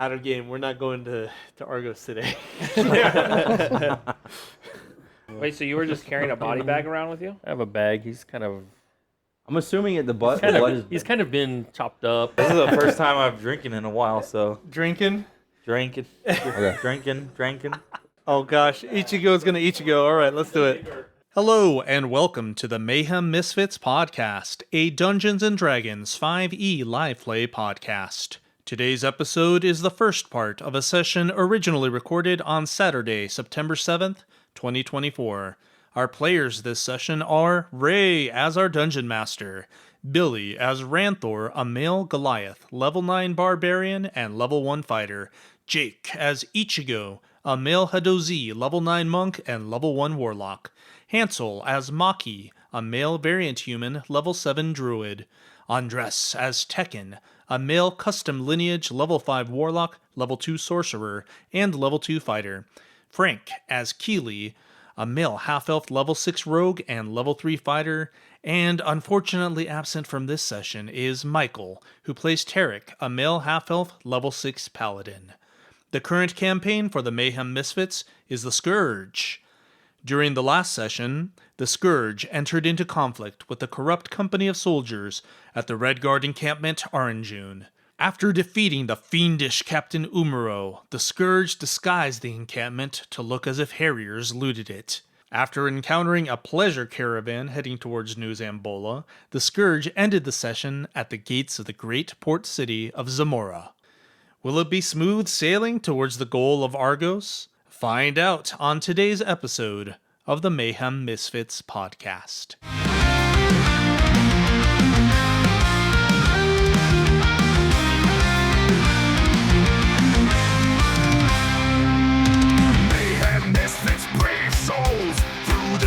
Out of game. We're not going to Argos today. Wait, so you were just carrying a body bag around with you? I have a bag. He's kind of. I'm assuming the blood He's kind of been chopped up. This is the first time I've drinking in a while, so Drinking? drinking. Oh gosh, Ichigo's gonna Ichigo. All right, let's do it. Hello and welcome to the Mayhem Misfits podcast, a Dungeons & Dragons 5e live play podcast. Today's episode is the first part of a session originally recorded on Saturday, September 7th, 2024. Our players this session are Ray as our Dungeon Master, Billy as Ranthor, a male Goliath, level 9 Barbarian and level 1 Fighter, Jake as Ichigo, a male Hadozi, level 9 Monk and level 1 Warlock, Hansel as Maki, a male Variant Human, level 7 Druid, Andres as Tekken, a male Custom Lineage, level 5 Warlock, level 2 Sorcerer, and level 2 Fighter, Frank as Keeley, a male half-elf level 6 rogue and level 3 fighter, and unfortunately absent from this session is Michael, who plays Tarek, a male half-elf level 6 paladin. The current campaign for the Mayhem Misfits is the Scourge. During the last session, the Scourge entered into conflict with the corrupt company of soldiers at the Red Guard encampment Aranjun. After defeating the fiendish Captain Umuro, the Scourge disguised the encampment to look as if Harriers looted it. After encountering a pleasure caravan heading towards New Zambola, the Scourge ended the session at the gates of the great port city of Zamora. Will it be smooth sailing towards the goal of Argos? Find out on today's episode of the Mayhem Misfits podcast.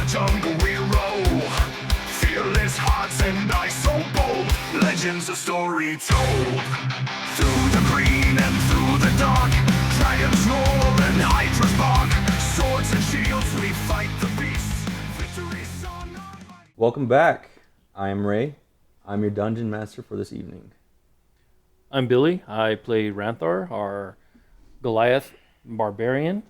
Jungle we roll, fearless hearts and eyes so bold. Legends of story told, through the green and through the dark. Dragons roar and hydras bark. Swords and shields we fight the beasts. Victory's on our mind. Welcome back. I am Ray. I'm your Dungeon Master for this evening. I'm Billy. I play Ranthor, our Goliath Barbarian.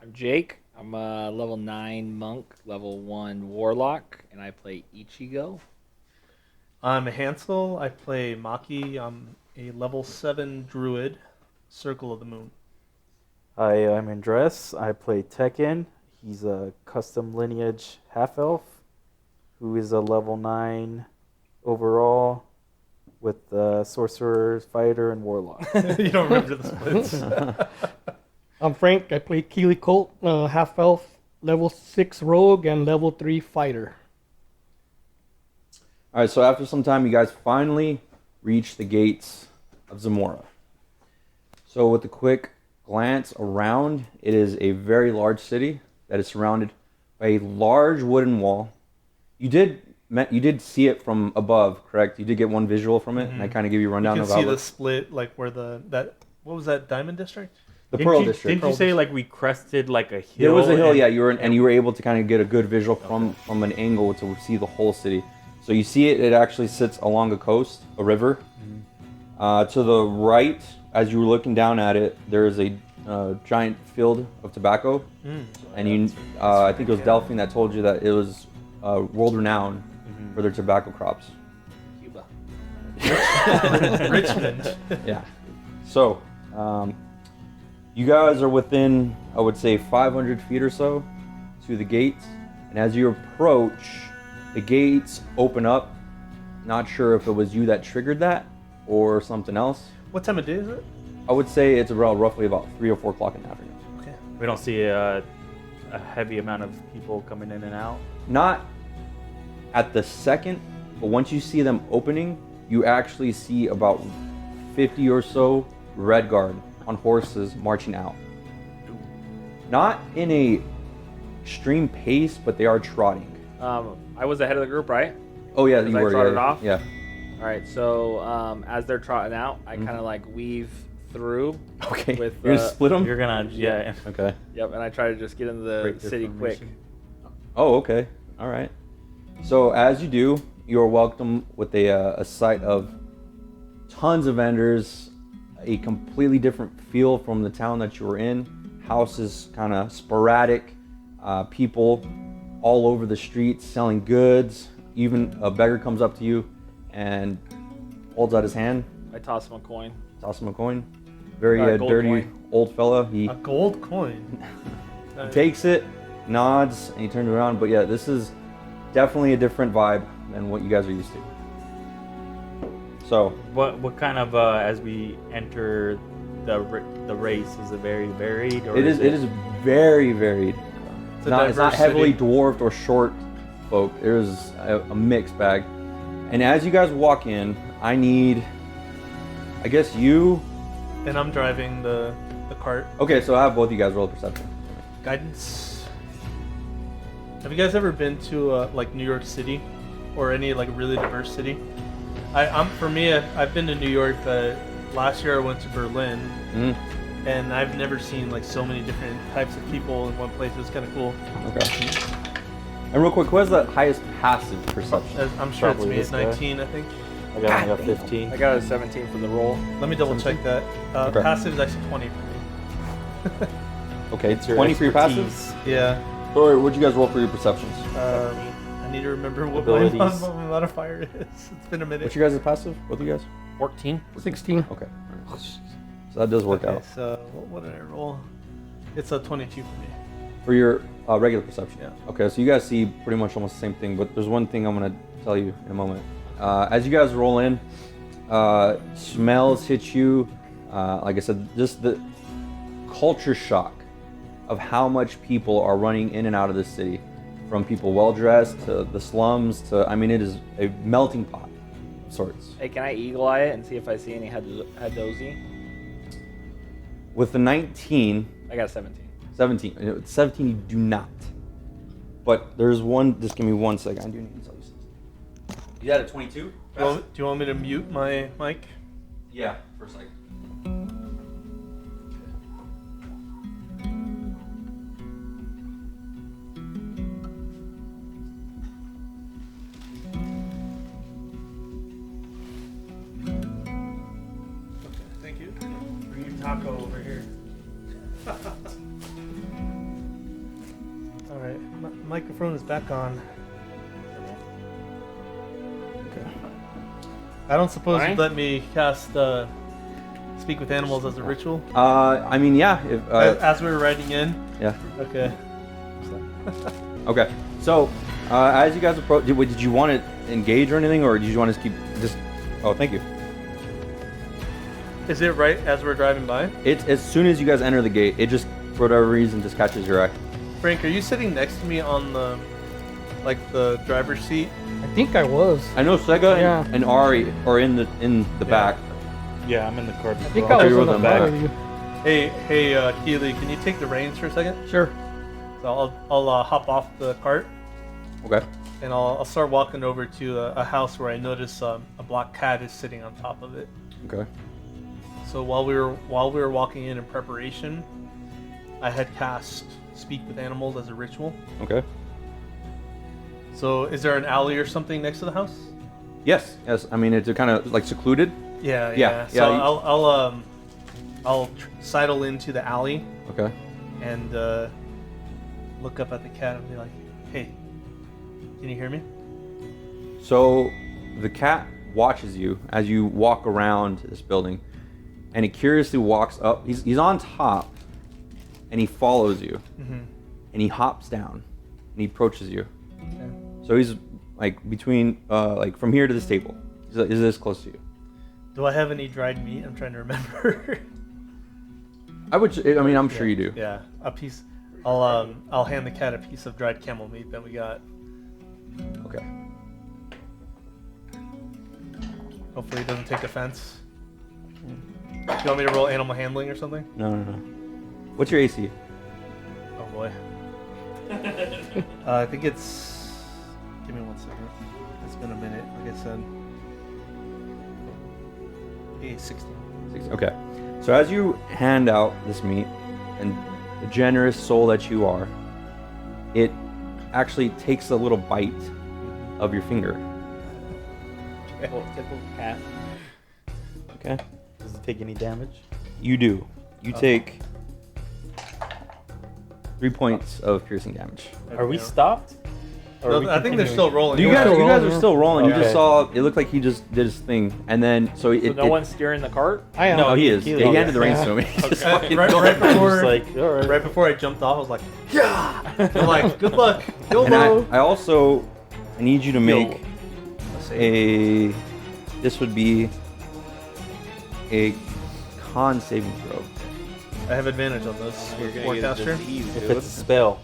I'm Jake. I'm a level 9 Monk, level 1 Warlock, and I play Ichigo. I'm Hansel. I play Maki. I'm a level 7 Druid, Circle of the Moon. Hi, I'm Andres. I play Tekken. He's a custom lineage half-elf who is a level 9 overall with sorcerer, fighter, and warlock. You don't remember the splits. I'm Frank. I play Keeley Colt, half-elf, level 6 rogue, and level 3 fighter. All right, so after some time, you guys finally reach the gates of Zamora. So with a quick glance around, it is a very large city that is surrounded by a large wooden wall. You did see it from above, correct? You did get one visual from it, and I kind of give you a rundown You of can see how the split, like where what was that, Diamond District? the Pearl District. Didn't you say like we crested like a hill? There was a hill, yeah. You were able to kind of get a good visual from an angle to see the whole city. So you see it actually sits along a coast, a river. To the right, as you were looking down at it, there is a giant field of tobacco. And I think it was Delphine that told you that it was world renowned for their tobacco crops. Cuba. Richmond. Yeah. So, you guys are within, I would say, 500 feet or so to the gates. And as you approach, the gates open up. Not sure if it was you that triggered that or something else. What time of day is it? I would say it's around roughly about 3 or 4 o'clock in the afternoon. Okay. We don't see a heavy amount of people coming in and out. Not at the second, but once you see them opening, you actually see about 50 or so Red Guard on horses marching out. Not in a extreme pace, but they are trotting. I was ahead of the group, right? Oh yeah, Because you I were. trotted Yeah. off? Yeah. All right, so as they're trotting out, I kind of like weave through. Okay. With, You're gonna split them. You're gonna, yeah. Okay. Yep, and I try to just get into the Break their city quick. formation. Oh, okay. All right. So as you do, you are welcomed with a sight of tons of vendors, a completely different feel from the town that you were in. Houses kind of sporadic, people all over the streets selling goods. Even a beggar comes up to you and holds out his hand. I toss him a coin. Toss him a coin. Very Gold dirty coin. old fella. He A gold coin. takes it, nods, and he turns around. But yeah, this is definitely a different vibe than what you guys are used to. So What kind of as we enter the race, is it very varied? Or it is very varied. It's It's not diverse heavily city. dwarfed or short folk. There's a mixed bag. And as you guys walk in, I need, I guess you. And I'm driving the cart. Okay, so I have both you guys roll perception. Guidance. Have you guys ever been to like New York City, or any like really diverse city? I've been to New York. Last year I went to Berlin, and I've never seen like so many different types of people in one place. It was kind of cool. Okay. And real quick, who has the highest passive perception? I'm sure it's Probably me this at guy. 19, I think. I got 15. I got a 17 for the roll. Let me double check that. Okay. Passive is actually 20 for me. Okay, It's your 20 for your passive. expertise. Yeah. Or what'd you guys roll for your perceptions? I need to remember what Abilities. my modifier is. It's been a minute. What's your guys' passive? Both of you guys? 14. 16. Okay. So that does work Okay, out. so what did I roll? It's a 22 for me. For your regular perception. Yeah. Okay, so you guys see pretty much almost the same thing, but there's one thing I'm gonna tell you in a moment. As you guys roll in, smells hit you. Like I said, just the culture shock of how much people are running in and out of this city, from people well dressed to the slums to, I mean, it is a melting pot of sorts. Hey, can I eagle eye it and see if I see any Hadozi? With the 19, I got a 17. 17, 17 you do not. But there's one, just give me 1 second. I do need to tell you something. You had a 22? Do you want me to mute my mic? Yeah, for a second. Thank you. Bring your taco over here. All right, microphone is back on. Okay. I don't suppose you'd let me cast Speak with Animals as a ritual I mean, yeah. If, as we were riding in. yeah. Okay. Okay. So, as you guys approach, did you want to engage or anything, or did you want to keep just? Oh, thank you. Is it right as we're driving by? It's as soon as you guys enter the gate, it just for whatever reason just catches your eye. Frank, are you sitting next to me on the driver's seat? I think I was. I know Sega Yeah. and Ari are in the back. Yeah, I'm in the car. I think well. I was You were in the the back back. of you. Hey, Keely, can you take the reins for a second? Sure. So I'll hop off the cart Okay. and I'll start walking over to a house where I notice a black cat is sitting on top of it. Okay. So while we were walking in preparation, I had cast Speak with Animals as a ritual. Okay. So is there an alley or something next to the house? Yes. Yes. I mean, it's kind of like secluded. Yeah. Yeah, So yeah, I'll sidle into the alley Okay. and look up at the cat and be like, "Hey, can you hear me?" So the cat watches you as you walk around this building, and he curiously walks up. He's on top, and he follows you, and he hops down, and he approaches you. Okay. So he's like between, like from here to this table. Is this close to you? Do I have any dried meat? I'm trying to remember. I mean, I'm sure you do. Yeah, a piece. I'll hand the cat a piece of dried camel meat that we got. Okay. Hopefully, he doesn't take offense. Do you want me to roll animal handling or something? No. What's your AC? Oh boy. I think it's. Give me 1 second. It's been a minute, like I said. Hey, 16. 6. Okay. So as you hand out this meat, and the generous soul that you are, it actually takes a little bite of your finger. Tickle cat. Okay. Does it take any damage? You do. You take 3 points of piercing damage. Are we stopped? Or No, are we I think they're continuing? still rolling. You guys are still rolling. You Okay. just saw. It looked like he just did his thing, and then So no it, one's steering the cart? I am. No, he is. He- Yeah, he oh, handed the reins yeah. to me. He just fucking right, go right ahead. before, Just like, all right. right before I jumped off, I was like, yeah. I'm like, good luck. And YOLO. I also need you to make Let's see. this would be a con saving throw. I have advantage on this. You're with gonna get a Forecaster. disease, If dude. it's a spell,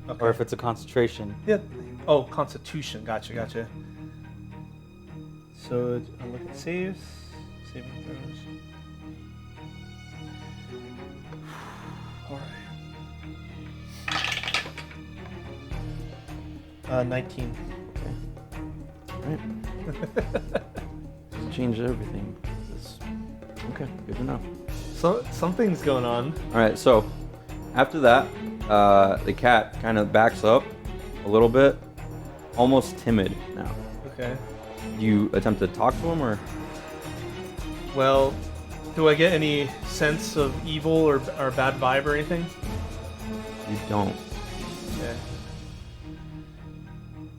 Okay. or if it's a concentration. Yeah. Oh, Constitution. Gotcha. So I look at saves, saving throws. All right. 19. Doesn't change everything. Okay, good to know. So something's going on. All right, so after that, the cat kind of backs up a little bit, almost timid now. Okay. Do you attempt to talk to him, or Well, do I get any sense of evil or bad vibe or anything? you don't? Okay.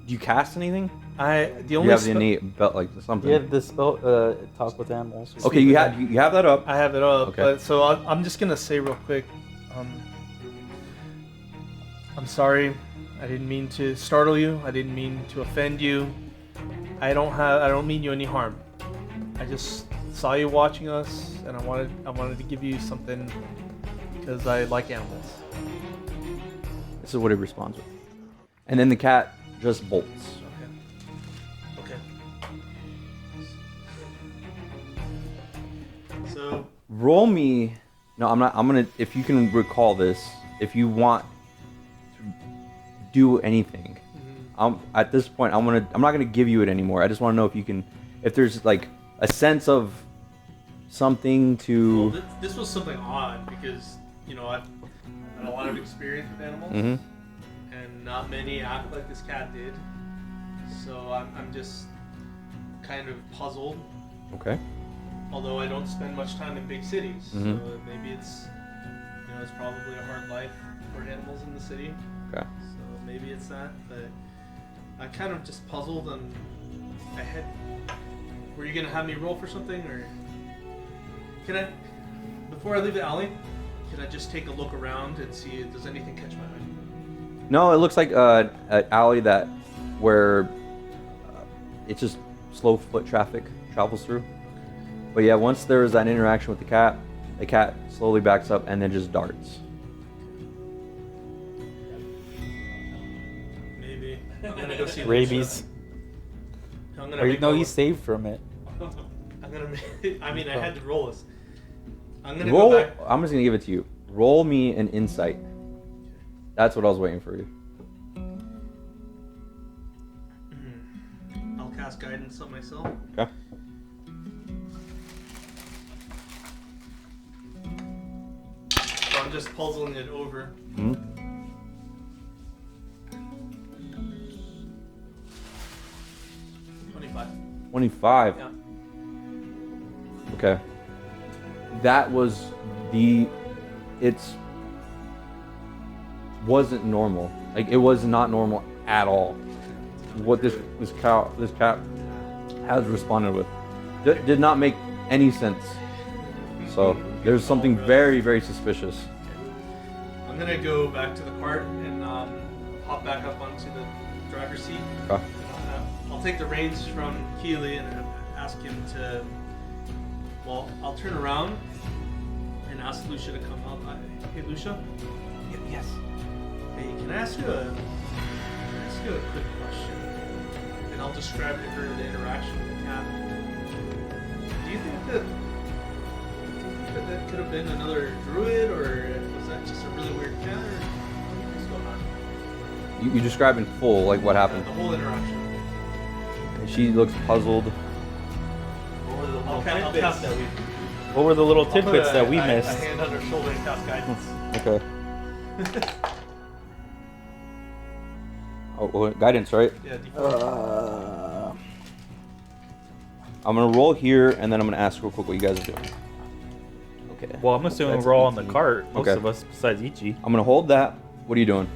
Do you cast anything? The You only have the spe- innate belt, like something. You have the spell, talk with animals. Okay, you have that up. I have it up, Okay. but so I'm just gonna say real quick. I'm sorry. I didn't mean to startle you. I didn't mean to offend you. I don't mean you any harm. I just saw you watching us, and I wanted to give you something because I like animals. This is what he responds with, and then the cat just bolts. Okay. So Roll me. No, I'm not. I'm gonna. If you can recall this, if you want to do anything, at this point, I'm not gonna give you it anymore. I just want to know if you can, if there's like a sense of something to. well, this was something odd because I've had a lot of experience with animals. Mhm. And not many act like this cat did. So I'm just kind of puzzled. Okay. Although I don't spend much time in big cities, Mhm. so maybe it's it's probably a hard life for animals in the city. Okay. So maybe it's that, but I kind of just puzzled and I had. Were you gonna have me roll for something, or can I? Before I leave the alley, can I just take a look around and see if there's anything catch my eye? No, it looks like an alley where it's just slow foot traffic travels through. But yeah, once there is that interaction with the cat slowly backs up and then just darts. Maybe. I'm gonna go see Rabies. Lucia. I'm gonna Or make no, a- you saved from it. I'm gonna. I mean, I had to roll this. I'm gonna Roll. go back. I'm just gonna give it to you. Roll me an insight. That's what I was waiting for you. I'll cast guidance on myself. Okay. So I'm just puzzling it over. Hmm. 25. 25. Yeah. Okay. That was it's wasn't normal. Like it was not normal at all. What this cat has responded with did not make any sense. So there's something very, very suspicious. I'm gonna go back to the cart and hop back up onto the driver's seat. Okay. I'll take the reins from Keely and ask him to. Well, I'll turn around and ask Lucia to come up. Hey, Lucia. Yes. Hey, can I ask you a quick question? And I'll describe to her the interaction with the cat. Do you think that could have been another druid, or was that just a really weird cat, or what's going on? You describe in full like what happened. The whole interaction. And she looks puzzled. I'll cast that we. What were the little I'll put tidbits that we a missed? hand on her shoulder and cast guidance. Okay. Oh, well, guidance, right? Yeah, default. I'm gonna roll here, and then I'm gonna ask real quick what you guys are doing. Okay. Well, I'm assuming That's we're all in the 18. cart. Most Okay. of us, besides Ichi. I'm gonna hold that. What are you doing?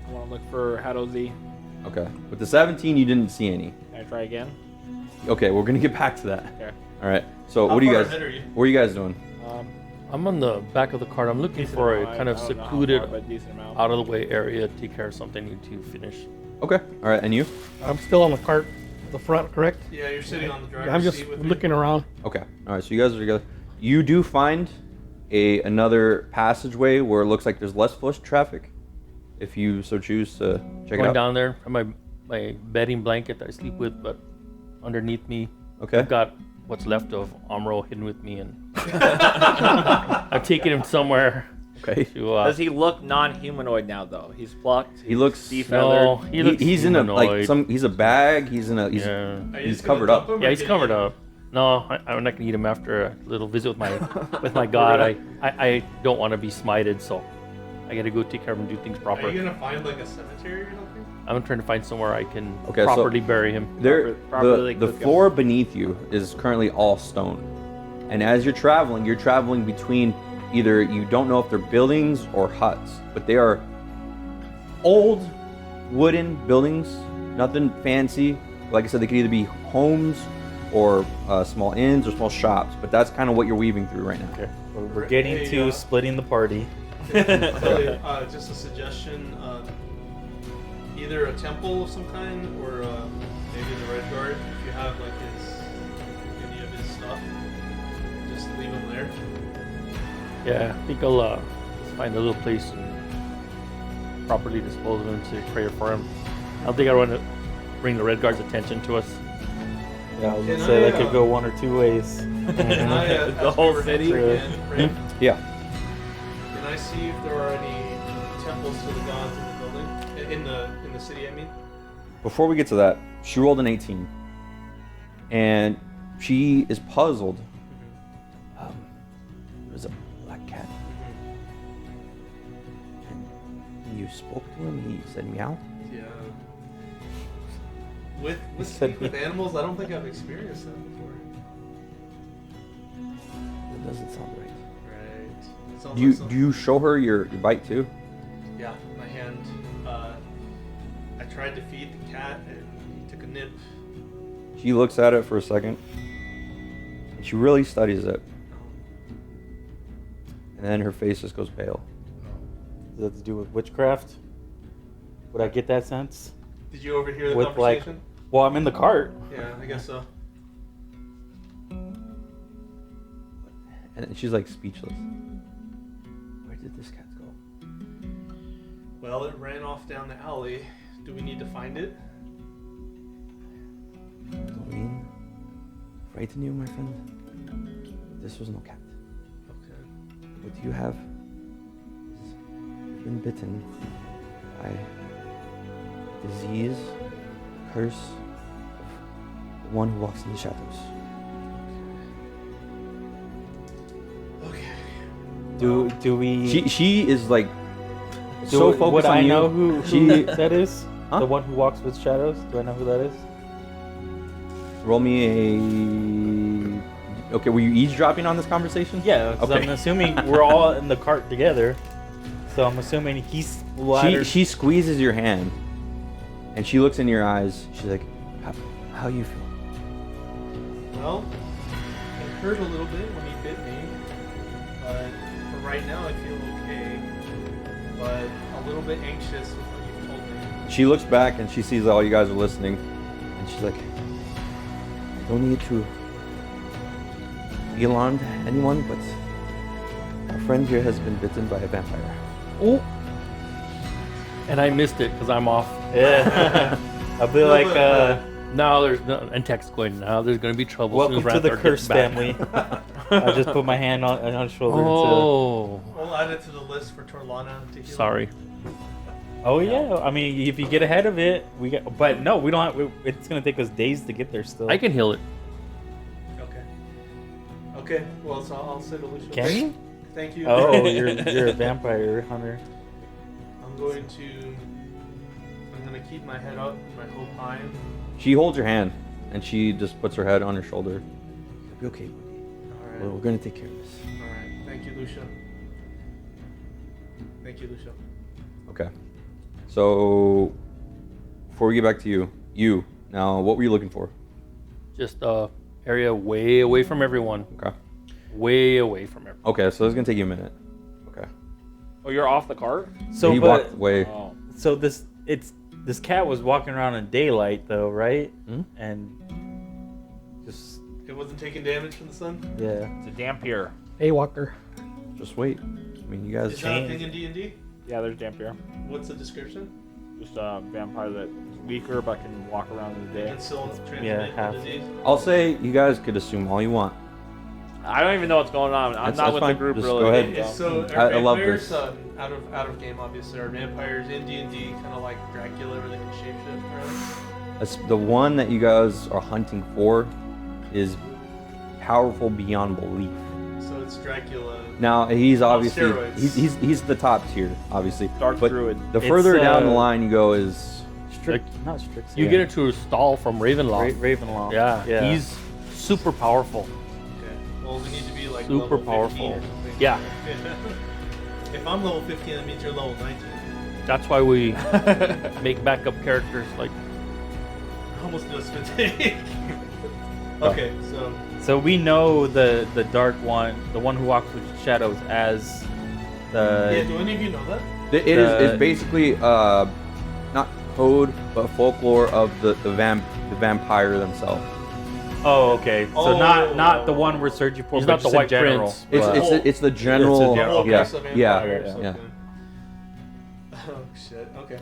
I want to look for Hadozi. Okay. With the 17, you didn't see any. Can I try again? Okay, we're gonna get back to that. Okay. All right. So How what are you far guys? ahead are you? What are you guys doing? I'm on the back of the cart. I'm looking Decent for a amount. kind of I don't know how secluded, far, but decent amount. out of the way area to take care of something I need to finish. Okay. All right. And you? I'm still on the cart, the front, correct? Yeah, you're sitting on the driver's I'm just seat with me. looking around. Okay. All right. So you guys are together. You do find another passageway where it looks like there's less foot traffic, if you so choose to check it Going out. down there, have my bedding blanket that I sleep with, but underneath me, Okay. I've got what's left of Amro hidden with me, and I've taken him somewhere Okay. to. Does he look non-humanoid now, though? He's plucked. He looks. defeathered. No, he looks He's in a like humanoid. some. He's a bag. He's in a. He's, Yeah. Are you he's just gonna covered up. dump him, or Yeah, he's can covered you- up. No, I'm not gonna eat him after a little visit with my god. I don't want to be smited, so I gotta go take care of him and do things Are proper. you gonna find like a cemetery or something? I'm trying to find somewhere I can Okay, so- properly bury him. There, Properly the cook 'em. floor beneath you is currently all stone, and as you're traveling between either you don't know if they're buildings or huts, but they are old wooden buildings, nothing fancy. Like I said, they could either be homes or small inns or small shops, but that's kind of what you're weaving through right now. Okay. We're getting Hey, to splitting the party. Really, just a suggestion. Either a temple of some kind, or maybe the Red Guard. If you have like any of his stuff, just leave him there. Yeah, I think I'll just find a little place and properly dispose of him to prayer for him. I don't think I want to bring the Red Guard's attention to us. Yeah, I was gonna Can say I, that could go one or two ways. Can I, The ask whole you a city? favor again, Frank? Yeah. Can I see if there are any temples to the gods in the building, in the city? I mean. Before we get to that, she rolled an 18, and she is puzzled. There's a black cat, and you spoke to him. He said meow. Yeah. With said- speak with animals, I don't think I've experienced that before. That doesn't sound right. Right. It sounds Do you like some- do you show her your bite too? Yeah, my hand. I tried to feed the cat, and he took a nip. She looks at it for a second, and she really studies it, and then her face just goes pale. Does that have to do with witchcraft? Would I get that sense? Did you overhear the With like, conversation? well, I'm in the cart. Yeah, I guess so. And she's like speechless. Where did this cat go? Well, it ran off down the alley. Do we need to find it? Don't mean frighten you, my friend. This was no cat. Okay. What you have is you've been bitten by disease, curse of the one who walks in the shadows. Okay. Do we? She is like do, so focused would on I you. know who she that is? Huh? The one who walks with shadows. Do I know who that is? roll me a. Okay, were you eavesdropping on this conversation? Yeah, 'cause Okay. I'm assuming we're all in the cart together. So I'm assuming he's She squeezes your hand, and she looks in your eyes. She's like, "How you feel?" Well, it hurt a little bit when he bit me, but for right now I feel okay. But a little bit anxious with what you've told me. She looks back and she sees all you guys are listening, and she's like, "I don't need to be alarmed, anyone, but our friend here has been bitten by a vampire." Oh, and I missed it because I'm off. Yeah. I'll be No, like, but, Now there's no, and text going. Now there's gonna be trouble. as soon as welcome to the Rathar gets curse back." family. I just put my hand on his shoulder. Oh, We'll add it to the list for Torlana to heal. sorry. Oh yeah. I mean, if you get ahead of it, we get. But no, we don't. It's gonna take us days to get there still. I can heal it. Okay. Okay. Well, so I'll say to Lucia. Can you? Thank you. Oh, you're a vampire hunter. I'm going to keep my head up, my hope high. She holds your hand, and she just puts her head on your shoulder. You'll be okay, buddy. All right. We're gonna take care of this. All right. Thank you, Lucia. Thank you, Lucia. Okay. So, before we get back to you now, what were you looking for? Just area way away from everyone. Okay. Way away from everyone. Okay, so it's gonna take you a minute. Okay. Oh, you're off the cart? So, he but, walked away. Oh. so this cat was walking around in daylight though, right? Hmm? And just It wasn't taking damage from the sun? yeah. It's a dampier. Hey, Walker. Just wait. I mean, you guys. Is that a thing in D&D? Yeah, there's dampier. What's the description? Just a vampire that's weaker but can walk around in the It day. can still transmit half. the disease? I'll say you guys could assume all you want. I don't even know what's going on. I'm That's- not that's with fine. the group Just really. go ahead. It's so I love vampires, this. out of game, obviously. Are vampires in D&D kind of like Dracula, where they can shapeshift around? The one that you guys are hunting for is powerful beyond belief. So it's Dracula. Now he's obviously steroids. he's the top tier, obviously. Dark but Druid. the It's, further down the line you go is Not strict. You get into a stall from Ravenloft. Ravenloft. Yeah, he's super powerful. Okay. Well, we need to be like Super level 15 powerful. or something. Yeah. If I'm level 15, that means you're level 19. That's why we make backup characters like. Almost no spin take. Okay, so So we know the dark one, the one who walks with shadows, as yeah, the do any of you know that? it's basically not code but folklore of the vampire themselves. oh okay. So Oh. not the one we're searching for, He's but not the just in White general. Prince. It's but- it's the general. general, Oh, okay, yeah, so yeah, vampires, yeah. okay. Oh shit. Okay.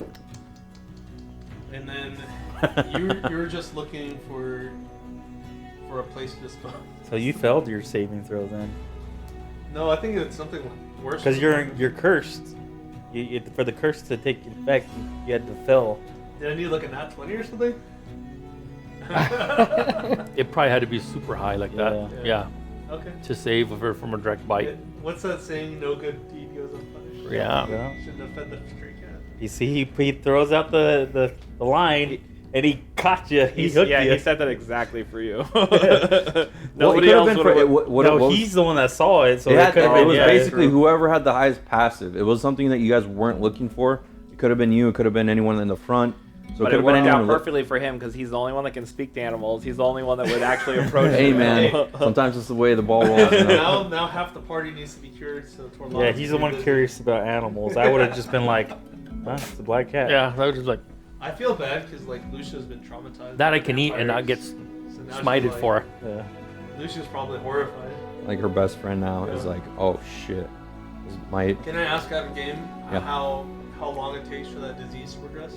And then you were just looking for a place to spawn. So you failed your saving throw then, No, I think it's something worse. because you're cursed. For the curse to take effect, you had to fail. Did I need like a nat 20 or something? It probably had to be super high like that. Yeah. Yeah. Okay. To save her from a direct bite. What's that saying? No good deed goes unpunished. Yeah. Yeah. Shouldn't have fed the stray cat. You see, he throws out the line, and he caught you. He hooked you. he said that exactly for you. Well, it Nobody could have else been would for have. No, he's the one that saw it, so It, it had, could have it been. was Yeah, basically true. whoever had the highest passive. It was something that you guys weren't looking for. It could have been you. It could have been anyone in the front. So But it it could have been worked out anyone. perfectly for him because he's the only one that can speak to animals. He's the only one that would actually approach. Hey them. man, sometimes it's the way the ball rolls. You know? now half the party needs to be cured. So Yeah, he's the one curious about animals. I would have just been like, huh, it's a black cat. Yeah, that was just like I feel bad because like Lucia's been traumatized. that by I can eat and not get vampires. So now she's smited like- for. Yeah. Lucia's probably horrified. Like her best friend now is like, oh shit, this might. Can I ask out of game Yeah. how long it takes for that disease to progress?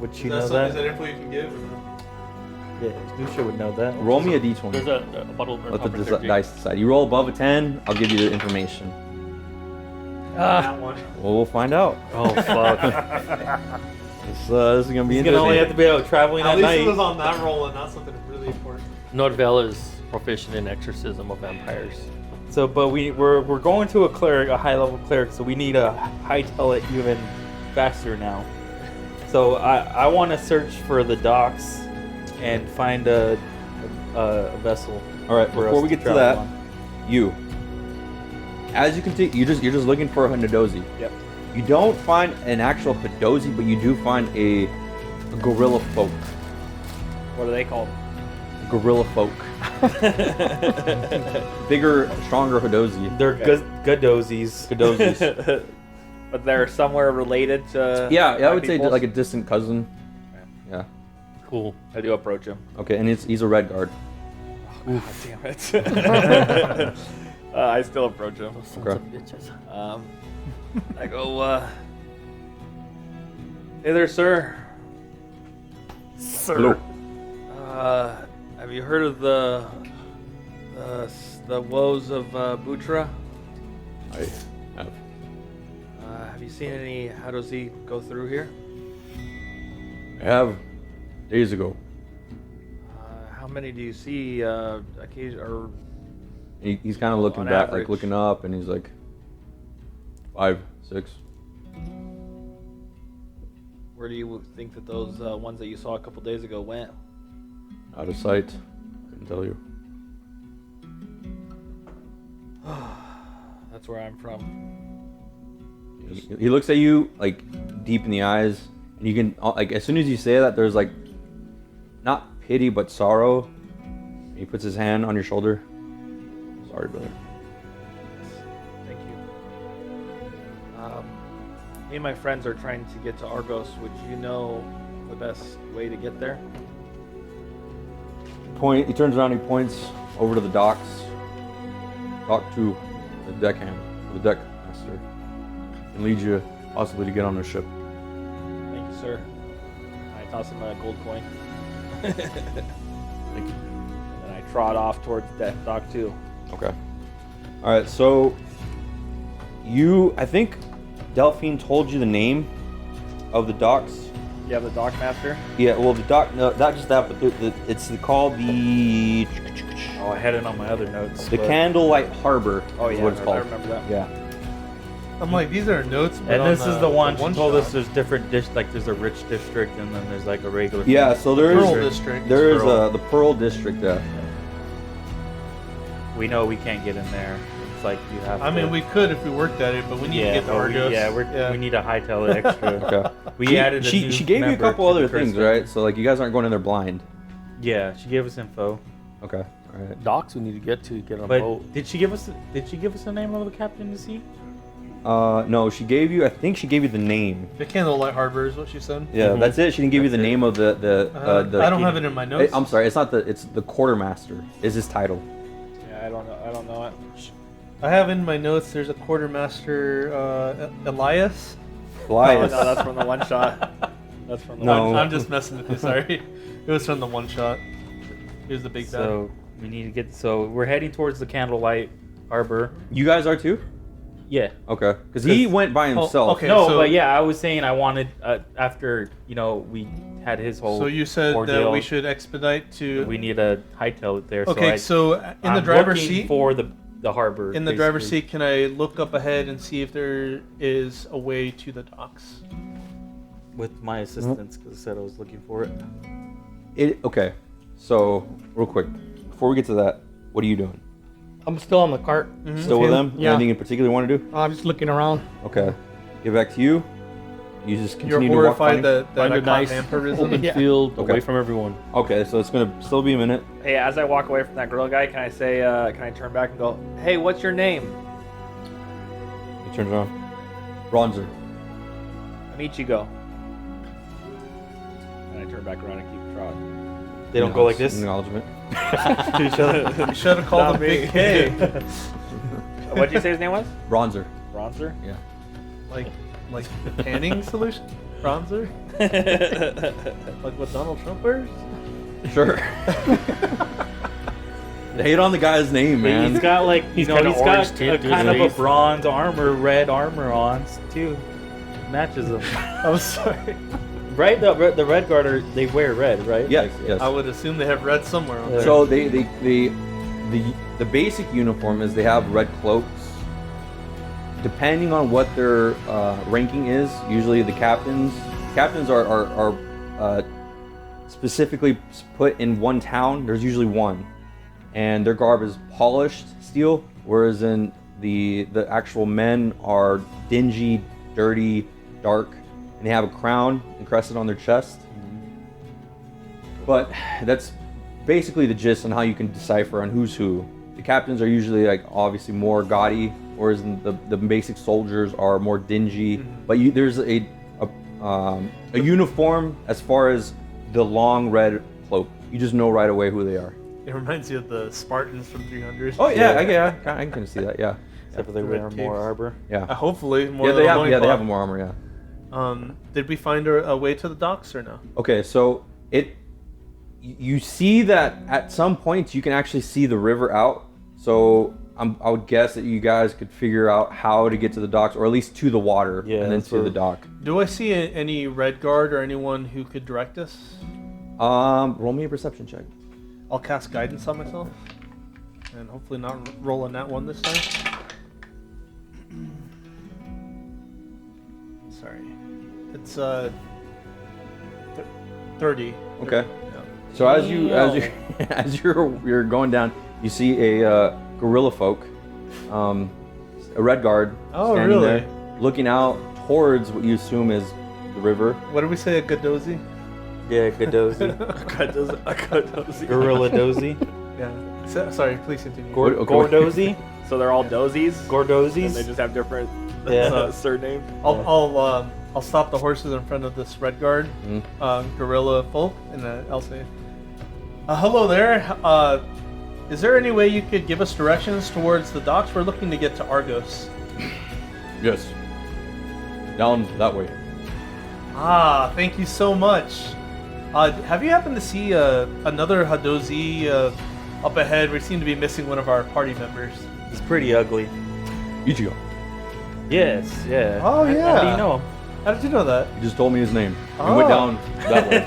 Would Is you that know something, is that? that info you can give? Or no? Yeah, Lucia would know that. Roll me a d20. There's a bottle of Let the dice decide. You roll above a 10, I'll give you the information. That one. Well, we'll find out. Oh fuck! This is gonna be He's gonna only have to be out traveling At at least night. it was on that roll and not something really important. Nordvel is proficient in exorcism of vampires. So, but we're going to a cleric, a high level cleric, so we need to hightail it even faster now. So I want to search for the docks and find a vessel. All right, for before us we get to travel that, on. you. As you can see, you're just looking for a Hadozi. Yep. You don't find an actual Hadozi, but you do find a gorilla folk. What are they called? Gorilla folk. Bigger, stronger Hadozi. They're Okay. Gadozis. Hadozis. But they're somewhere related to. Yeah, I my would say peoples? like a distant cousin. Yeah. Cool. I do approach him. Okay, and he's a red guard. God damn it. I still approach him. Sons Okay. of bitches. I go, hey there, sir. Hello. Have you heard of the woes of Butra? I have. Have you seen any? How does he go through here? I have days ago. How many do you see occasion or He's kind of looking On back, average. like looking up, and he's like 5, 6. where do you think that those ones that you saw a couple days ago went? Out of sight. Couldn't tell you. That's where I'm from. He looks at you like deep in the eyes, and you can like as soon as you say that, there's like not pity but sorrow. He puts his hand on your shoulder. Sorry, brother. Thank you. Me and my friends are trying to get to Argos. Would you know the best way to get there? He turns around. He points over to the docks. Talk to the deckhand, the deck master, and lead you possibly to get on the ship. Thank you, sir. I toss him a gold coin. Thank you. And then I trot off towards Death Dock 2. Okay. All right. So I think Delphine told you the name of the docks. You have the dock master? Yeah. Well, the dock. No, not just that, but it's called the. Oh, I had it on my other notes. The but- Candlelight Harbor. Oh, is yeah, what it's called. I remember that. Yeah. I'm like, these are notes. But And on this is the one she told us shot. there's different like there's a rich district and then there's like a regular. Yeah. So there's Pearl District. there is Pearl. the Pearl District. Yeah. We know we can't get in there. It's like you have. I to, mean, we could if we worked at it, but we need to get to Argos. we need a hightail extra. Okay. We added. A new She gave you a member couple to the other things, Christmas. right? So like you guys aren't going in there blind. Yeah, she gave us info. Okay. All right. Docks we need to get to get on a But boat. did she give us the name of the captain to see? No, she gave you. I think she gave you the name. The Candlelight Harbor is what she said. Yeah, that's it. She didn't give you the That's it. name of the. I don't have it in my notes. I'm sorry. It's not the. It's the quartermaster. Is his title? Yeah, I don't know it. I have in my notes. There's a quartermaster, Elias. Oh, Elias. no, that's from the one shot. That's from the No. one I'm just messing with you. Sorry. It was from the one shot. It was the big bad. So we need to get. So we're heading towards the Candlelight Harbor. You guys are too. Yeah. Okay. Because he went by himself. okay. No, so- but yeah, I was saying I wanted after we had his whole. So you said that ordeal, we should expedite to. We need to hightail it there. Okay, so so in the I'm driver's looking seat. for the harbor. In the driver's basically. seat, can I look up ahead and see if there is a way to the docks? with my assistance because I said I was looking for it. Okay. So real quick, before we get to that, what are you doing? I'm still on the cart. Still with them? Yeah. Anything in particular you want to do? I'm just looking around. Okay. Get back to you. You just You're continue to walk. horrified funny? that Find I a caught nice vampirism. open Yeah. field Okay. away from everyone. Okay, so it's gonna still be a minute. Hey, as I walk away from that grill guy, can I say, can I turn back and go, hey, what's your name? He turns around. Bronzer. I'm Ichigo. And I turn back around and keep trotting. They don't go like this. Acknowledgement. You should have called him Big K. What'd you say his name was? Bronzer. Bronzer? Yeah. like the tanning solution? Bronzer? Like what Donald Trump wears? Sure. Hate on the guy's name, man. He's got like He's he's got an got orange a tint to kind his of a face. bronze armor, red armor on too. Matches them. I'm sorry. Right? The Red Guard they wear red, right? Yes, yes. I would assume they have red somewhere on there. So the basic uniform is they have red cloaks. Depending on what their ranking is, usually the captains are specifically put in one town. There's usually one, and their garb is polished steel, whereas in the actual men are dingy, dirty, dark, and they have a crown encrusted on their chest. But that's basically the gist on how you can decipher on who's who. The captains are usually like obviously more gaudy, whereas the basic soldiers are more dingy. But there's a uniform as far as the long red cloak. You just know right away who they are. It reminds you of the Spartans from 300. Oh yeah, I can kind of see that. Yeah, Except for they Red wear more capes. armor. yeah. Hopefully more Yeah, than they a have. Yeah, they loincloth. have more armor. Yeah. Did we find a way to the docks or no? Okay, so you see that at some points you can actually see the river out. So I would guess that you guys could figure out how to get to the docks, or at least to the water, Yeah, and then that's to what- the dock. Do I see any red guard or anyone who could direct us? Roll me a perception check. I'll cast guidance on myself, and hopefully not roll a nat one this time. Sorry, it's 30. Okay. Yeah. So as you're going down, you see a gorilla folk, a red guard Oh, standing really? there, looking out towards what you assume is the river. What did we say? A Godozi? Yeah, Godozi. Gorilla Dozy. Yeah. Sorry, please continue. Gordozy. So they're all dozies, and they Gordozis. just have different Yeah. surnames. I'll stop the horses in front of this red guard, gorilla folk, and I'll say, "Hello there. Is there any way you could give us directions towards the docks? We're looking to get to Argos." Yes. Down that way. Ah, thank you so much. Have you happened to see another Hadozi up ahead? We seem to be missing one of our party members. It's pretty ugly. Ichigo. Yes, yeah. Oh, How yeah. do you know him? How did you know that? He just told me his name. We Oh. went down that way.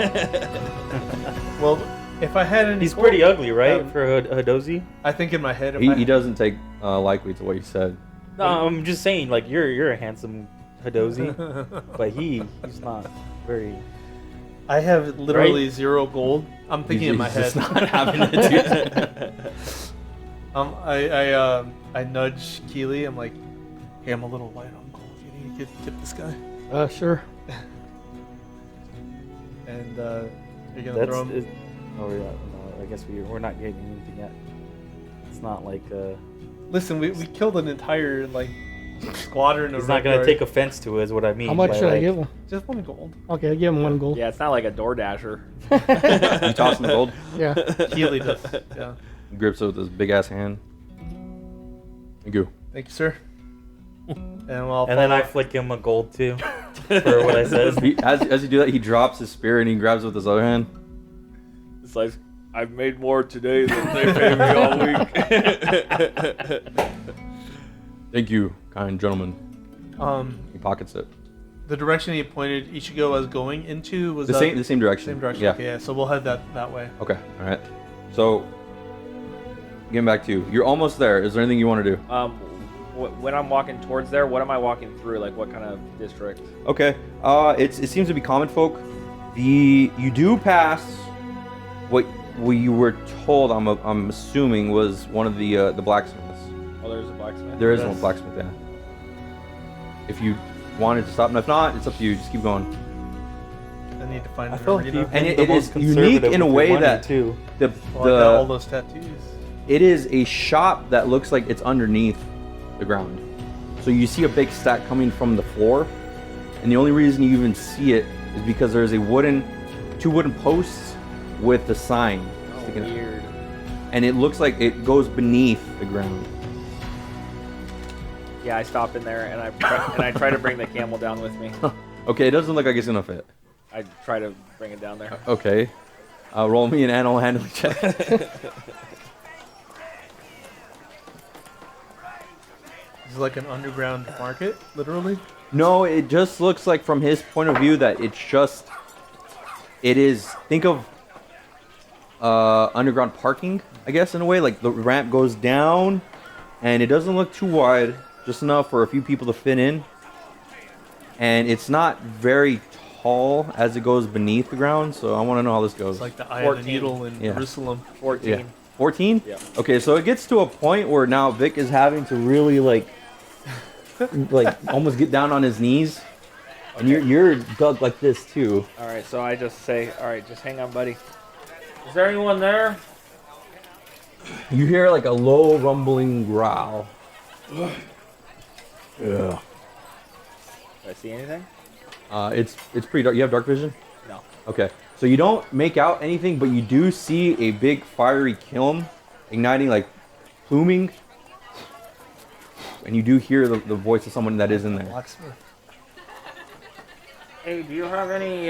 Well, if I had any, He's pretty ugly, right? For a Hadozi? I think in my head, if He doesn't take likely to what you said. No, I'm just saying, like, you're a handsome Hadozi, but he's not very... I have literally 0 gold. I'm thinking in my He's head. just not having it, dude. I nudge Keely. I'm like, hey, I'm a little light on gold. You need to tip this guy. Sure. And you're gonna throw him. Oh, yeah, no, I guess we're not getting anything yet. It's not like... Listen, we killed an entire squadron of. He's not red gonna guard. take offense to it, is what I mean. How much by, should I like- give him? Just 1 gold. Okay, I give him 1 gold. Yeah, it's not like a Door Dasher. You toss him the gold. Yeah. Keely does. Yeah. He grips it with his big ass hand. Thank you. Thank you, sir. And then I flick him a gold too for what I said. As you do that, he drops his spear and he grabs it with his other hand. It's like, I've made more today than they paid me all week. Thank you, kind gentleman. He pockets it. The direction he pointed Ichigo as going into was The same direction. Same direction. Yeah. Okay, yeah. So we'll head that way. Okay. All right. So, getting back to you, you're almost there. Is there anything you want to do? When I'm walking towards there, what am I walking through? Like, what kind of district? Okay. It seems to be common folk. You do pass what you were told. I'm assuming was one of the blacksmiths. Oh, there's a blacksmith? There is one blacksmith. Yeah. If you wanted to stop, and if not, it's up to you. Just keep going. I need to find. I feel like Arena. And it is unique in a way that too. I got all those tattoos. It is a shop that looks like it's underneath the ground. So you see a big stack coming from the floor, and the only reason you even see it is because there's two wooden posts with the sign sticking out. Weird. And it looks like it goes beneath the ground. Yeah, I stop in there and I try to bring the camel down with me. Okay, it doesn't look like it's gonna fit. I try to bring it down there. Okay. Roll me an animal handling check. It's like an underground market, literally. No, it just looks like from his point of view that it is, think of underground parking, I guess, in a way. Like the ramp goes down and it doesn't look too wide, just enough for a few people to fit in. And it's not very tall as it goes beneath the ground, so I want to know how this goes. It's like the eye of the 14. needle in Yeah. Jerusalem. 14. Yeah. 14? Yeah. Okay, so it gets to a point where now Vic is having to really like almost get down on his knees. And you're dug like this too. All right, so I just say, all right, just hang on, buddy. Is there anyone there? You hear like a low rumbling growl. Yeah. Do I see anything? It's pretty dark. You have dark vision? No. Okay. So you don't make out anything, but you do see a big fiery kiln igniting, like pluming. And you do hear the voice of someone that is in there. Blacksmith. Hey, do you have any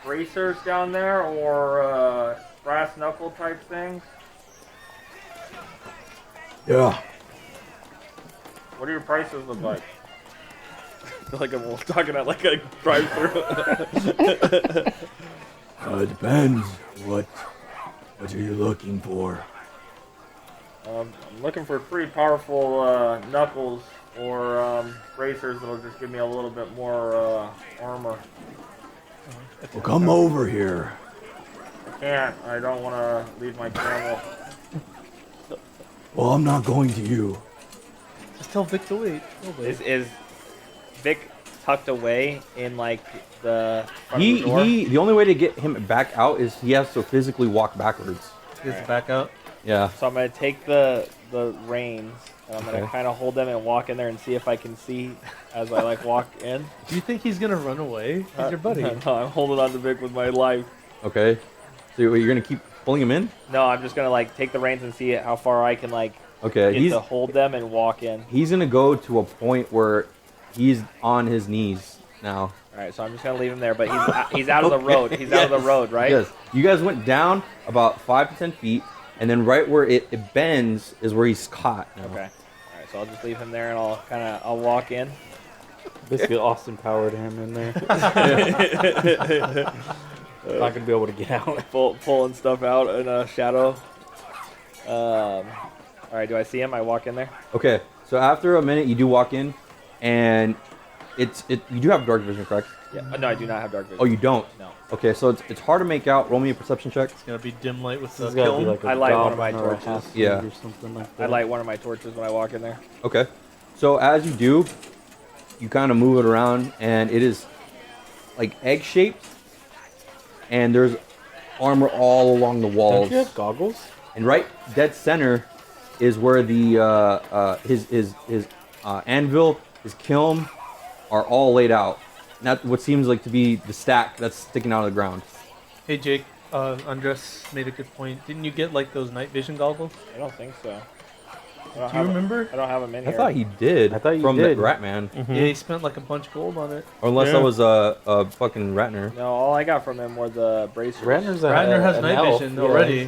bracers down there or brass knuckle type things? Yeah. What do your prices look like? I feel like I'm talking at like a drive-through. It depends. What are you looking for? I'm looking for pretty powerful knuckles or bracers that'll just give me a little bit more armor. Well, come over here. Can't. I don't want to leave my camel. Well, I'm not going to you. Just tell Vic to wait. Is Vic tucked away in like the front of the door? The only way to get him back out is he has to physically walk backwards. He gets back out. Yeah. So I'm gonna take the reins and I'm gonna Okay. kind of hold them and walk in there and see if I can see as I like walk in. Do you think he's gonna run away? He's your buddy. No, I'm holding on to Vic with my life. Okay. So you're gonna keep pulling him in? No, I'm just gonna like take the reins and see how far I can like Okay. get to hold them and walk in. He's gonna go to a point where he's on his knees now. All right, so I'm just gonna leave him there, but he's out of the road. He's out of the road, right? Yes. You guys went down about 5 to 10 feet, and then right where it bends is where he's caught. Now. Okay. All right, so I'll just leave him there and I'll walk in. Basically, Austin powered him in there. Not gonna be able to get out. Pulling stuff out in a shadow. All right, do I see him? I walk in there. Okay. So after a minute, you do walk in, and you do have dark vision, correct? Yeah. No, I do not have dark vision. Oh, you don't? No. Okay, so it's hard to make out. Roll me a perception check. It's gonna be dim light with the This has gotta be kiln. like a I light one of goblin my or a torches. half-fiend Yeah. or something like I that. light one of my torches when I walk in there. Okay. So as you do, you kind of move it around, and it is like egg-shaped, and there's armor all along the walls. Don't you have goggles? And right dead center is where the his anvil, his kiln, are all laid out. And that's what seems like to be the stack that's sticking out of the ground. Hey Jake, Andres made a good point. Didn't you get like those night vision goggles? I don't think so. Do you remember? I don't have them in I here. thought he did. I thought you from did. the Ratman. Yeah, he spent like a bunch of gold on it. Or unless Yeah. that was a fucking Ratner. No, all I got from him were the bracers. Ratner has night vision already.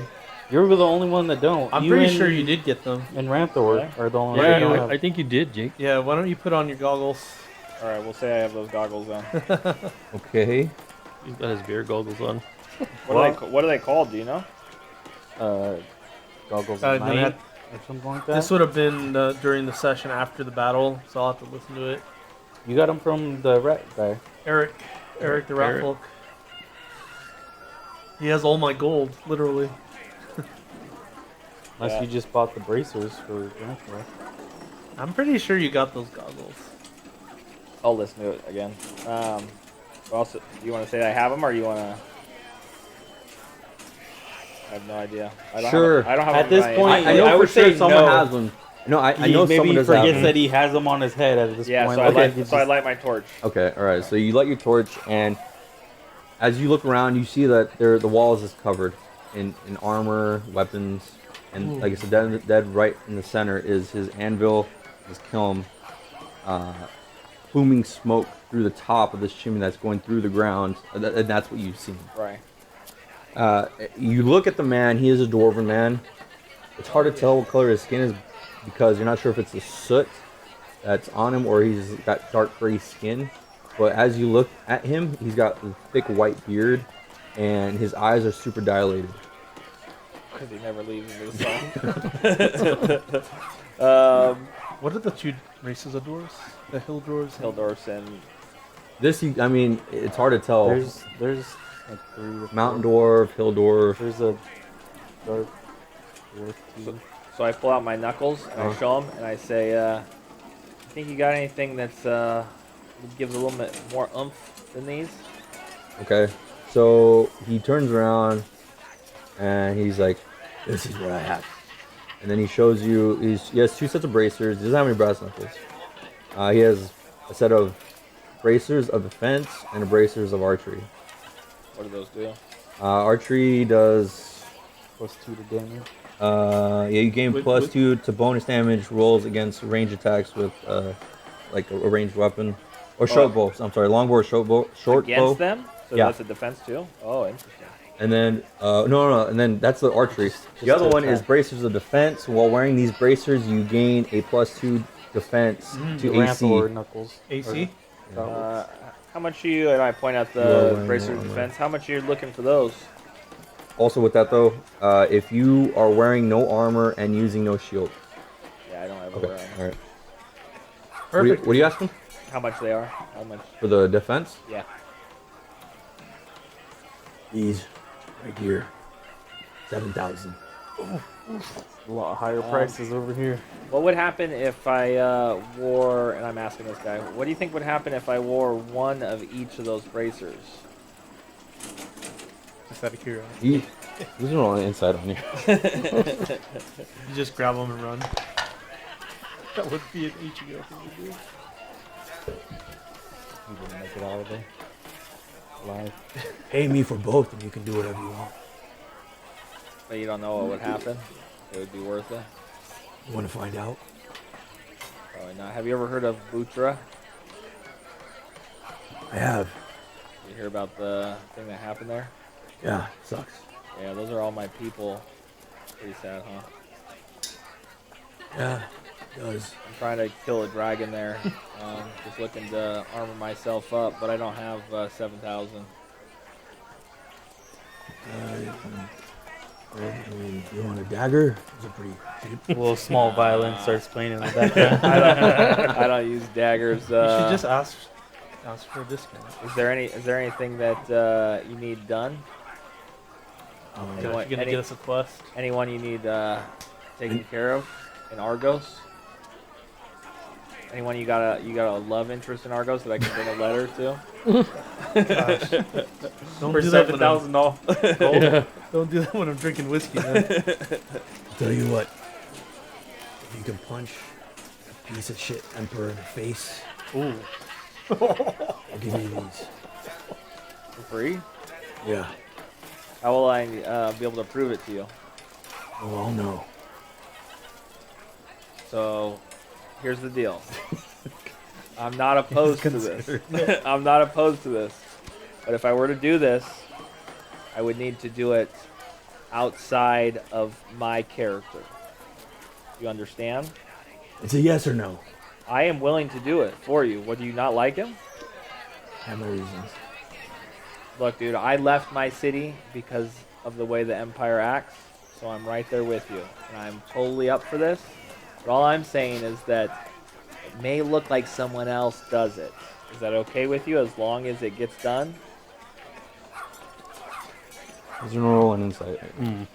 You're the only one that don't. I'm You pretty and- sure you did get them. And Ranthor Yeah. are the only ones that don't Yeah, have. I think you did, Jake. Yeah, why don't you put on your goggles? All right, we'll say I have those goggles on. Okay. He's got his beer goggles on. What are they called? Do you know? Goggles Uh, at no, night that- or something like that. This would have been during the session after the battle, so I'll have to listen to it. You got them from the rat guy. Eric the Rat Eric. Folk. He has all my gold, literally. Unless Yeah. you just bought the bracers for Ranthor. I'm pretty sure you got those goggles. I'll listen to it again. Also, do you want to say I have them, or you want to? I have no idea. I don't Sure. Have, I don't have At them in this my- point, I know I for would sure say someone no. has one. No, I He know maybe someone does have forgets one. that he has them on his head at this Yeah, point. so I Like, light. he So I just- light my torch. Okay, all right. So you light your torch, and as you look around, you see that the walls is covered in armor, weapons, and like I said, dead right in the center is his anvil, his kiln, booming smoke through the top of this chimney that's going through the ground, and that's what you've seen. Right. You look at the man; he is a dwarven man. It's hard to tell what color his skin is because you're not sure if it's the soot that's on him or he's got dark gray skin. But as you look at him, he's got a thick white beard, and his eyes are super dilated. Because he never leaves the sun. What are the two races of dwarves? The hill dwarves? Hildorfs and I mean, it's hard to tell. There's like 3 to 4. Mountain dwarf, hill dwarf. There's a dark dwarf too. so I pull out my knuckles and I show him and I say, "I think you got anything that's gives a little bit more oomph than these?" Okay, so he turns around and he's like, "This is what I have." And then he shows you. He has 2 sets of bracers. He doesn't have any brass knuckles. He has a set of bracers of defense and a bracers of archery. What do those do? Archery does. +2 to damage. Yeah, you gain Wait, plus wait. 2 to bonus damage rolls against range attacks with like a ranged weapon or short bow. I'm sorry, longbow or short bow. Against them? So Yeah. that's a defense too? Oh, interesting. And then no, and then that's the archery. The Just other to one is attack. bracers of defense. While wearing these bracers, you gain a +2 defense to AC. Ranthor knuckles. AC? How much are you, and I point out You are the wearing bracer armor. defense, how much are you looking for those? Also with that though, if you are wearing no armor and using no shield. Yeah, I don't ever Okay, wear them. all right. Perfect. What are you asking How much they are? How much? for the defense? Yeah. These right here. 7,000. A lot higher prices over here. What would happen if I wore, and I'm asking this guy, what do you think would happen if I wore one of each of those bracers? Just out of curiosity. There's no on the inside on you. You just grab them and run. That would be an Ichigo thing to do. You gonna make it out of there? Live. Pay me for both and you can do whatever you want. But you don't know what would happen. It would be worth it. You want to find out? Probably not. Have you ever heard of Butra? I have. You hear about the thing that happened there? Yeah, sucks. Yeah, those are all my people. Pretty sad, huh? Yeah, it does. I'm trying to kill a dragon there. Just looking to armor myself up, but I don't have 7,000. You want a dagger? It's a pretty cheap. A little small violin starts playing in the background. I don't use daggers. You should just ask for a discount. Is there anything that you need done? You're gonna get us a quest. Anyone you need taken care of in Argos? Anyone you got a love interest in Argos that I can bring a letter to? Don't For do that when I'm, $7,000. yeah. Don't do that when I'm drinking whiskey, man. I'll tell you what. If you can punch a piece of shit emperor in the face, Ooh. I'll give you these. For free? Yeah. How will I be able to prove it to you? Oh, I'll know. So, here's the deal. I'm not opposed to this. I'm not opposed to this. But if I were to do this, I would need to do it outside of my character. You understand? It's a yes or no. I am willing to do it for you. What, do you not like him? I have my reasons. Look, dude, I left my city because of the way the Empire acts, so I'm right there with you. And I'm totally up for this. But all I'm saying is that it may look like someone else does it. Is that okay with you as long as it gets done? He's gonna roll an insight. And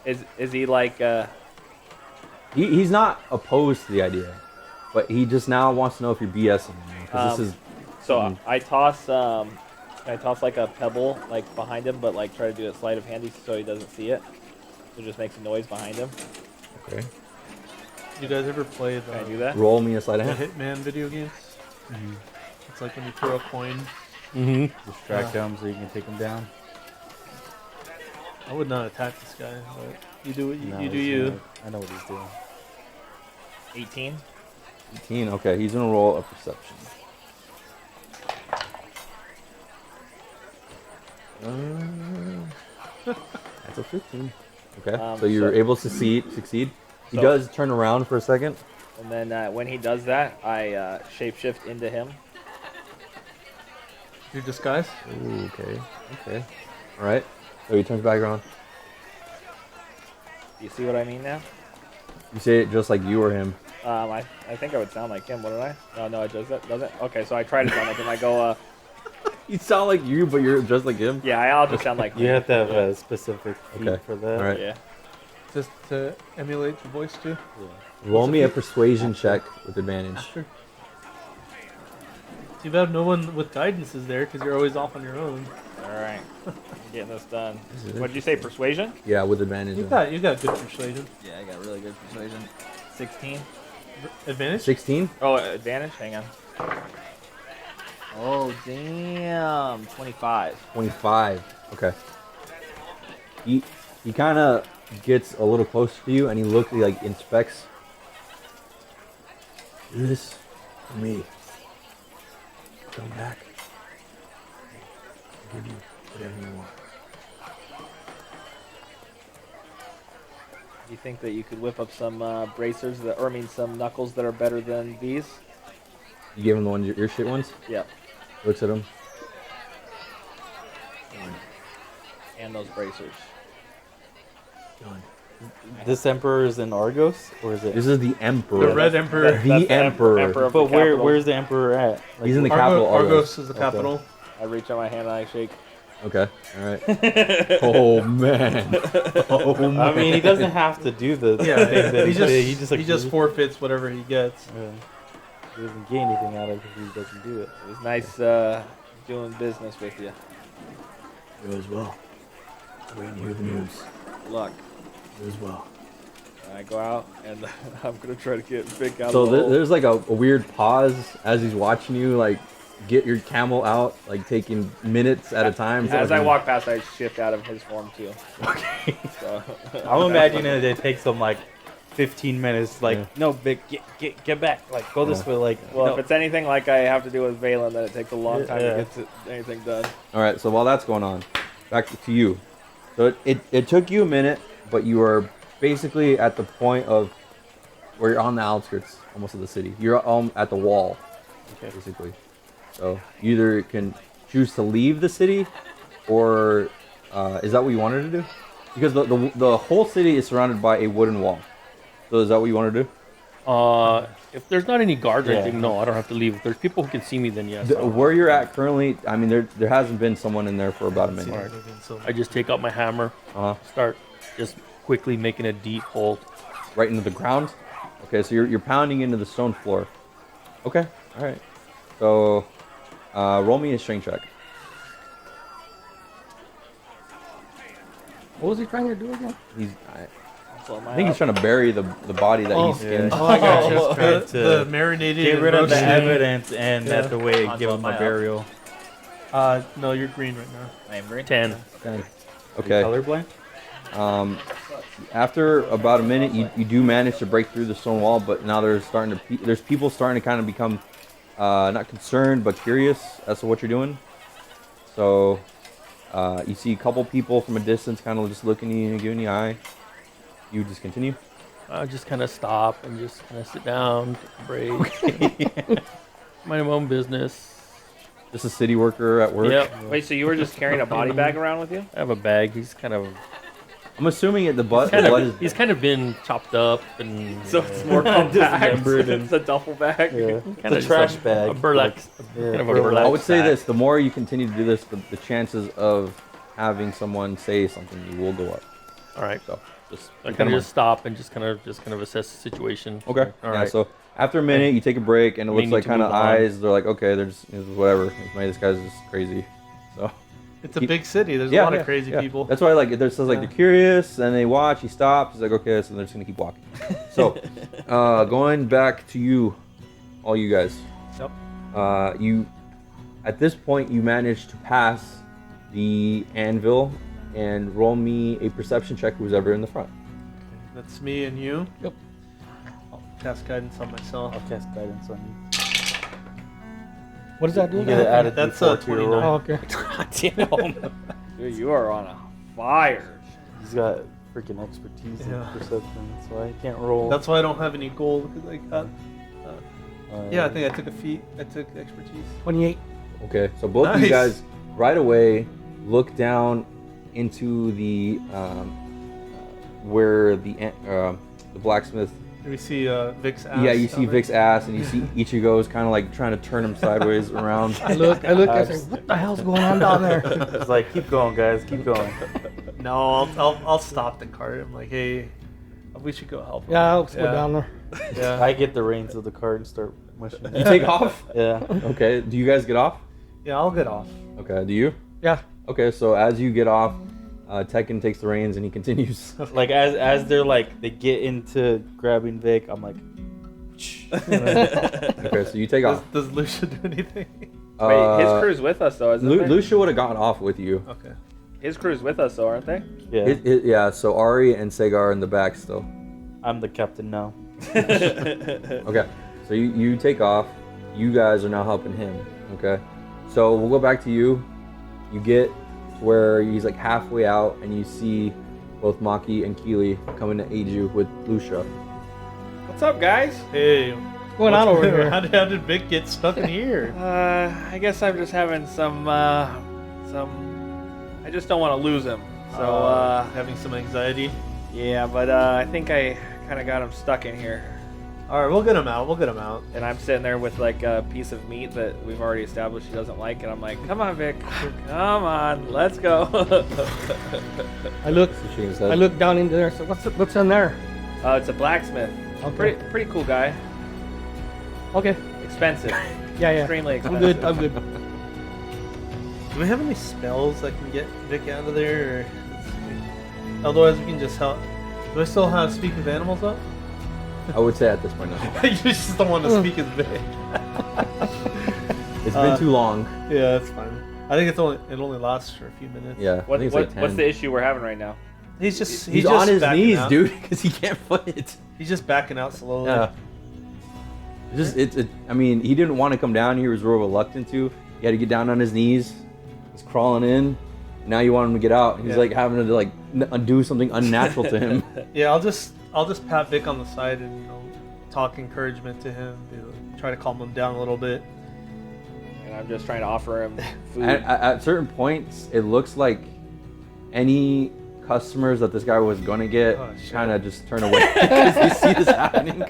is he like He's not opposed to the idea, but he just now wants to know if you're BSing him. 'Cause this is so I toss like a pebble like behind him, but like try to do it sleight of hand so he doesn't see it. So it just makes a noise behind him. okay. You guys ever play Can I do the, that? Roll me a sleight the of hand. Hitman video games? It's like when you throw a coin. Distract them so you can take them down. I would not attack this guy, but you do what you, No, you do he's you. not. I know what he's doing. 18. 18. Okay, he's gonna roll a perception. That's a 15. Okay, so you're able to succeed. He So- does turn around for a second. And then when he does that, I shapeshift into him. Your disguise? Ooh, okay. All right. So he turns back around. Do you see what I mean now? You say it just like you or him. I think I would sound like him, wouldn't I? No, it doesn't. Okay, so I try to sound like him. I go, You sound like you, but you're just like him. yeah, I'll just sound like You him. have to have a specific feat Okay. for that. All right. Yeah. Just to emulate the voice too? Roll me a persuasion check with advantage. Sure. Too bad no one with guidance is there because you're always off on your own. All right. I'm getting this done. What did you say? Persuasion? Yeah, with advantage. You got good persuasion. Yeah, I got really good persuasion. 16. Advantage? 16. Oh, advantage. Hang on. Oh, damn. 25. 25. Okay. He kind of gets a little closer to you, and he like inspects. Do this for me. Come back. I'll give you whatever you want. Do you think that you could whip up some bracers some knuckles that are better than these? You give him the ones your shit ones. Yep. Looks at him. And those bracers. Done. This emperor is in Argos, or is it? This is the emperor. The Red Emperor. The emperor. Emperor of But the capital. where's the emperor at? Like, He's in the Argos, capital. Argos is the Okay. capital. I reach out my hand and I shake. Okay. All right. Oh man. Oh man. I mean, he doesn't have to do the Yeah, thing that he he just forfeits whatever he gets. Yeah. He doesn't gain anything out of it if he doesn't do it. It was nice doing business with you. You as well. Waiting to hear the news. Good luck. You as well. I go out and I'm gonna try to get Vic out So of the hole. there's like a weird pause as he's watching you like get your camel out, like taking minutes at a time. As I walk past, I shift out of his form too. Okay. So, I'm imagining that it takes him like 15 minutes. Like, no, Vic, get back. Like, go this way. Like, well, no. if it's anything like I have to do with Valen, then it takes a long time to get anything done. All right. So while that's going on, back to you. So it took you a minute, but you are basically at the point of where you're on the outskirts almost of the city. You're at the wall, basically. So you either can choose to leave the city, or is that what you wanted to do? Because the whole city is surrounded by a wooden wall. So is that what you want to do? If there's not any guards or anything, no, I don't have to leave. If there's people who can see me, then yes. Where you're at currently, I mean, there hasn't been someone in there for about a minute. All right. I just take out my hammer, start just quickly making a deep hole. Right into the ground? Okay, so you're pounding into the stone floor. Okay, all right. So roll me a strength check. What was he trying to do again? I think he's trying to bury the body that he skinned. Oh, I got you. Trying to The marinated. get rid of the roasted- evidence and that the way On give to him my a burial. No, you're green right now. I am green. 10. Okay. Colorblind? After about a minute, you do manage to break through the stone wall, but now there's people starting to kind of become not concerned but curious as to what you're doing. So you see a couple people from a distance kind of just looking at you and giving you an eye. You just continue. I just kind of stop and just kind of sit down, take a break, mind my own business. Just a city worker at work. Yep. Wait, so you were just carrying a body bag around with you? I have a bag. He's kind of I'm assuming the blood is. he's kind of been chopped up and So it's more compact. Dismembered and- It's a duffel bag. Yeah. kind It's a trash a bag. burlap, Yeah, kind of a burlap. burlap. I would say sack. this: the more you continue to do this, the chances of having someone say something you will go up. All right. So just I keep kind that in of just stop and just kind of assess the situation. mind. Okay. All Yeah. right. So after a minute, you take a break, and it May looks need like to kind of move on. eyes. They're like, okay, they're just whatever. Maybe this guy's just crazy. So It's a big city. There's yeah, a lot yeah, of crazy yeah. people. That's why like it says like Yeah. they're curious, and they watch. He stops. He's like, okay, so they're just gonna keep walking. So going back to you, all you guys. Yep. You at this point you managed to pass the anvil and roll me a perception check. Who's ever in the front? That's me and you. Yep. I'll cast guidance on myself. I'll cast guidance on you. What does that do? You get it added That's D4 a to your 29. roll. Oh, okay. Dude, you are on a fire. He's got freaking expertise Yeah. in perception, so I can't roll. That's why I don't have any gold because I got. Uh, Yeah, I think I took a feat. I took expertise. 28. Okay, so both of you Nice. guys right away look down into the where the blacksmith. Do we see Vic's ass? Yeah, you down see there? Vic's ass, and you see Ichigo's kind of like trying to turn him sideways around. I look, I say, what the hell's going on down there? It's like, keep going, guys, keep going. No, I'll stop the cart. I'm like, hey, we should go help him. Yeah, let's go down there. Yeah. I get the reins of the cart and start mushing. You take off? Yeah. Okay. Do you guys get off? Yeah, I'll get off. Okay. Do you? Yeah. Okay. So as you get off, Tekken takes the reins and he continues. Like as they're like they get into grabbing Vic, I'm like, Okay. So you take off. Does Lucia do anything? Wait, his crew's with us though, isn't it? Lucia would have got off with you. Okay. His crew's with us though, aren't they? Yeah. Yeah. So Ari and Sega are in the back still. I'm the captain now. Okay. So you take off. You guys are now helping him. Okay. So we'll go back to you. You get to where he's like halfway out, and you see both Maki and Keely coming to aid you with Lucia. What's up, guys? Hey, What's going on over here? How did Vic get stuck in here? I guess I'm just having some. I just don't want to lose him. So having some anxiety. yeah, but I think I kind of got him stuck in here. All right, we'll get him out. We'll get him out. And I'm sitting there with like a piece of meat that we've already established he doesn't like, and I'm like, "Come on, Vic, come on, let's go." I look Shaking his head. I look down into there. So what's in there? It's a blacksmith. Okay. Pretty cool guy. Okay. Expensive. Yeah. Extremely I'm expensive. good. I'm good. Do we have any spells that can get Vic out of there? Or... Otherwise, we can just help. Do I still have Speak with Animals up? I would say at this point, no. You just don't want to speak as Vic. It's been too long. Yeah, that's fine. I think it only lasts for a few minutes. Yeah. I think it's like 10. What's the issue we're having right now? He's just He's just on his backing knees, out. dude, because he can't fight. He's just backing out slowly. Yeah. I mean, he didn't want to come down. He was real reluctant to. He had to get down on his knees. He's crawling in. Now you want him to get out. He's like having to like undo something unnatural to him. Yeah, I'll just pat Vic on the side and talk encouragement to him. Try to calm him down a little bit. And I'm just trying to offer him food. At certain points, it looks like any customers that this guy was going to get kind of just turn away because they see this happening.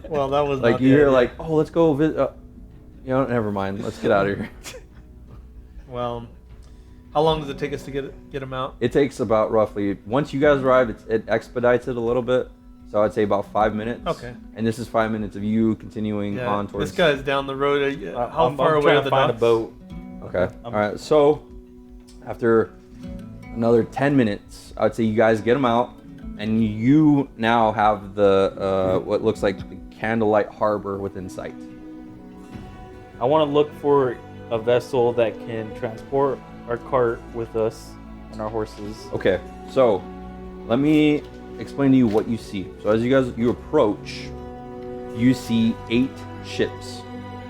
Well, that was like not you the hear idea. like, oh, let's go visit. Never mind. Let's get out of here. Well, how long does it take us to get him out? It takes about roughly, once you guys arrive, it expedites it a little bit. So I'd say about 5 minutes. Okay. And this is 5 minutes of you continuing on towards. This guy's down the road. How I'm far away trying are to the find docks? a boat. Okay. All right. So after another 10 minutes, I'd say you guys get them out, and you now have the what looks like the Candlelight Harbor within sight. I want to look for a vessel that can transport our cart with us and our horses. Okay. So let me explain to you what you see. So as you approach, you see 8 ships,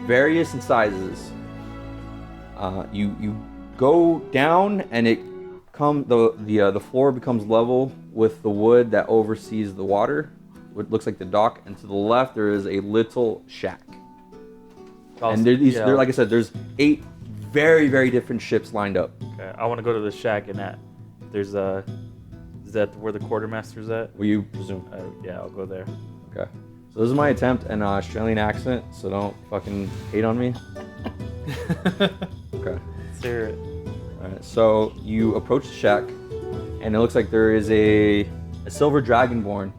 various in sizes. You go down, and the floor becomes level with the wood that oversees the water. What looks like the dock, and to the left there is a little shack. And there, like I said, there's 8 very, very different ships lined up. Okay, I want to go to the shack and there's is that where the quartermaster's at? Will you presume? Yeah, I'll go there. Okay. So this is my attempt at an Australian accent, so don't fucking hate on me. Okay. Let's hear it. All right. So you approach the shack, and it looks like there is a silver dragonborn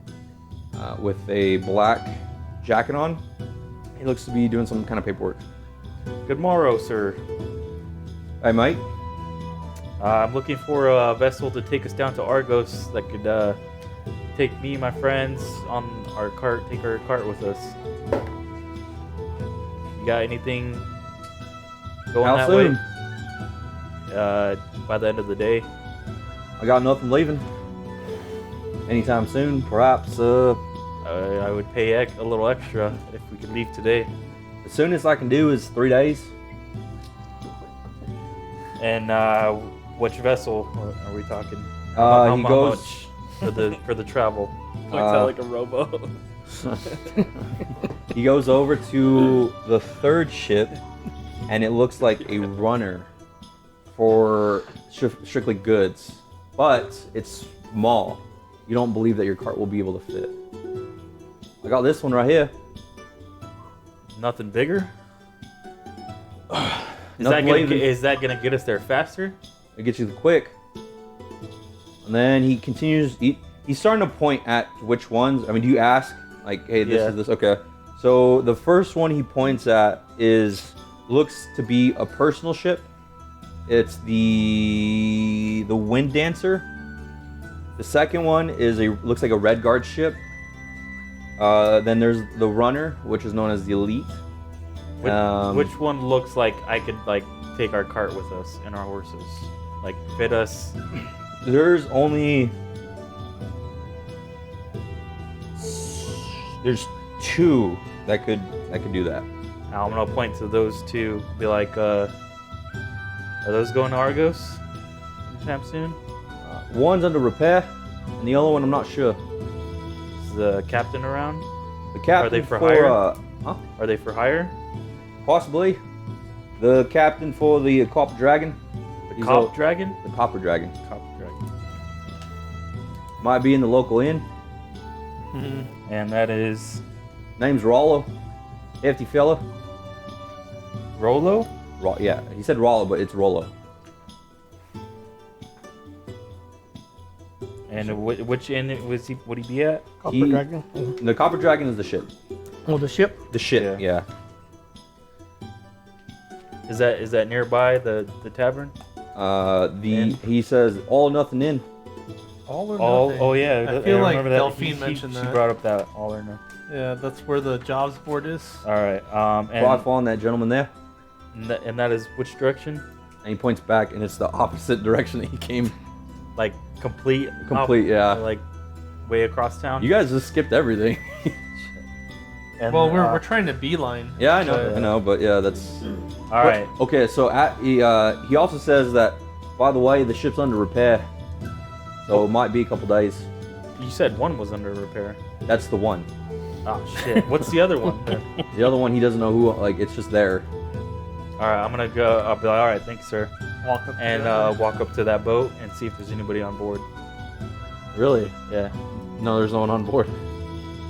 with a black jacket on. He looks to be doing some kind of paperwork. Good morrow, sir. Hey, Mike. I'm looking for a vessel to take us down to Argos that could take me and my friends on our cart, take our cart with us. You got anything going How that soon? way? By the end of the day. I got nothing leaving. Anytime soon, perhaps. I would pay a little extra if we could leave today. The soonest I can do is 3 days. And which vessel are we talking? He goes. much for the travel? Looks out like a rowboat. He goes over to the 3rd ship, and it looks like a runner for strictly goods, but it's small. You don't believe that your cart will be able to fit. I got this one right here. Nothing bigger? Nothing leaving. Is that gonna get us there faster? It gets you quick. And then he continues. He's starting to point at which ones. I mean, do you ask like, "Hey, this is this"? Okay. So the first one he points at looks to be a personal ship. It's the Wind Dancer. The second one looks like a Red Guard ship. Then there's the Runner, which is known as the Elite. Which one looks like I could take our cart with us and our horses, fit us? There's 2 that could do that. I'm gonna point to those 2. Be like, are those going to Argos anytime soon? One's under repair, and the other one I'm not sure. Is the captain around? The captain Are they for hire? Huh? Are they for hire? Possibly. The captain for the Copper Dragon. The Cop Dragon? The Copper Dragon. Cop Dragon. Might be in the local inn. And that is Name's Rollo. Hefty fella. Rolo. Yeah, he said Rollo, but it's Rollo. And which inn was he? Would he be at? Copper Dragon. The Copper Dragon is the ship. Oh, the ship. The ship, yeah. Is that nearby the tavern? He says all or nothing in. All or All. nothing. Oh yeah. I feel like remember that. Delphine mentioned She that. brought up that all or nothing. Yeah, that's where the jobs board is. All right. Quad following that gentleman there, And that is which direction? and he points back, and it's the opposite direction that he came. Like complete. Yeah. Like way across town. You guys just skipped everything. And, Well, we're trying to beeline. Yeah, I know, but yeah, that's. All right. Okay, so he also says that, by the way, the ship's under repair, so it might be a couple days. You said one was under repair. That's the one. Oh shit. What's the other one then? The other one, he doesn't know who. Like, it's just there. All right. I'm gonna go. I'll be like, all right. Thanks, sir. Walk up And walk up to that boat and see if there's anybody on board. Really? Yeah. No, there's no one on board.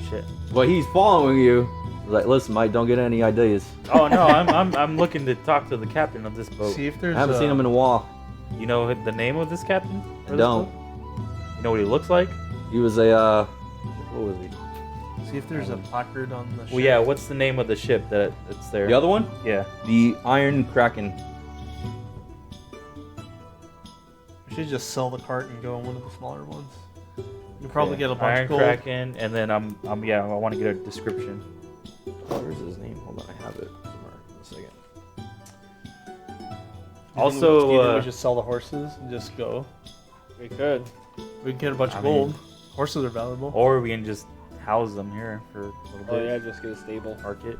Shit. But he's following you. He's like, listen, Mike, don't get any ideas. Oh no, I'm looking to talk to the captain of this boat. See if there's. I haven't seen him in a while. You know the name of this captain? I don't. You know what he looks like? He was a. What was he? See if there's a placard on the ship. Well, yeah. What's the name of the ship that's there? The other one? Yeah. The Iron Kraken. We should just sell the cart and go on one of the smaller ones. You probably get a bunch Iron of gold. Kraken, and then I want to get a description. Where's his name? Hold on, I have it somewhere. In a second. Also, we just sell the horses and just go. We could. We can get a bunch of I mean- gold. Horses are valuable. or we can just house them here for a little bit. Oh yeah, just get a stable. Market.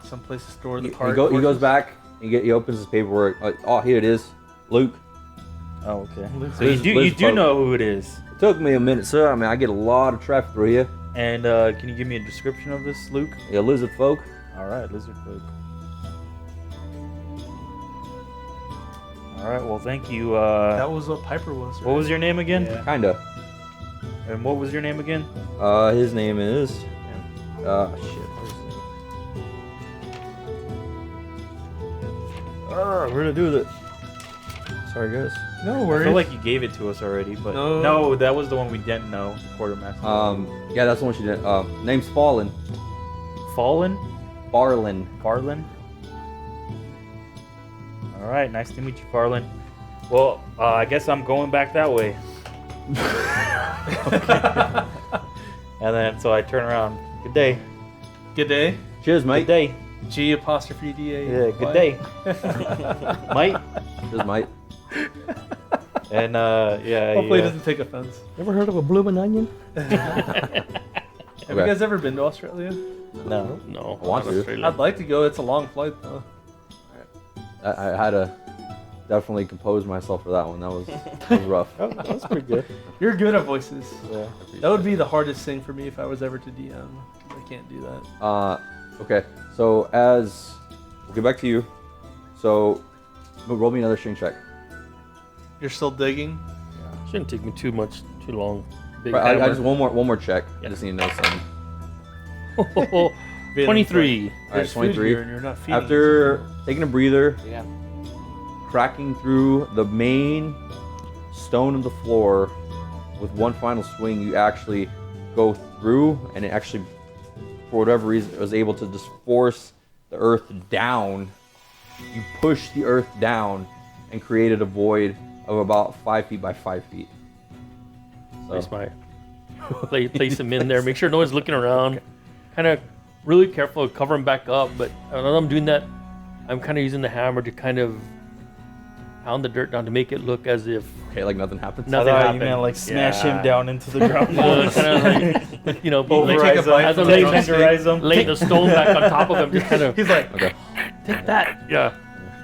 Some place to store the He, cart. he goes horses. back. He opens his paperwork. Oh, here it is. Luke. Oh, okay. So Liz- you Liz do folk. know who it is. It took me a minute, sir. I mean, I get a lot of traffic through here. And can you give me a description of this, Luke? Yeah, lizard folk. All right, lizard folk. All right, well, thank you. That was what Piper was. Right? What was your name again? Yeah. Kinda. And what was your name again? His name is. Shit. Where's we're gonna do that. Sorry, guys. No I worries. feel like you gave it to us already, but No. no, that was the one we didn't know. Quartermaster. Yeah, that's the one she did. Name's Fallen. Fallen, Farlin. Farland. All right, nice to meet you, Farland. Well, I guess I'm going back that way. And then so I turn around. Good day. Good day. Cheers, Good mate. day. G apostrophe D A. Yeah, good day. Mate. Cheers, mate. And yeah. Hopefully, yeah. he doesn't take offense. Ever heard of a bloomin' onion? Have you Okay. guys ever been to Australia? No. No. I want not to. Australia. I'd like to go. It's a long flight though. I had to definitely compose myself for that one. That was rough. Oh, that's pretty good. You're good at voices. Yeah. That would be the hardest thing for me if I was ever to DM. I can't do that. Okay. So we'll get back to you. So roll me another string check. You're still digging. Shouldn't take me too long. Big I hammer. just one more check. Yeah. I just need to know something. Being 23. All right, There's food 23. here and you're not feeding. After taking a breather, Yeah. cracking through the main stone of the floor with one final swing, you actually go through, and it actually, for whatever reason, was able to just force the earth down. You push the earth down and created a void of about 5 feet by 5 feet. So, Place him in there. Make sure no one's looking around. Kind of really careful of covering back up. But as I'm doing that, I'm kind of using the hammer to kind of pound the dirt down to make it look as if okay, like nothing happens. nothing I thought happened. you meant like smash Yeah. him down into the ground. Kind of like, you know, Pulverize him. as I'm from the laying, Tenderize him. laying the stone back on top of him, just kind of He's like, Okay. take that. Yeah.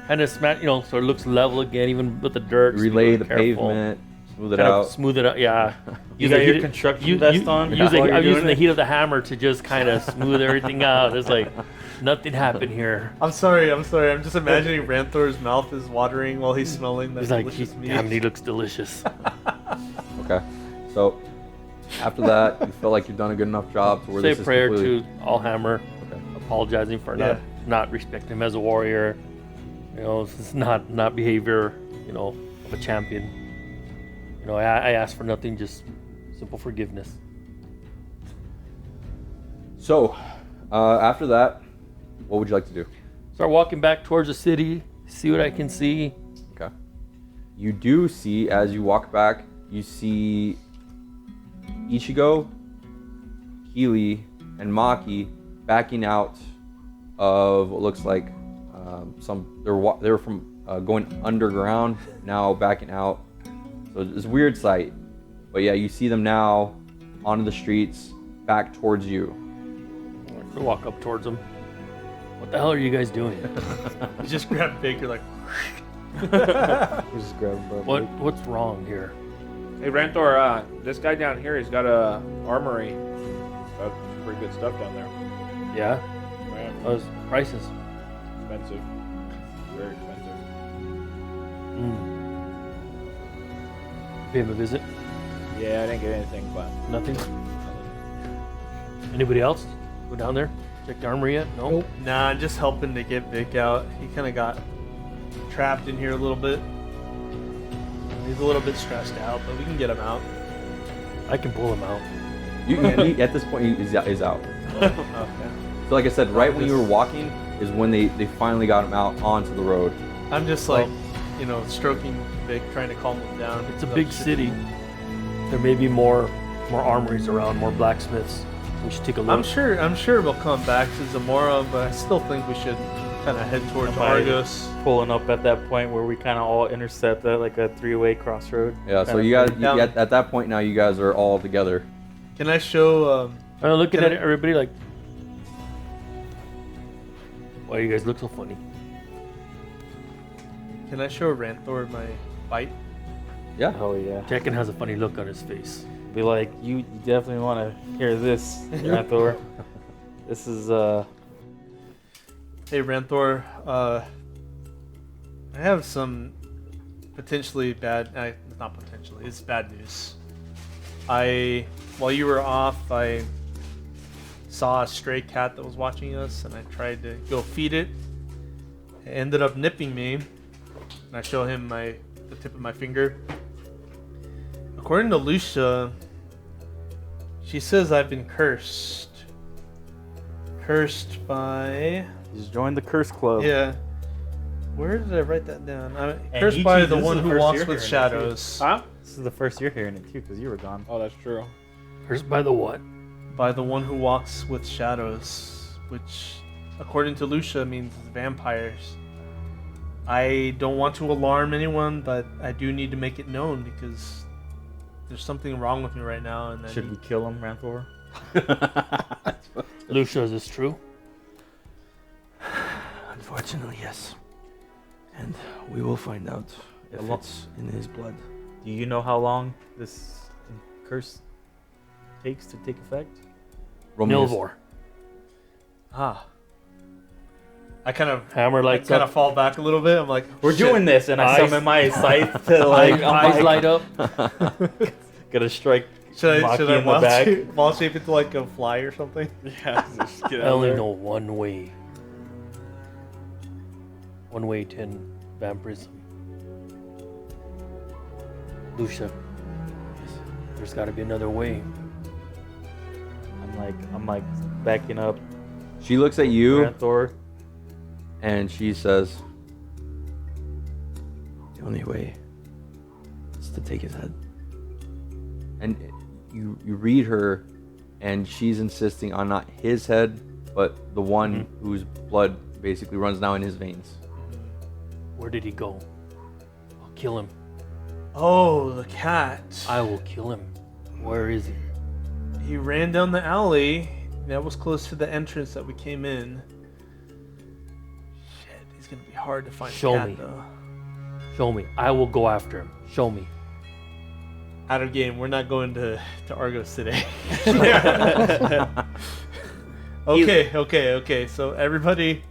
Kind of smash, you know, so it looks level again, even with the dirt. just be Relay really the careful. pavement, smooth it Kind out. of smooth it out, yeah. You got your construction vest on? I'm while you're using doing the it? heat of the hammer to just kind of smooth everything out. It's like nothing happened here. I'm sorry. I'm just imagining Ranthor's mouth is watering while he's smelling that It's like, delicious meat. damn, he looks delicious. Okay. So After that, you feel like you've done a good enough job to where Say this a is prayer completely... to Allhammer, apologizing for not respecting him as a warrior. You know, this is not behavior, you know, of a champion. You know, I ask for nothing, just simple forgiveness. So, after that, what would you like to do? Start walking back towards the city, see what I can see. Okay. You do see, as you walk back, you see Ichigo, Keely, and Maki backing out of what looks like they're from going underground, now backing out. So it's a weird sight. But yeah, you see them now onto the streets, back towards you. I walk up towards them. What the hell are you guys doing? You just grab Baker like. We just grab him by the leg. What's wrong here? Hey, Ranthor, this guy down here, he's got a armory. He's got some pretty good stuff down there. Yeah. Man, Those prices. expensive. Very expensive. Pay him a visit. Yeah, I didn't get anything, but Nothing. Anybody else go down there? Check the armory yet? No. Nope. Nah, I'm just helping to get Vic out. He kind of got trapped in here a little bit. He's a little bit stressed out, but we can get him out. I can pull him out. He, at this point, he's out. Okay. So like I said, right when you were walking is when they finally got him out onto the road. I'm just like, you know, stroking Vic, trying to calm him down. It's a big city. There may be more armories around, more blacksmiths. We should take a look. I'm sure we'll come back to Zamora, but I still think we should kind of head towards Am I Argos. Pulling up at that point where we kind of all intercept at like a three-way crossroad. Yeah, so kinda you guys, thing. at that point now, you guys are all together. Can I show? I'm looking Can at everybody like, why you guys look so funny? Can I show Ranthor my bite? Yeah. Oh yeah. Tekken has a funny look on his face. Be like, you definitely want to hear this, Ranthor. This is Hey Ranthor, I have some potentially bad. Not potentially. It's bad news. While you were off, I saw a stray cat that was watching us, and I tried to go feed it. It ended up nipping me, and I show him the tip of my finger. According to Lucia, she says I've been cursed. Cursed by... Just join the curse club. Yeah. Where did I write that down? And Cursed Ichi, by this the is one the who first walks year with hearing it, shadows. Huh? this is the first you're hearing it too, because you were gone. Oh, that's true. Cursed by the what? By the one who walks with shadows, which, according to Lucia, means vampires. I don't want to alarm anyone, but I do need to make it known because there's something wrong with me right now. And Should we kill him, Ranthor? Lucia, is this true? Unfortunately, yes. And we will find out if How lo- it's in his blood. Do you know how long this curse takes to take effect? Nilvor. I kind of Hammer lights kind up. of fall back a little bit. I'm like, We're shit. doing this, and I Eyes- summon my scythe to like, Eyes light up. gonna strike Should I Maki in the back. ball shape it to like a fly or something? Yeah, just get I out only there. know one way. One way to end vampirism. Lucia, there's got to be another way. I'm like backing up She looks at you Ranthor. and she says, The only way is to take his head. and you read her, and she's insisting on not his head, but the one whose blood basically runs now in his veins. Where did he go? I'll kill him. Oh, the cat. I will kill him. Where is he? He ran down the alley. That was close to the entrance that we came in. Shit, he's gonna be hard to find. Show the cat, me. though. Show me. I will go after him. Show me. Out of game. We're not going to Argos today. Okay. So everybody,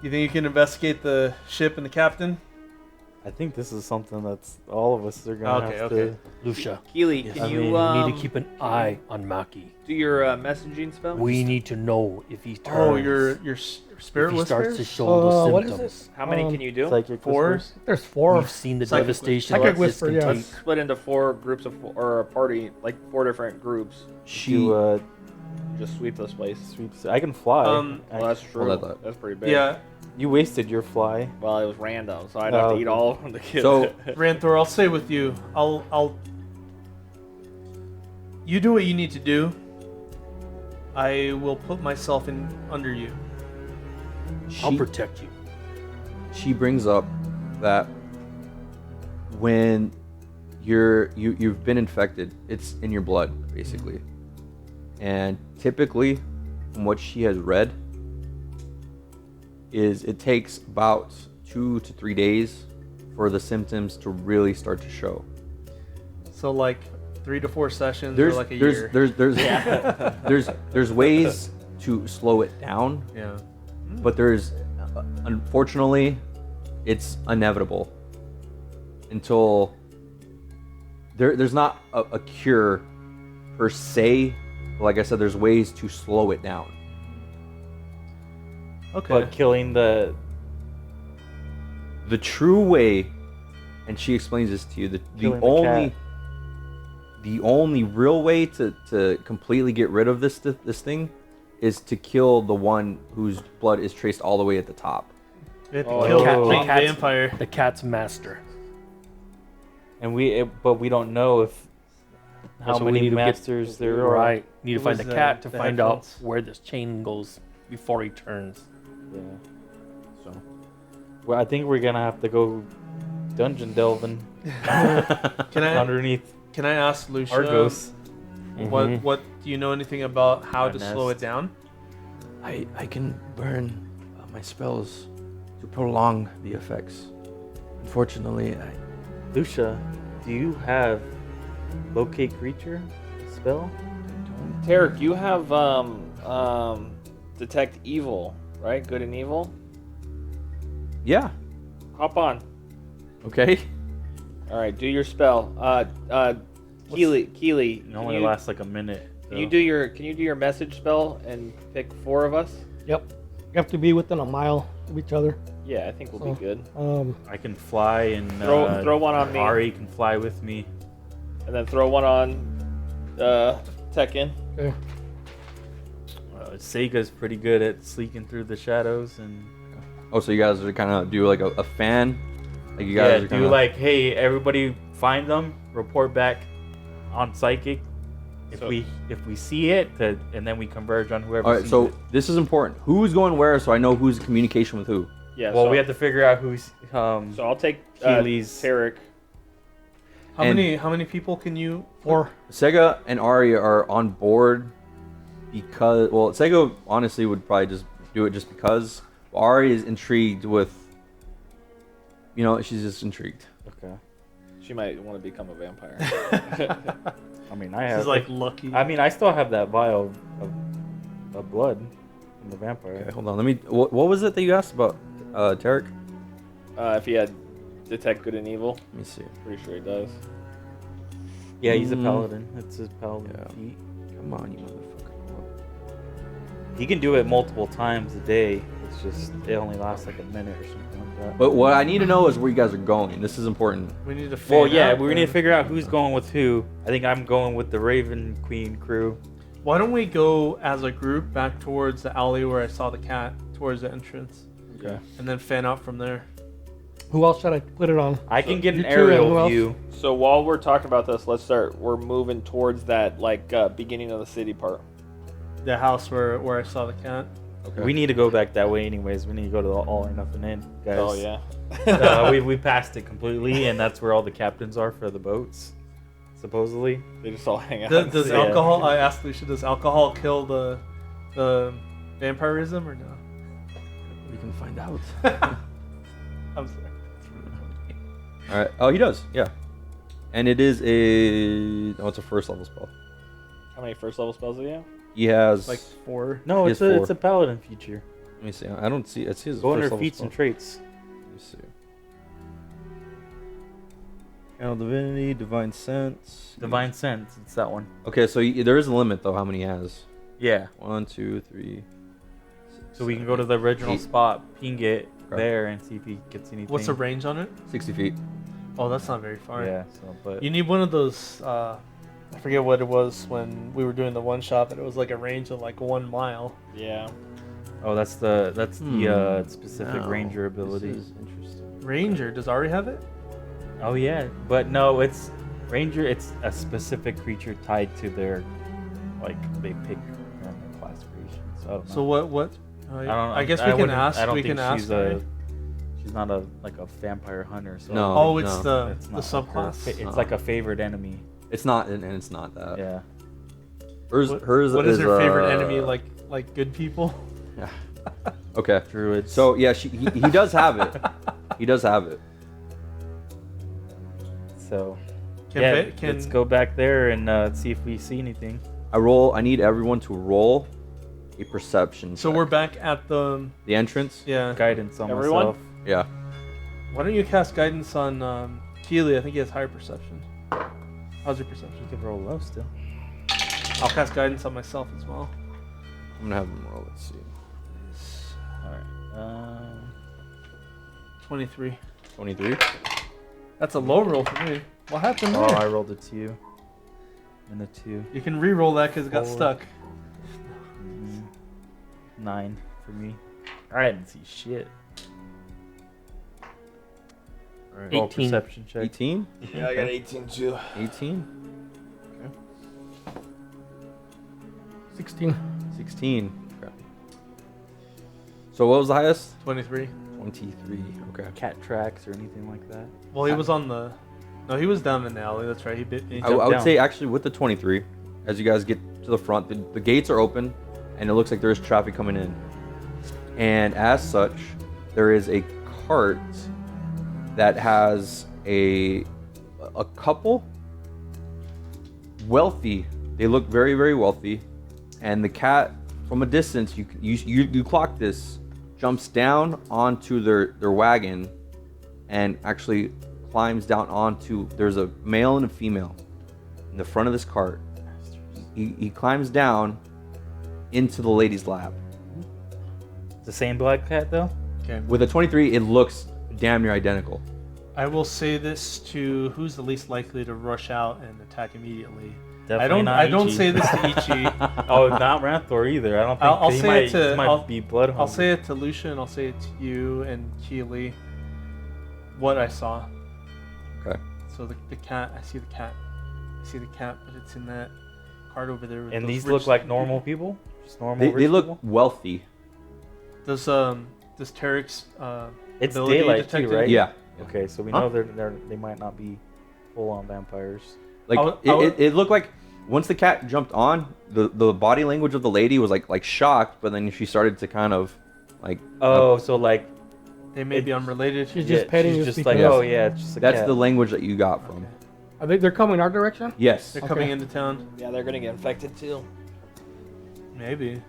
you think you can investigate the ship and the captain? I think this is something that's all of us are gonna have to. Lucia, Keely, yes. can you we need to keep an eye on Maki. do your messaging spell? We need to know if he turns. Oh, your spirit if he whisper. starts to show the what is symptoms. How many can you do? Psychic 4. whispers. There's 4. We've seen the Psychic devastation Psychic that this whisper, can yeah. take. Let's split into 4 groups of 4, or a party, like 4 different groups. To Just sweep this place. sweeps. I can fly. Um, Well, that's true. Hold that. That's pretty big. Yeah, You wasted your fly. Well, it was random, so I'd have to eat all of them to kill So- it. Ranthor, I'll stay with you. I'll. You do what you need to do. I will put myself in under you. I'll protect you. She brings up that when you've been infected, it's in your blood basically, and typically, from what she has read, is it takes about 2 to 3 days for the symptoms to really start to show. So like 3 to 4 sessions There's or like a year. there's ways to slow it down, Yeah. but unfortunately, it's inevitable until there's not a cure per se. Like I said, there's ways to slow it down. Okay. But killing the true way, and she explains this to you, the Killing the only cat. the only real way to completely get rid of this thing is to kill the one whose blood is traced all the way at the top. We have to Oh. kill The the cat's- vampire. The cat's master. and but we don't know if how So we many need to get- masters there are. Right. Need to What find was the cat to the find out headphones? where this chain goes before he turns. Yeah. So, well, I think we're gonna have to go dungeon delving Can I underneath can I ask Lucia Argos. what do you know anything about how to slow it nest. down? I can burn my spells to prolong the effects. Unfortunately, Lucia, do you have locate creature spell? Tarek, you have detect evil, right? Good and evil. Yeah. Hop on. Okay. All right, do your spell. Keely, It only lasts like a minute. can you do your message spell and pick 4 of us? Yep. You have to be within a mile of each other. Yeah, I think we'll So, be good. I can fly and Throw one on me. Ari can fly with me. And then throw one on Tekken. Okay. Sega's pretty good at sleeking through the shadows and Oh, so you guys are kind of do like a fan, like you guys are do kind of like, hey, everybody find them, report back on psychic. If So- we see it, and then we converge on whoever. All right, sees so it. this is important. Who's going where, so I know who's in communication with who. Yeah. Well, so, we have to figure out who's So I'll take Keely's- Tarek. How And- many people can you? 4. Sega and Ari are on board because, well, Sega honestly would probably just do it just because. Ari is intrigued with, she's just intrigued. Okay. She might want to become a vampire. I mean, I This have. is like lucky. I mean, I still have that vial of blood from the vampire. Okay, hold on. Let me. What was it that you asked about, Tarek? If he had detect good and evil, Let me see. pretty sure he does. Yeah, he's a paladin. It's his paladin Yeah. feat. Come on, you motherfucker. He can do it multiple times a day. It's just it only lasts like a minute or something like that. But what I need to know is where you guys are going. This is important. We need to. Well, fan yeah, out we need then. to figure out who's going with who. I think I'm going with the Raven Queen crew. Why don't we go as a group back towards the alley where I saw the cat, towards the entrance, Okay. and then fan out from there? Who else should I put it on? I can get you an two and who aerial else? view. So while we're talking about this, let's start. We're moving towards that beginning of the city part. The house where I saw the cat. Okay. We need to go back that way anyways. We need to go to the All or Nothing Inn, guys. Oh yeah. we passed it completely, and that's where all the captains are for the boats, supposedly. They just all hang out. Does Yeah. alcohol? I asked Lucia. Does alcohol kill the vampirism or no? we can find out. I'm sorry. All right. Oh, he does. Yeah. And it is it's a first level spell. How many first level spells do you have? He has Like 4. No, He it's has a four. it's a paladin feature. Let me see. I don't see. It's his Go first under level feats spell. and traits. Let me see. Animal Divinity, Divine Sense. Divine Sense. It's that one. Okay, so there is a limit though. How many he has? Yeah. 1, 2, 3. So we can go to the original 8. spot, ping it Okay. there, and see if he gets anything. What's the range on it? 60 feet. Oh, that's not very far. Yeah. So, but You need one of those. I forget what it was when we were doing the one shot, but it was like a range of like 1 mile. Yeah. oh, that's the specific Now, ranger this ability. is interesting. Ranger, does Ari have it? Oh yeah, but no, it's ranger. It's a specific creature tied to their, like they pick their classification. So I don't know. So what? I don't know. I guess we can wouldn't- ask. I don't We think can ask. she's Right? she's not a vampire hunter. So No. Oh, it's no. it's the not like her subclass. fa- It's like a favored enemy. It's not, and it's not that. Yeah. Hers, What, hers what is her favorite uh, enemy? Like good people? Yeah. Okay. Druids. So yeah, he does have it. He does have it. So Can yeah, Ba- can let's go back there and see if we see anything. I need everyone to roll a perception. So check. we're back at the the entrance. yeah. Guidance on Everyone? myself. Yeah. Why don't you cast guidance on Keely? I think he has higher perception. How's your perception? You could roll low still. I'll cast guidance on myself as well. I'm gonna have them roll. Let's see. All right. 23. 23. That's a low roll for me. What happened Oh, there? I rolled a 2 and a 2. You can re-roll that because it got 4. stuck. 9 for me. I didn't see shit. All right. Roll 18. perception check. 18. Yeah, I got 18 too. 18. 16. 16. Okay. So what was the highest? 23. 23. Okay. Cat tracks or anything like that. Well, he was on the. No, he was down in the alley. That's right. He bit me. I would down. say actually with the 23, as you guys get to the front, the gates are open, and it looks like there's traffic coming in. And as such, there is a cart that has a couple wealthy. They look very, very wealthy, and the cat from a distance, you clock this, jumps down onto their wagon, and actually climbs down onto. There's a male and a female in the front of this cart. He climbs down into the lady's lap. The same black cat though. Okay. With a 23, it looks damn near identical. I will say this to who's the least likely to rush out and attack immediately. Definitely not I don't Ichi. say this to Ichi. Oh, not Ranthor either. I don't think I'll he say might, it to- he might I'll- be blood I'll hungry. say it to Lucian. I'll say it to you and Keely. What I saw. Okay. So the cat. I see the cat. I see the cat, but it's in that cart over there. with And those these rich look like normal people. Just normal. They rich look people? wealthy. Does Tarek's It's ability daylight detect too, right? Yeah. Okay, so we Huh? know they might not be full-on vampires. Like I would- it looked like once the cat jumped on, the body language of the lady was like shocked, but then she started to kind of like. Oh, so like they may be unrelated. She's just petting she's us just like, because- oh yeah, it's just a That's cat. the language that you got from. I think they're coming our direction. Yes. They're coming into town. Yeah, they're gonna get infected too. Maybe.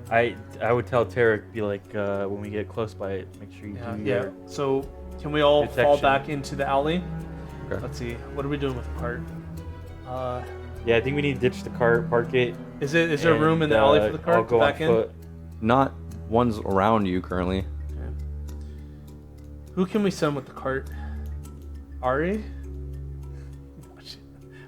I would tell Tarek, be like, when we get close by it, make sure you Yeah. do Yeah. your So can we all fall Detection. back into the alley? Okay. Let's see. What are we doing with the cart? Yeah, I think we need to ditch the cart, park it. Is there and, room in the alley for the I'll cart to go back on in? foot. Not ones around you currently. Who can we send with the cart? Ari?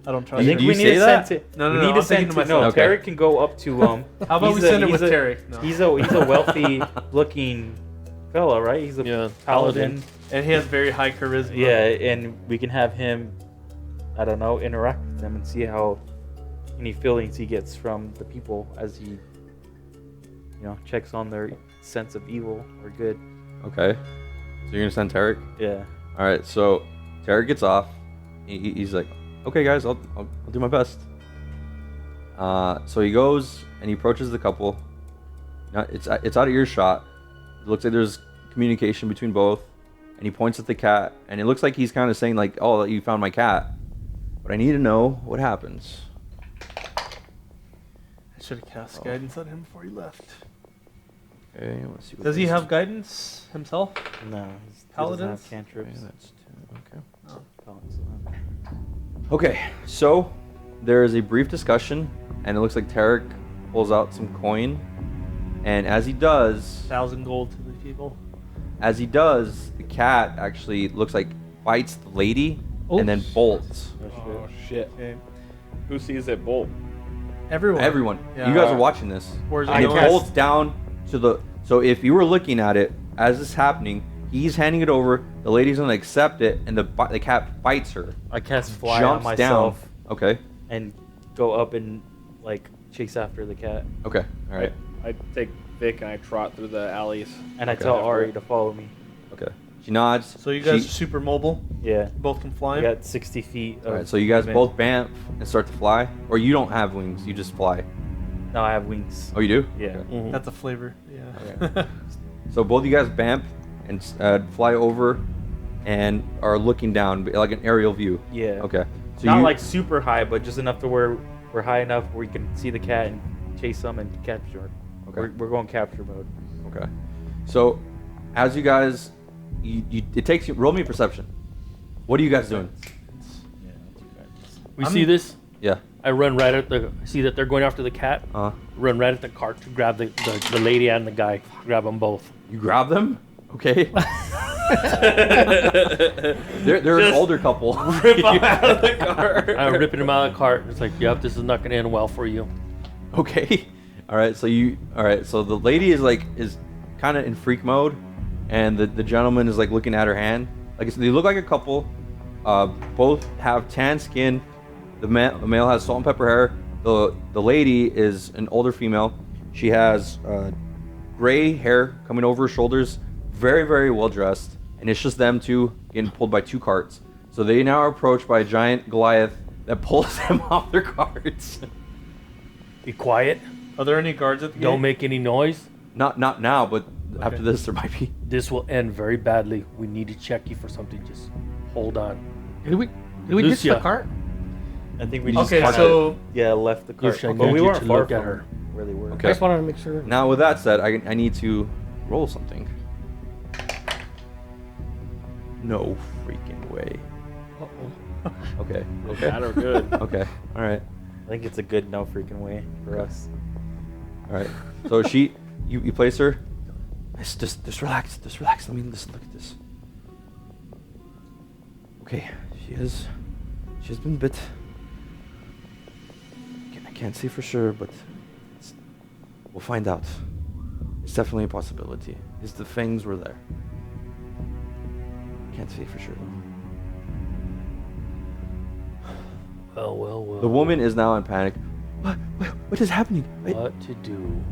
I don't trust I think Do we you need say to that? send to. No, no, we no, need I'm to send thinking to. to No, myself. Okay. Tarek can go up to. How about we send it with Tarek? No. He's a wealthy looking fella, right? He's a Yeah, paladin. And he has very high charisma. Yeah, and we can have him, I don't know, interact with them and see how any feelings he gets from the people as he, checks on their sense of evil or good. Okay. So you're gonna send Tarek? Yeah. All right. So Tarek gets off. He's like, "Okay, guys, I'll do my best." So he goes and he approaches the couple. Now it's out of earshot. It looks like there's communication between both, and he points at the cat, and it looks like he's kind of saying like, "Oh, you found my cat," but I need to know what happens. I should have cast guidance on him before he left. Okay, let's see. What Does he this have is. guidance himself? No, he doesn't Paladins? have cantrips. Okay, that's 2. Okay, so there is a brief discussion, and it looks like Tarek pulls out some coin, and as he does, 1,000 gold to the people. the cat actually looks like bites the lady and then bolts. Oh shit. Who sees it bolt? Everyone. Everyone, Yeah. you guys are watching this. Where's it And it going? bolts down to the. So if you were looking at it as this is happening, he's handing it over. The lady's gonna accept it, and the cat bites her. I cast fly Jumps on myself down. Okay. and go up and like chase after the cat. Okay. All right. I take Vic and I trot through the alleys. And I Okay. tell Ari to follow me. Okay. She nods. So you guys are She, super mobile. Yeah. Both can fly. I got 60 feet. all right. So you guys both bamf and start to fly, or you don't have wings. You just fly. No, I have wings. Oh, you do? Yeah. Okay. That's a flavor. Yeah. So both you guys bamf and fly over, and are looking down like an aerial view. Yeah. Okay. So Not you, like super high, but just enough to where we're high enough where you can see the cat and chase them and capture it. Okay. We're going capture mode. Okay. So, as you guys, it takes you. Roll me a perception. What are you guys doing? We see this. Yeah. I run right at the. See that they're going after the cat. Run right at the cart to grab the lady and the guy. Grab them both. You grab them. Okay. they're an older couple. Rip them out of the car. I'm ripping them out of the cart. It's like, yep, this is not gonna end well for you. Okay. All right. So you. All right. So the lady is kind of in freak mode, and the gentleman is like looking at her hand. Like I said, they look like a couple. Both have tan skin. The male has salt and pepper hair. The lady is an older female. She has gray hair coming over her shoulders. Very, very well dressed. And it's just them two getting pulled by two carts. So they now are approached by a giant Goliath that pulls them off their carts. Be quiet. Are there any guards at the Don't gate? make any noise. Not now, but after this there might be. This will end very badly. We need to check you for something. Just hold on. Did we ditch the Lucia. cart? I think we just Okay, parked so it. Yeah, left the cart. Lucia, I But need we you weren't to far look at from her. where they were. I Okay. just wanted to make sure. Now with that said, I need to roll something. No freaking way. Uh-oh. Okay. Bad or good. Okay. All right. I think it's a good no freaking way for us. All right. So you place her. Just relax. Just relax. Let me just look at this. Okay. She's been bit. I can't say for sure, but we'll find out. It's definitely a possibility. The fangs were there. Can't say for sure. Well. The woman is now in panic. What is happening? What to do?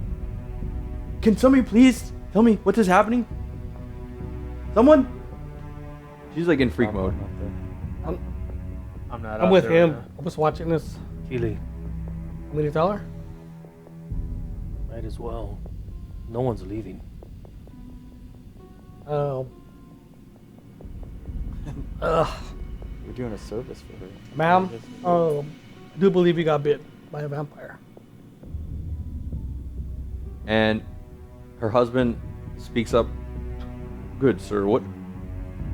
Can somebody please tell me what is happening? Someone? She's like in freak mode. I'm not. I'm out with there him. right I was watching this. Keely, Want me to tell her? might as well. No one's leaving. Ugh. We're doing a service for her. Ma'am, do believe you got bit by a vampire. And her husband speaks up. Good sir, what?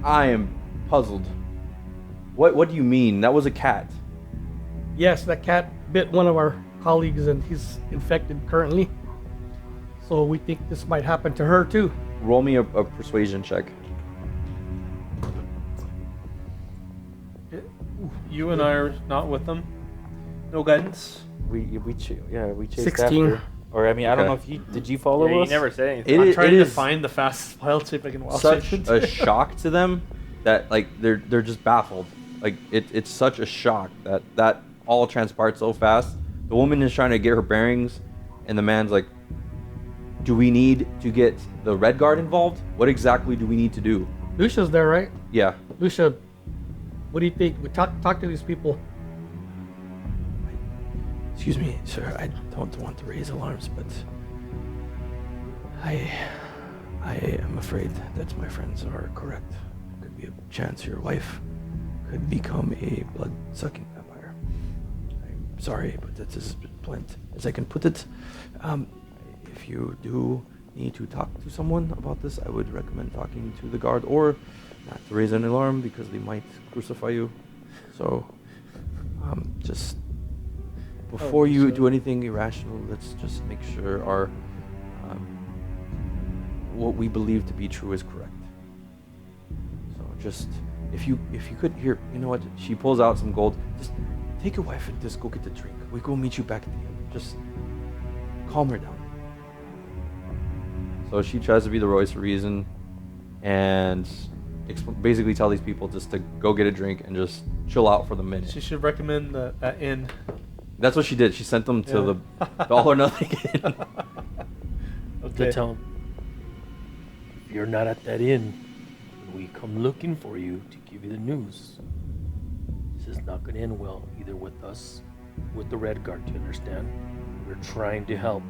I am puzzled. What do you mean? That was a cat. Yes, that cat bit one of our colleagues and he's infected currently. So we think this might happen to her too. Roll me a persuasion check. now. You and I are not with them. No guidance. We chased 16. after. Or I mean, I don't know if you did you follow Yeah, you us? never said anything. I'm It trying to is find the fastest wild shape I can wild such shape a into. shock to them that like they're just baffled. Like it's such a shock that all transpired so fast. The woman is trying to get her bearings, and the man's like, "Do we need to get the Red Guard involved? What exactly do we need to do?" Lucia's there, right? Yeah. Lucia, what do you think? We talk to these people. Excuse me, sir. I don't want to raise alarms, but I am afraid that my friends are correct. There could be a chance your wife could become a blood-sucking vampire. I'm sorry, but that's as blunt as I can put it. If you do need to talk to someone about this, I would recommend talking to the guard or not to raise an alarm because they might crucify you. So, just before you do anything irrational, let's just make sure our what we believe to be true is correct. So just if you could here, you know what? She pulls out some gold. Just take your wife and just go get the drink. We go meet you back at the inn. Just calm her down. So she tries to be the voice of reason and basically tell these people just to go get a drink and just chill out for the minute. She should recommend that inn. That's what she did. She sent them to the All or Nothing Inn. To tell him, if you're not at that inn, we come looking for you to give you the news. This is not going to end well, either with us, with the Red Guard, do you understand? We're trying to help.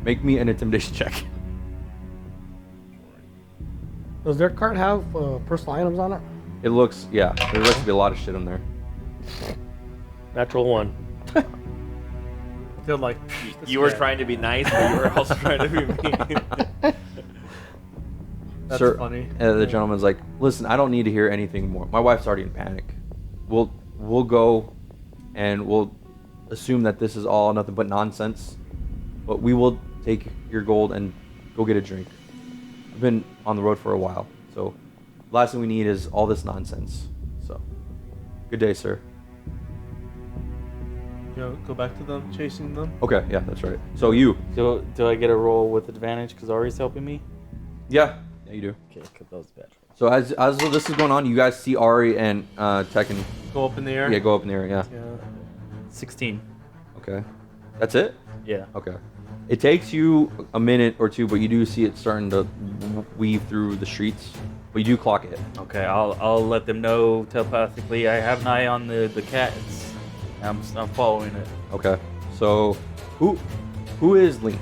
Make me an intimidation check. Does their cart have personal items on it? It looks, yeah, there looks to be a lot of shit in there. Natural 1. They're like, You were trying to be nice, but you were also trying to be mean. That's Sir, funny. The gentleman's like, listen, I don't need to hear anything more. My wife's already in panic. We'll go and we'll assume that this is all nothing but nonsense. But we will take your gold and go get a drink. I've been on the road for a while, so last thing we need is all this nonsense. So, good day, sir. Go back to them, chasing them. Okay, yeah, that's right. So you, Do I get a roll with advantage because Ari's helping me? yeah, you do. Okay, that was bad. So as this is going on, you guys see Ari and Tekken, Go up in the air. yeah, go up in the air, yeah. 16. Okay, that's it. Yeah. Okay. It takes you a minute or two, but you do see it starting to weave through the streets. But you do clock it. Okay, I'll let them know telepathically. I have an eye on the cat. I'm following it. Okay. So, who is linked?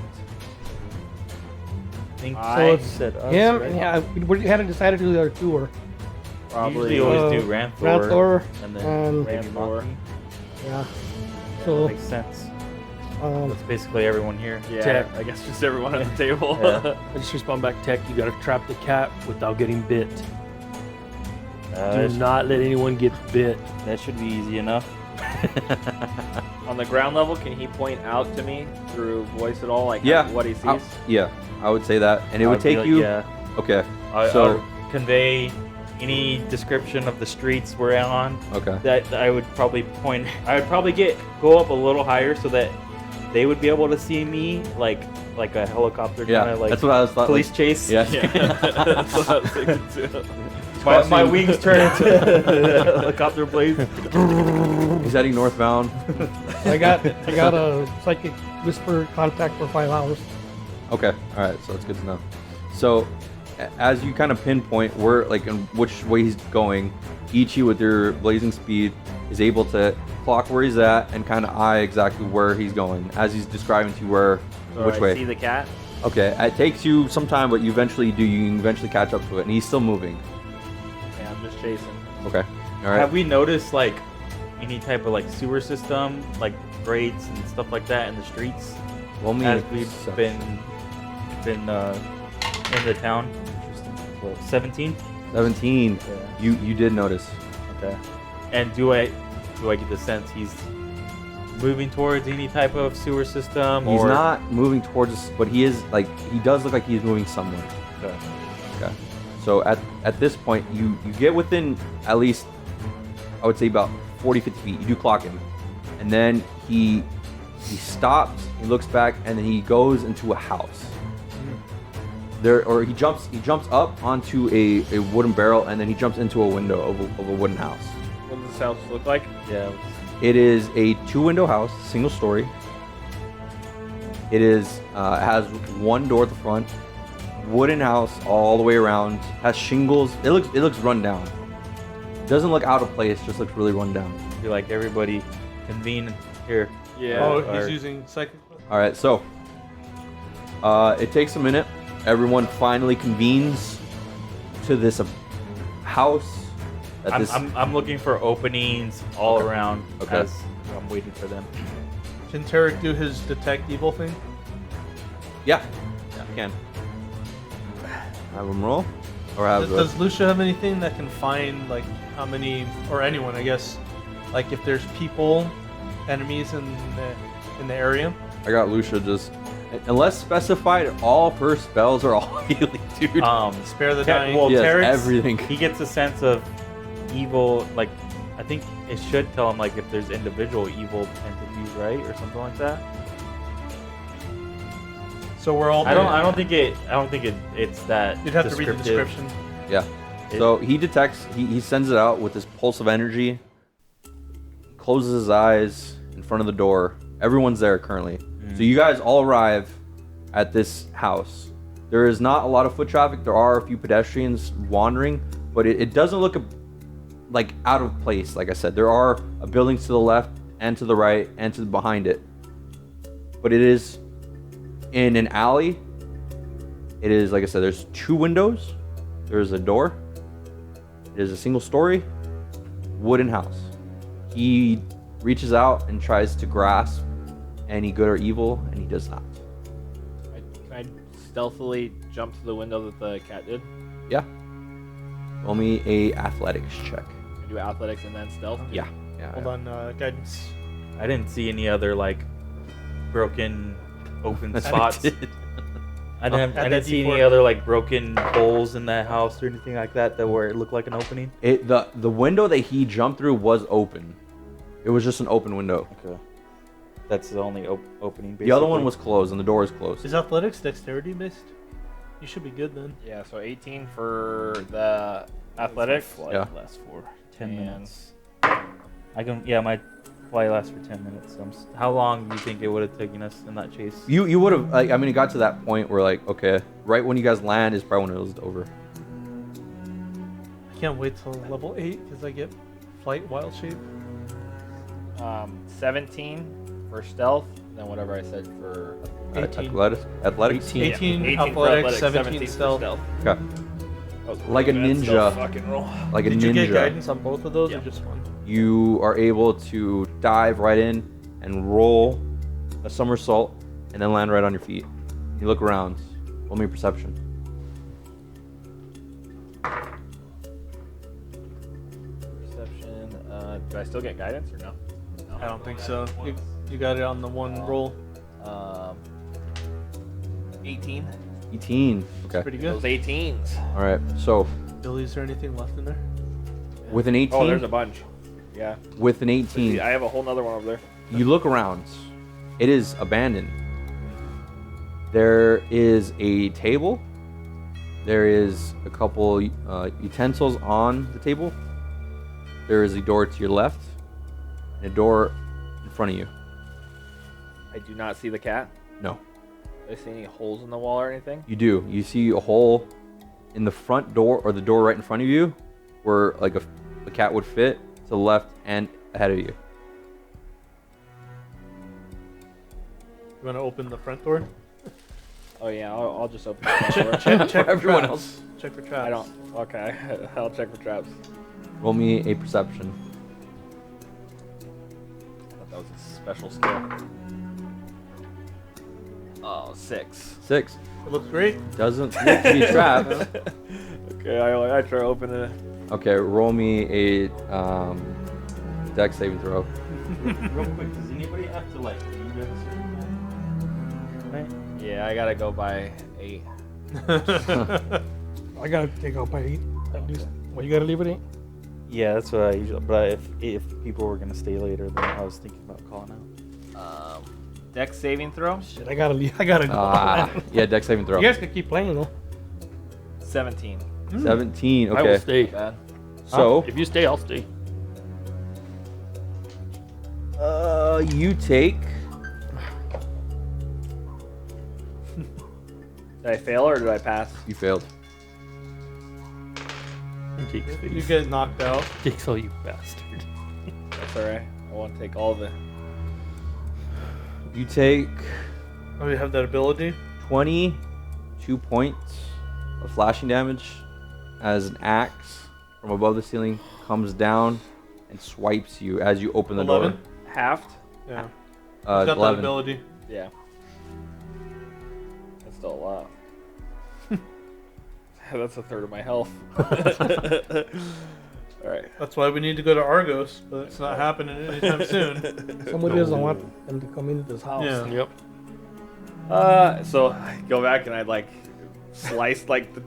I think I So it's said us, him, right? yeah, we hadn't decided who the other two were. Probably Usually always uh, do Ranthor, Ranthor and then and- maybe Ranthor. Maki. Yeah. That So, makes sense. um, That's basically everyone here. Yeah, Tech. I guess just everyone at the table. Yeah. I just respond back, Tech, you gotta trap the cat without getting bit. Do not let anyone get bit. That should be easy enough. On the ground level, can he point out to me through voice at all, like Yeah. what he sees? Yeah, I would say that, and it would I'd be take like, you. Yeah. Okay. I'll convey any description of the streets we're on. Okay. That I would probably point. I would probably go up a little higher so that they would be able to see me, like a helicopter. Yeah, kinda like that's what I was thought. police chase. Yeah. That's what I was thinking too. My wings turn into helicopter blades. He's heading northbound. I got a psychic whisper contact for 5 hours. Okay. All right. So that's good to know. So, as you kind of pinpoint where, like, in which way he's going, Ichi with your blazing speed is able to clock where he's at and kind of eye exactly where he's going as he's describing to you where, So which I way. see the cat. Okay. It takes you some time, but you eventually do. You can eventually catch up to it, and he's still moving. Yeah, I'm just chasing. Okay. All right. Have we noticed like any type of like sewer system, like grates and stuff like that in the streets Roll me as a we've perception. been in the town? Well, 17. 17. Yeah. You did notice. Okay. And do I get the sense he's moving towards any type of sewer system? He's or? not moving towards us, but he is like he does look like he's moving somewhere. Okay. Okay. So at this point, you get within at least, I would say about 40, 50 feet. You do clock him, and then he stops. He looks back, and then he goes into a house. He jumps up onto a wooden barrel, and then he jumps into a window of a wooden house. What does this house look like? Yeah. It is a 2-window house, single story. It is has one door at the front, wooden house all the way around, has shingles. It looks run down. Doesn't look out of place, just looks really run down. I feel like everybody convene here. Yeah. Oh, Or- he's using psychic. All right, so it takes a minute. Everyone finally convenes to this house. I'm looking for openings all around Okay. as I'm waiting for them. Can Tarek do his detect evil thing? Yeah, you can. Have him roll. or have Does Lucia have anything that can find like how many, or anyone, I guess, like if there's people, enemies in the area? I got Lucia just, unless specified, all of her spells are all healing, dude. Spare the Ter- dying. well, Yes, Terex, everything. He gets a sense of evil. Like, I think it should tell him like if there's individual evil entities, right, or something like that. So we're all. I don't think it's that. You'd have to read the description. Yeah. So he detects, he sends it out with this pulse of energy, closes his eyes in front of the door. Everyone's there currently. So you guys all arrive at this house. There is not a lot of foot traffic. There are a few pedestrians wandering, but it doesn't look like out of place. Like I said, there are buildings to the left and to the right and to the behind it. But it is in an alley. It is, like I said, there's 2 windows. There's a door. It is a single story wooden house. He reaches out and tries to grasp any good or evil, and he does not. Can I stealthily jump to the window that the cat did? Yeah. Roll me a athletics check. I do athletics and then stealth. Yeah. Hold on, guidance. I didn't see any other like broken open That's what I spots. did. I didn't Add that see D4. any other like broken holes in that house or anything like that where it looked like an opening. The window that he jumped through was open. It was just an open window. Okay. That's the only opening. Basically. The other one was closed, and the door is closed. Is athletics dexterity based? You should be good then. Yeah, so 18 for the athletics. Yeah. Lasts for 10 And- minutes. I can. Yeah, my flight lasts for 10 minutes. So how long do you think it would have taken us in that chase? You would have, like, I mean, it got to that point where, like, okay, right when you guys land is probably when it was over. I can't wait till level 8 because I get flight wild shape. 17 for stealth, then whatever I said for 18. Athletics? 18 for athletics, 17 17 for stealth. Okay. That was Like a really bad stealth ninja. fucking roll. Like a Did you get ninja. guidance on both of those Yeah. or just one? You are able to dive right in and roll a somersault and then land right on your feet. You look around. Roll me perception. Perception. Do I still get guidance or no? I don't think so. You got it on the one roll. 18. 18. Okay. Pretty Those good. 18s. All right. So Billy, is there anything left in there? with an 18, Oh, there's a bunch. Yeah. with an 18, I have a whole nother one over there. you look around. It is abandoned. There is a table. There is a couple utensils on the table. There is a door to your left and a door in front of you. I do not see the cat. No, Do I see any holes in the wall or anything? you do. You see a hole in the front door or the door right in front of you where like a cat would fit to the left and ahead of you. You want to open the front door? Oh yeah, I'll just open the front door. Check for everyone traps. else. Check for traps. I don't. Okay, I'll check for traps. Roll me a perception. I thought that was a special skill. Oh, 6. 6. It looks great. Doesn't look to be trapped. Okay, I try opening it. Okay, roll me a dex saving throw. Real quick, does anybody have to like leave at a certain time? Right? Yeah, I gotta go by 8. I gotta take out by 8 at least. Well, you gotta leave at 8. Yeah, that's what I usually. But if people were gonna stay later, then I was thinking about calling out. Dex saving throw. Shit, I gotta leave. I gotta go. Yeah, dex saving throw. You guys can keep playing though. 17. 17. I will Okay. stay. Bad. So, If you stay, I'll stay. you take. Did I fail or did I pass? You failed. Jake's face. You get knocked out. Jake's all you bastard. That's alright. I want to take all of it. You take Oh, you have that ability? 22 points of slashing damage as an axe from above the ceiling comes down and swipes you as you open the 11? door. Halved? Yeah. Uh, He's got that 11. ability. Yeah. That's still a lot. That's a third of my health. All right. That's why we need to go to Argos, but it's not happening anytime soon. Somebody doesn't want them to come into this house. Yeah. Yep. So I go back and I like slice like the.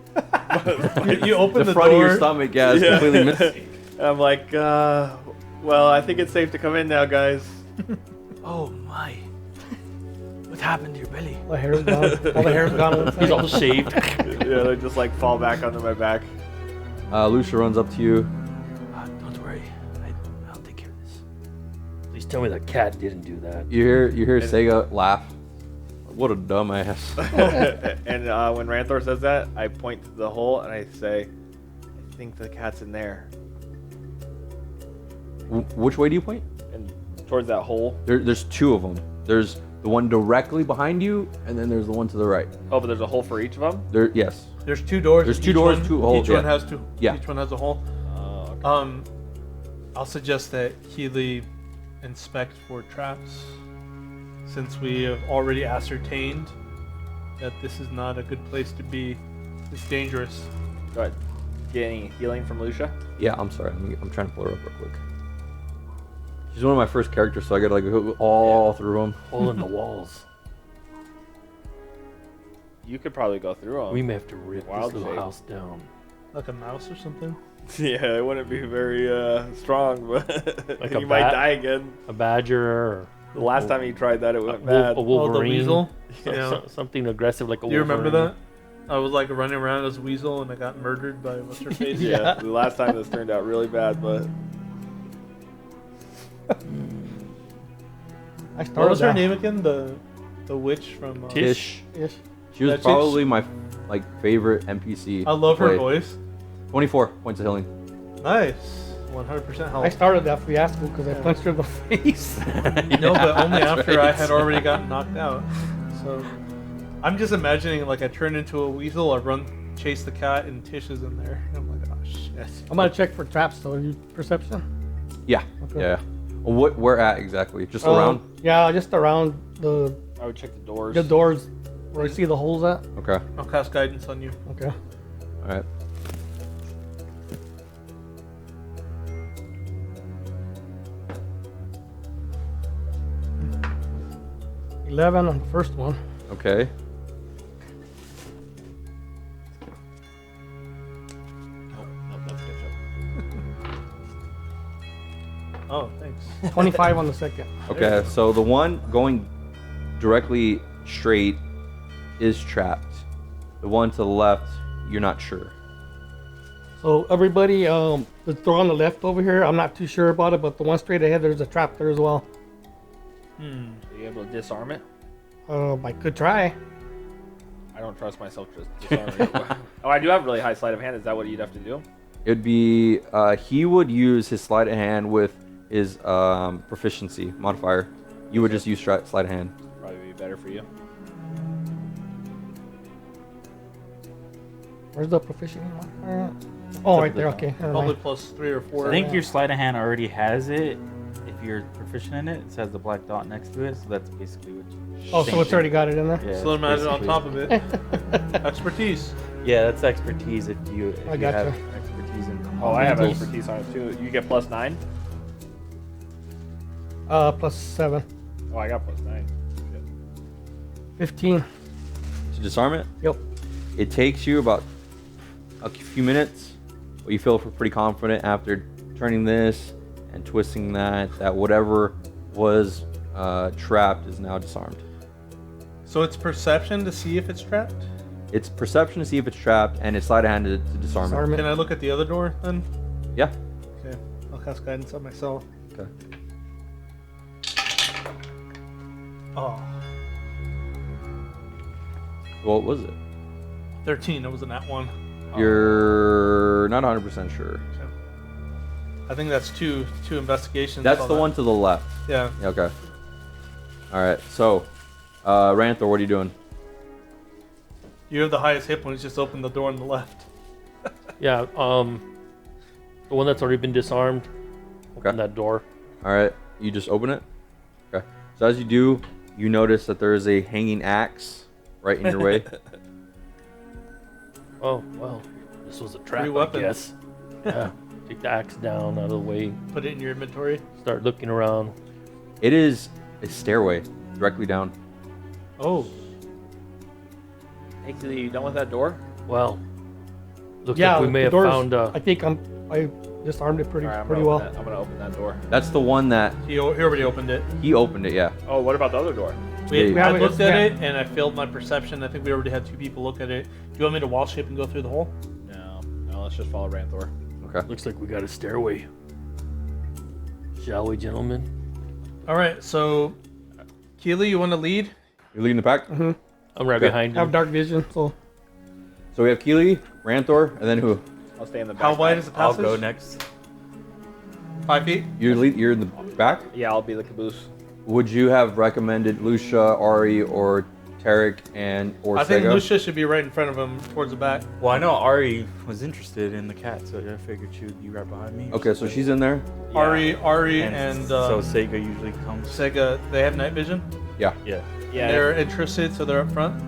You open the front door. of your stomach, yeah, is Yeah. completely missing. I'm like, well, I think it's safe to come in now, guys. Oh my. What happened to your belly? All the hair's gone. All the hair's gone. on the He's side. all shaved. Yeah, they just like fall back onto my back. Lucia runs up to you. Don't worry. I'll take care of this. Please tell me that cat didn't do that. You hear Sega laugh. What a dumbass. And when Ranthor says that, I point to the hole and I say, I think the cat's in there. Which way do you point? And towards that hole. There's two of them. There's the one directly behind you, and then there's the one to the right. Oh, but there's a hole for each of them? Yes. There's two doors. There's two Each doors, one- two holes, Each one yeah. has two. Yeah. Each one has a hole. Oh, okay. I'll suggest that Healy inspect for traps, since we have already ascertained that this is not a good place to be. It's dangerous. Go ahead. Get any healing from Lucia? Yeah, I'm sorry. I'm trying to pull her up real quick. She's one of my first characters, so I gotta like go all through them. Hole in the walls. You could probably go through them. We may have to rip Wild this little shape. house down. Like a mouse or something. Yeah, it wouldn't be very strong, but Like you a might bat? die again. A badger or The last time he tried that, it went a bad. wolverine. weasel? So- Yeah. something aggressive like a Do you remember wolverine. that? I was like running around as a weasel and I got murdered by what's her face. Yeah, the last time this turned out really bad, but I started What was her that. name again? The witch from Tish. Ish. She was That's it. probably my favorite NPC. I love her play. voice. 24 points of healing. Nice. 100% I health. started that fiasco because I punched her in the face. No, but only That's after I right. had already gotten knocked out. So I'm just imagining like I turn into a weasel, I run, chase the cat, and Tish is in there. I'm like, oh shit. I'm gonna check for traps though. You perception? Yeah. Okay. Yeah. Where at exactly? Just around? Yeah, just around the I would check the doors. doors where I see the holes at. Okay. I'll cast guidance on you. Okay. All right. Mm. 11 on the first one. Okay. Oh, thanks. 25 on the second. Okay. So the one going directly straight is trapped. The one to the left, you're not sure. So everybody, the door on the left over here, I'm not too sure about it, but the one straight ahead, there's a trap there as well. Are you able to disarm it? I could try. I don't trust myself just disarming it. Oh, I do have really high sleight of hand. Is that what you'd have to do? It'd be he would use his sleight of hand with his proficiency modifier. You would just use sleight of hand. Probably be better for you. Where's the proficiency modifier at? Oh, right there. Okay. never Probably mind. plus 3 or 4. I think your sleight of hand already has it. If you're proficient in it, it has the black dot next to it, so that's basically what you. Oh, so it's already got it in there? Yeah, Still it's imagine on basically- top of it. Expertise. Yeah, that's expertise if you I you gotcha. have expertise in. Oh, I have Eagles. expertise on it too. You get plus 9? Plus 7. Oh, I got plus 9. 15. To disarm it, Yep. it takes you about a few minutes, but you feel pretty confident after turning this and twisting that whatever was trapped is now disarmed. So it's perception to see if it's trapped? It's perception to see if it's trapped, and it's sleight of hand to disarm Disarm it. it. Can I look at the other door then? Yeah. Okay. I'll cast guidance on myself. Okay. Oh, What was it? 13. It was a nat 1. You're not 100% sure. I think that's two investigations. That's on the that. one to the left. Yeah. Yeah, okay. All right. So, Ranthor, what are you doing? You have the highest hit points. Just open the door on the left. Yeah, the one that's already been disarmed. Open Okay. that door. All right. You just open it. Okay. So as you do, you notice that there is a hanging axe right in your way. Oh, well, this was a trap, Free I weapons. guess. Yeah. Take the axe down out of the way. Put it in your inventory. Start looking around. It is a stairway directly down. Oh, Hey, Keely, you done with that door? Well, looks Yeah, like we may the have doors- found. I think I disarmed it pretty All right, I'm pretty gonna well. open that- I'm gonna open that door. That's the one that he already opened it. he opened it. Yeah. Oh, what about the other door? We Yeah. I haven't- looked at yeah. it and I failed my perception. I think we already had 2 people look at it. Do you want me to wall shape and go through the hole? No, let's just follow Ranthor. Okay. Looks like we got a stairway. Shall we, gentlemen? All right. So, Keely, you want to lead? You're leading the pack. I'm right Okay. behind I have him. dark vision, so So we have Keely, Ranthor, and then who? I'll stay in the back. How wide is the I'll passage? go next. 5 feet. You're in the back. Yeah, I'll be the caboose. Would you have recommended Lucia, Ari, or Tarek or I think Sega? Lucia should be right in front of him towards the back. Well, I know Ari was interested in the cat, so I figured she would be right behind me. Okay, so she's in there. Ari, and so Sega usually comes. Sega, they have night vision. Yeah. Yeah. They're interested, so they're up front.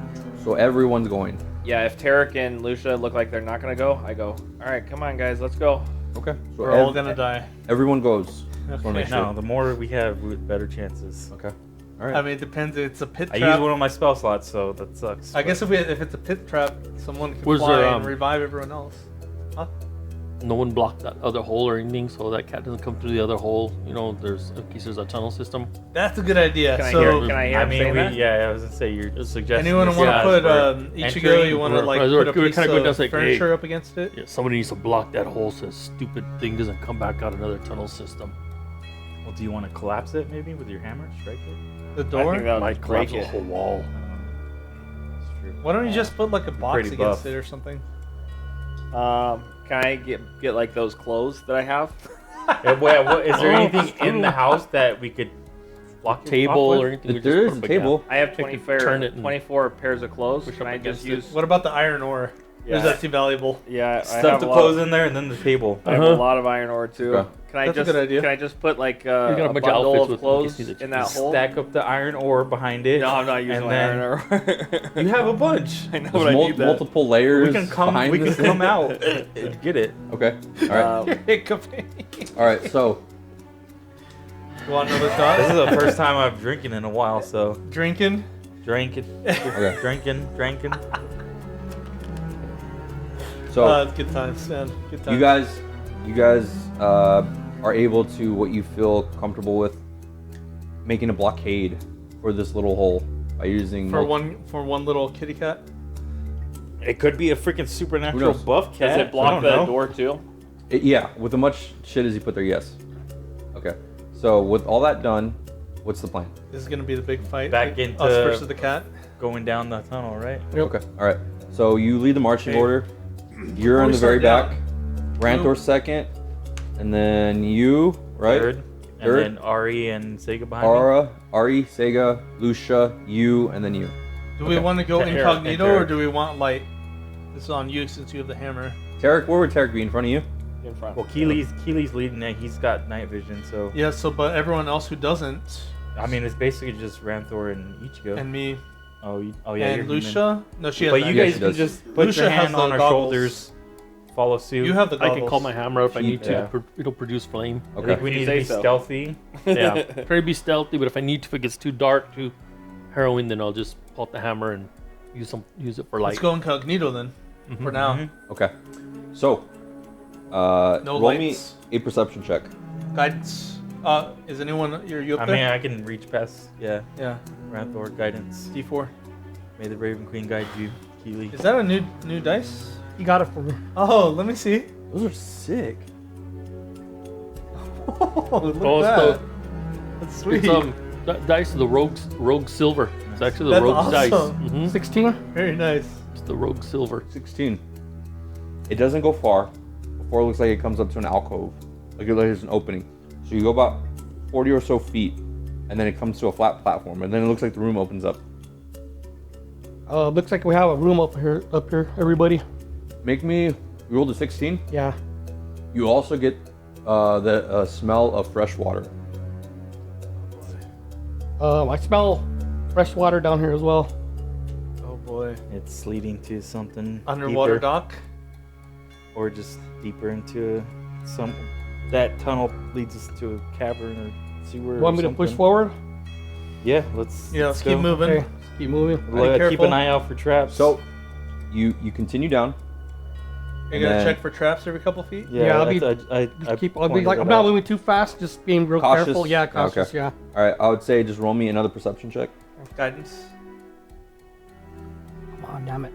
So everyone's going. Yeah, if Tarek and Lucia look like they're not gonna go, I go. All right, come on, guys, let's go. Okay. So We're all gonna die. everyone goes. Just wanna make Okay. sure. No, the more we have, the better chances. Okay. All right. I mean, it depends. It's a pit I trap. used one of my spell slots, so that sucks. I guess if it's a pit trap, someone can Was fly there, and revive everyone else. No one blocked that other hole or anything, so that cat doesn't come through the other hole. You know, in case there's a tunnel system. That's a good idea. Can I so, hear? Can I hear I him mean, saying that? yeah, I was gonna say you're suggesting. anyone this want to as put we're Ichigo? entering, You want to like we're- put a we're piece kinda going of down, like, furniture hey. up against it? Yeah, somebody needs to block that hole so that stupid thing doesn't come back out another tunnel system. Well, do you want to collapse it maybe with your hammer, strike it? The I door. think that Might would break collapse the it. whole wall. That's true. Why don't you just put like a box Pretty against buff. it or something? Can I get like those clothes that I have? Is there Oh, anything in the house that we could block it Table off with? or anything. we just There put is a up table. I have could 24, turn it and 24 pairs of clothes. push Can up I just against it. use? What about the iron ore? Yeah. Is that too valuable? Yeah, I Stuff have the a lot. clothes in there and then the table. I have a lot of iron ore too. Okay. Can I That's a just good idea. Can I just put like got a a bunch of bundle outfits of with clothes in case in that hole? Stack up the iron ore behind it. No, I'm not using and my then- iron ore. You have a bunch. I know, There's but I need that. multiple layers. We can come. behind We can this come thing. out and get it. Okay. All right. Um, All right. So You want another This shot? is the first time I've drinking in a while, so Drinking. drinking, okay. drinking. So Good times, man. Good times. you guys are able to what you feel comfortable with making a blockade for this little hole by using for one little kitty cat. It could be a freaking supernatural knows? buff cat. Does it I block don't the know. door too? Yeah, with as much shit as you put there, yes. Okay. So with all that done, what's the plan? This is gonna be the big fight. Back like, into- us versus the cat. Going down the tunnel, right? Okay. All right. So you lead the marching Okay. order. You're Before in we the very start back. Ranthor second, and then you, right? Third. And Third. then Ari and Sega behind me. Ari, Sega, Lucia, you, and then you. Do we Okay. want to go Tarek, incognito and or do we want light? This is on you since you have the hammer. Tarek, where would Tarek be in front of you? In front. Well, Keely's leading it. He's got night vision, so Yeah. So, but everyone else who doesn't, I mean, it's basically just Ranthor and Ichigo. and me, oh, yeah, and you're human. Lucia. No, she has. But that. you Yeah, guys she can does. just put Lucia your has hand the on our goggles. shoulders, follow suit. You have the I goggles. can call my hammer out if I need to. Yeah. It'll produce flame. I Okay. think we You need to say be so. stealthy. Yeah, try to be stealthy, but if I need to, if it gets too dark, too harrowing, then I'll just pull out the hammer and use it for light. Let's go incognito then. For now, Mhm. Okay. So, no roll lights. me a perception check. Guidance. Is anyone? You up I there? mean, I can reach past. Yeah, Yeah. Ranthor guidance. D4. May the Raven Queen guide you, Keely. Is that a new dice? You got it for me. Oh, let me see. Those are sick. Oh, look Oh, at it's that. That's sweet. It's dice of the rogue silver. It's actually the That's rogue dice. awesome. Mhm. 16. Very nice. It's the rogue silver. 16. It doesn't go far before it looks like it comes up to an alcove. Like there's an opening. So you go about 40 or so feet, and then it comes to a flat platform, and then it looks like the room opens up. Looks like we have a room up here, everybody. Make me, you rolled a 16. Yeah. You also get the smell of fresh water. I smell fresh water down here as well. Oh boy. boy. It's leading to something Underwater deeper, dock. or just deeper into some. That tunnel leads us to a cavern or sewer. You want or me to something. push forward? Yeah, let's. Yeah, let's keep go. moving. Okay, keep moving. Be Keep careful. an eye out for traps. So, you continue down. You're and gonna then- check for traps every couple feet. Yeah, I'll be- I Just keep. I'll be pointed like, it I'm not out. moving too fast. Just being real Cautious? careful. Yeah, Yeah, okay. cautious. Yeah. All right, I would say just roll me another perception check. Guidance. Come on, damn it.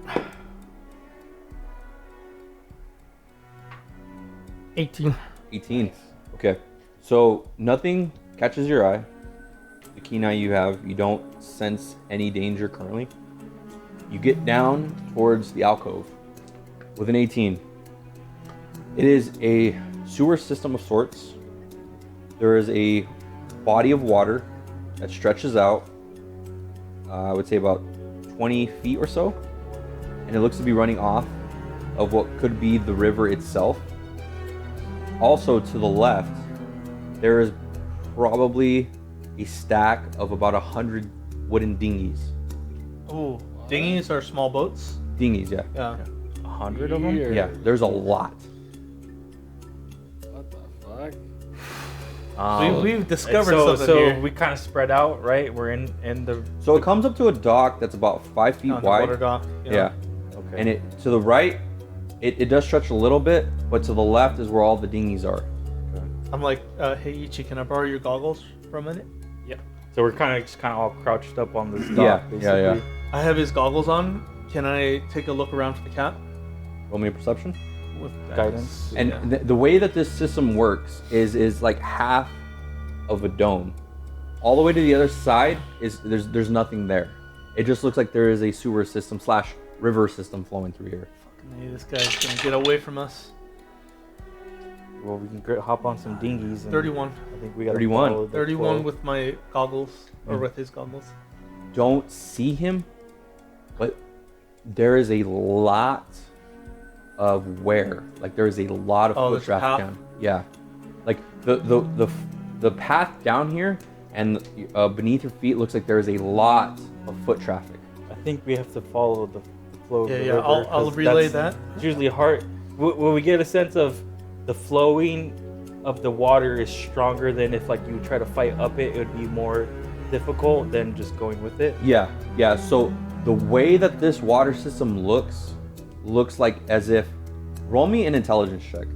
18. 18. Okay. So nothing catches your eye. The keen eye you have, you don't sense any danger currently. You get down towards the alcove with an 18. It is a sewer system of sorts. There is a body of water that stretches out, I would say about 20 feet or so. And it looks to be running off of what could be the river itself. Also to the left, there is probably a stack of about 100 wooden dinghies. Oh, dinghies are small boats. Dinghies, yeah. Yeah. 100 of them. Yeah, there's a lot. What the fuck? We've discovered so something so here. we kind of spread out, right? We're in the. So it comes up to a dock that's about 5 feet Underwater wide. dock. Yeah. Okay. And it to the right, it does stretch a little bit, but to the left is where all the dinghies are. I'm like, hey Ichi, can I borrow your goggles for a minute? So we're kind of all crouched up on this dock, Yeah, basically. yeah. I have his goggles on. Can I take a look around for the cat? Roll me a perception. With Guidance. And yeah. the way that this system works is like half of a dome. All the way to the other side is there's nothing there. It just looks like there is a sewer system / river system flowing through here. Fucking hey, this guy's gonna get away from us. Well, we can hop on some dinghies. And 31. I think we got 31. 31 with my goggles, or with his goggles. Don't see him, but there is a lot of wear. Like there is a lot of Oh, foot there's a traffic path? down. Yeah, like the path down here and beneath your feet looks like there is a lot of foot traffic. I think we have to follow the flow of Yeah, the yeah. river. I'll 'cause relay that's that. It's usually hard. Will we get a sense of the flowing of the water is stronger than if like you would try to fight up it? It would be more difficult than just going with it. Yeah, yeah. So the way that this water system looks like as if. Roll me an intelligence check.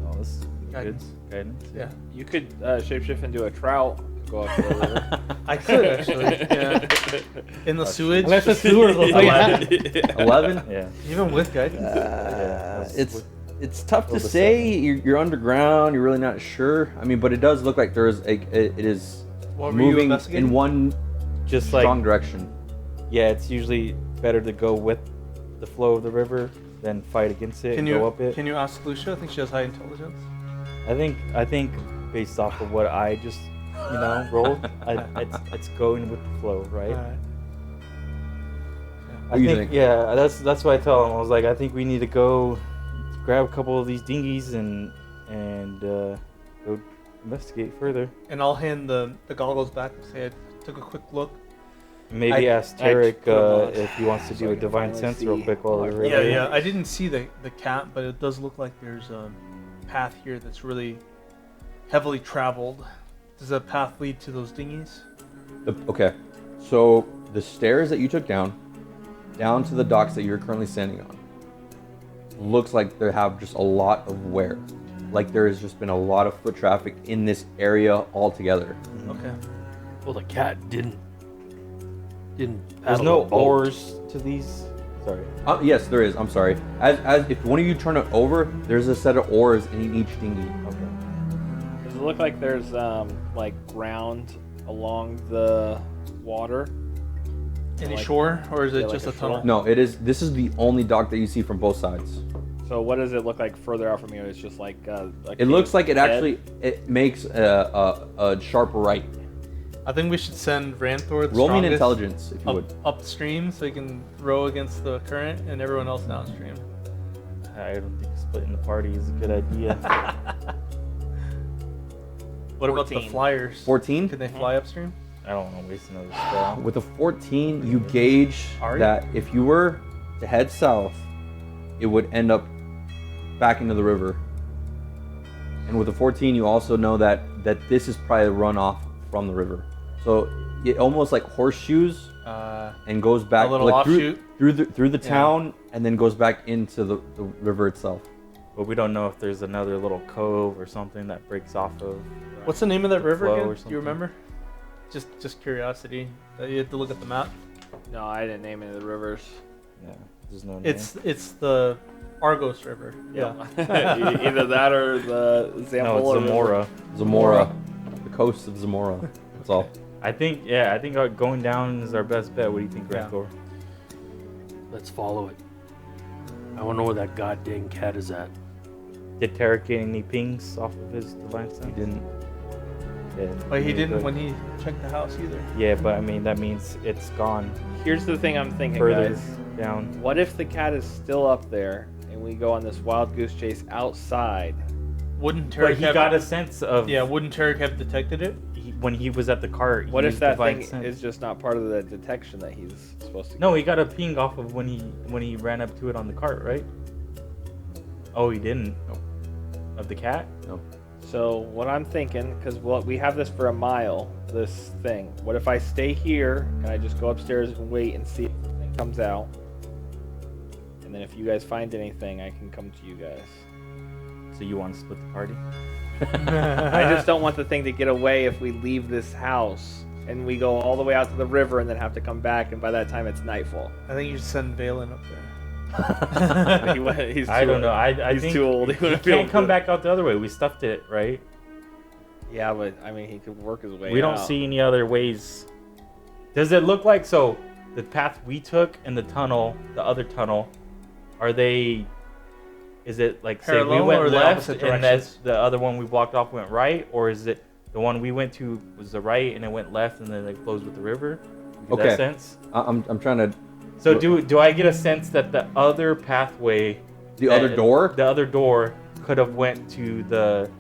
Oh, this is Guidance. good. Guidance. Yeah. You could shapeshift into a trout. Go up the river. I could actually. Yeah. In the sewage. Unless it's sewer. They'll say that. 11. Yeah. Even with guidance. It's tough to Little bit say. You're underground. You're really not sure. I mean, but it does look like there is it is What were you moving investigating? in one Just strong like direction. yeah, it's usually better to go with the flow of the river than fight against it Can and go you up it. can you ask Lucia? I think she has high intelligence. I think based off of what I just rolled, it's going with the flow, right? Alright. What do you think? Yeah, that's what I tell him. I was like, I think we need to go grab a couple of these dinghies and go investigate further. And I'll hand the goggles back and say I took a quick look. Maybe ask I Tarek put 'em on if he wants to so do I a can divine finally sense real see. quick while we're Yeah, there. yeah. I didn't see the cat, but it does look like there's a path here that's really heavily traveled. Does that path lead to those dinghies? Okay, so the stairs that you took down to the docks that you're currently standing on, looks like they have just a lot of wear. Like there has just been a lot of foot traffic in this area altogether. Okay. Well, the cat didn't. There's paddle no a boat. oars to these. Sorry. Yes, there is. I'm sorry. As if one of you turn it over, there's a set of oars in each dinghy. Okay. Does it look like there's like ground along the water? Any Like- shore, or is it yeah, like just a a tunnel? shore? No, it is. This is the only dock that you see from both sides. So what does it look like further out from here? It's just like It looks like it bed? actually makes a sharp right. I think we should send Ranthor the Roll me an strongest intelligence if you would. upstream so he can row against the current, and everyone else downstream. I don't think splitting the party is a good idea. What about the 14. flyers? 14. Can they fly upstream? I don't want to waste another spell. With a 14, you gauge Are you? that if you were to head south, it would end up back into the river. And with a 14, you also know that this is probably a runoff from the river. So it almost like horseshoes and goes back a little like offshoot. through the town and then goes back into the river itself. But we don't know if there's another little cove or something that breaks off of. What's the name of that river Flow again? or Do you something. remember? Just curiosity. You have to look at the map. No, I didn't name any of the rivers. Yeah, there's no name. It's the Argos River. Yeah. Either that or the no, Zamora. it's Zamora. Zamora, the coast of Zamora. That's all. I think going down is our best bet. What do you think, Yeah. Rancor? Let's follow it. I want to know where that goddamn cat is at. Did Tarek get any pings off of his divine sense? He didn't. Yeah, But he didn't good. when he checked the house either. Yeah, but I mean that means it's gone Here's the thing I'm thinking, further guys. down. What if the cat is still up there and we go on this wild goose chase outside? Wouldn't But Tarek he have? got a sense of Wouldn't Tarek have detected it? when he was at the cart. What he if used that divine thing sense. is just not part of the detection that he's supposed to? No, he got a ping off of when he ran up to it on the cart, right? Oh, he didn't. No. Of the cat? No. So what I'm thinking, because we have this for a mile, this thing. What if I stay here and I just go upstairs and wait and see if anything comes out? And then if you guys find anything, I can come to you guys. So you want to split the party? I just don't want the thing to get away if we leave this house and we go all the way out to the river and then have to come back, and by that time it's nightfall. I think you should send Valen up there. He's I too don't know. old. I He's think too old. He wouldn't be able can't come to- back out the other way. We stuffed it, right? Yeah, but I mean, he could work his way. We don't out. see any other ways. Does it look like so? The path we took and the tunnel, the other tunnel, are they? Is it like say we Parallel went or the left opposite and directions? the other one we walked off went right, or is it the one we went to was the right and it went left and then it flows with the river? Get Okay. that sense? I'm trying to. So do I get a sense that the other pathway, The other door. the other door, could have went to the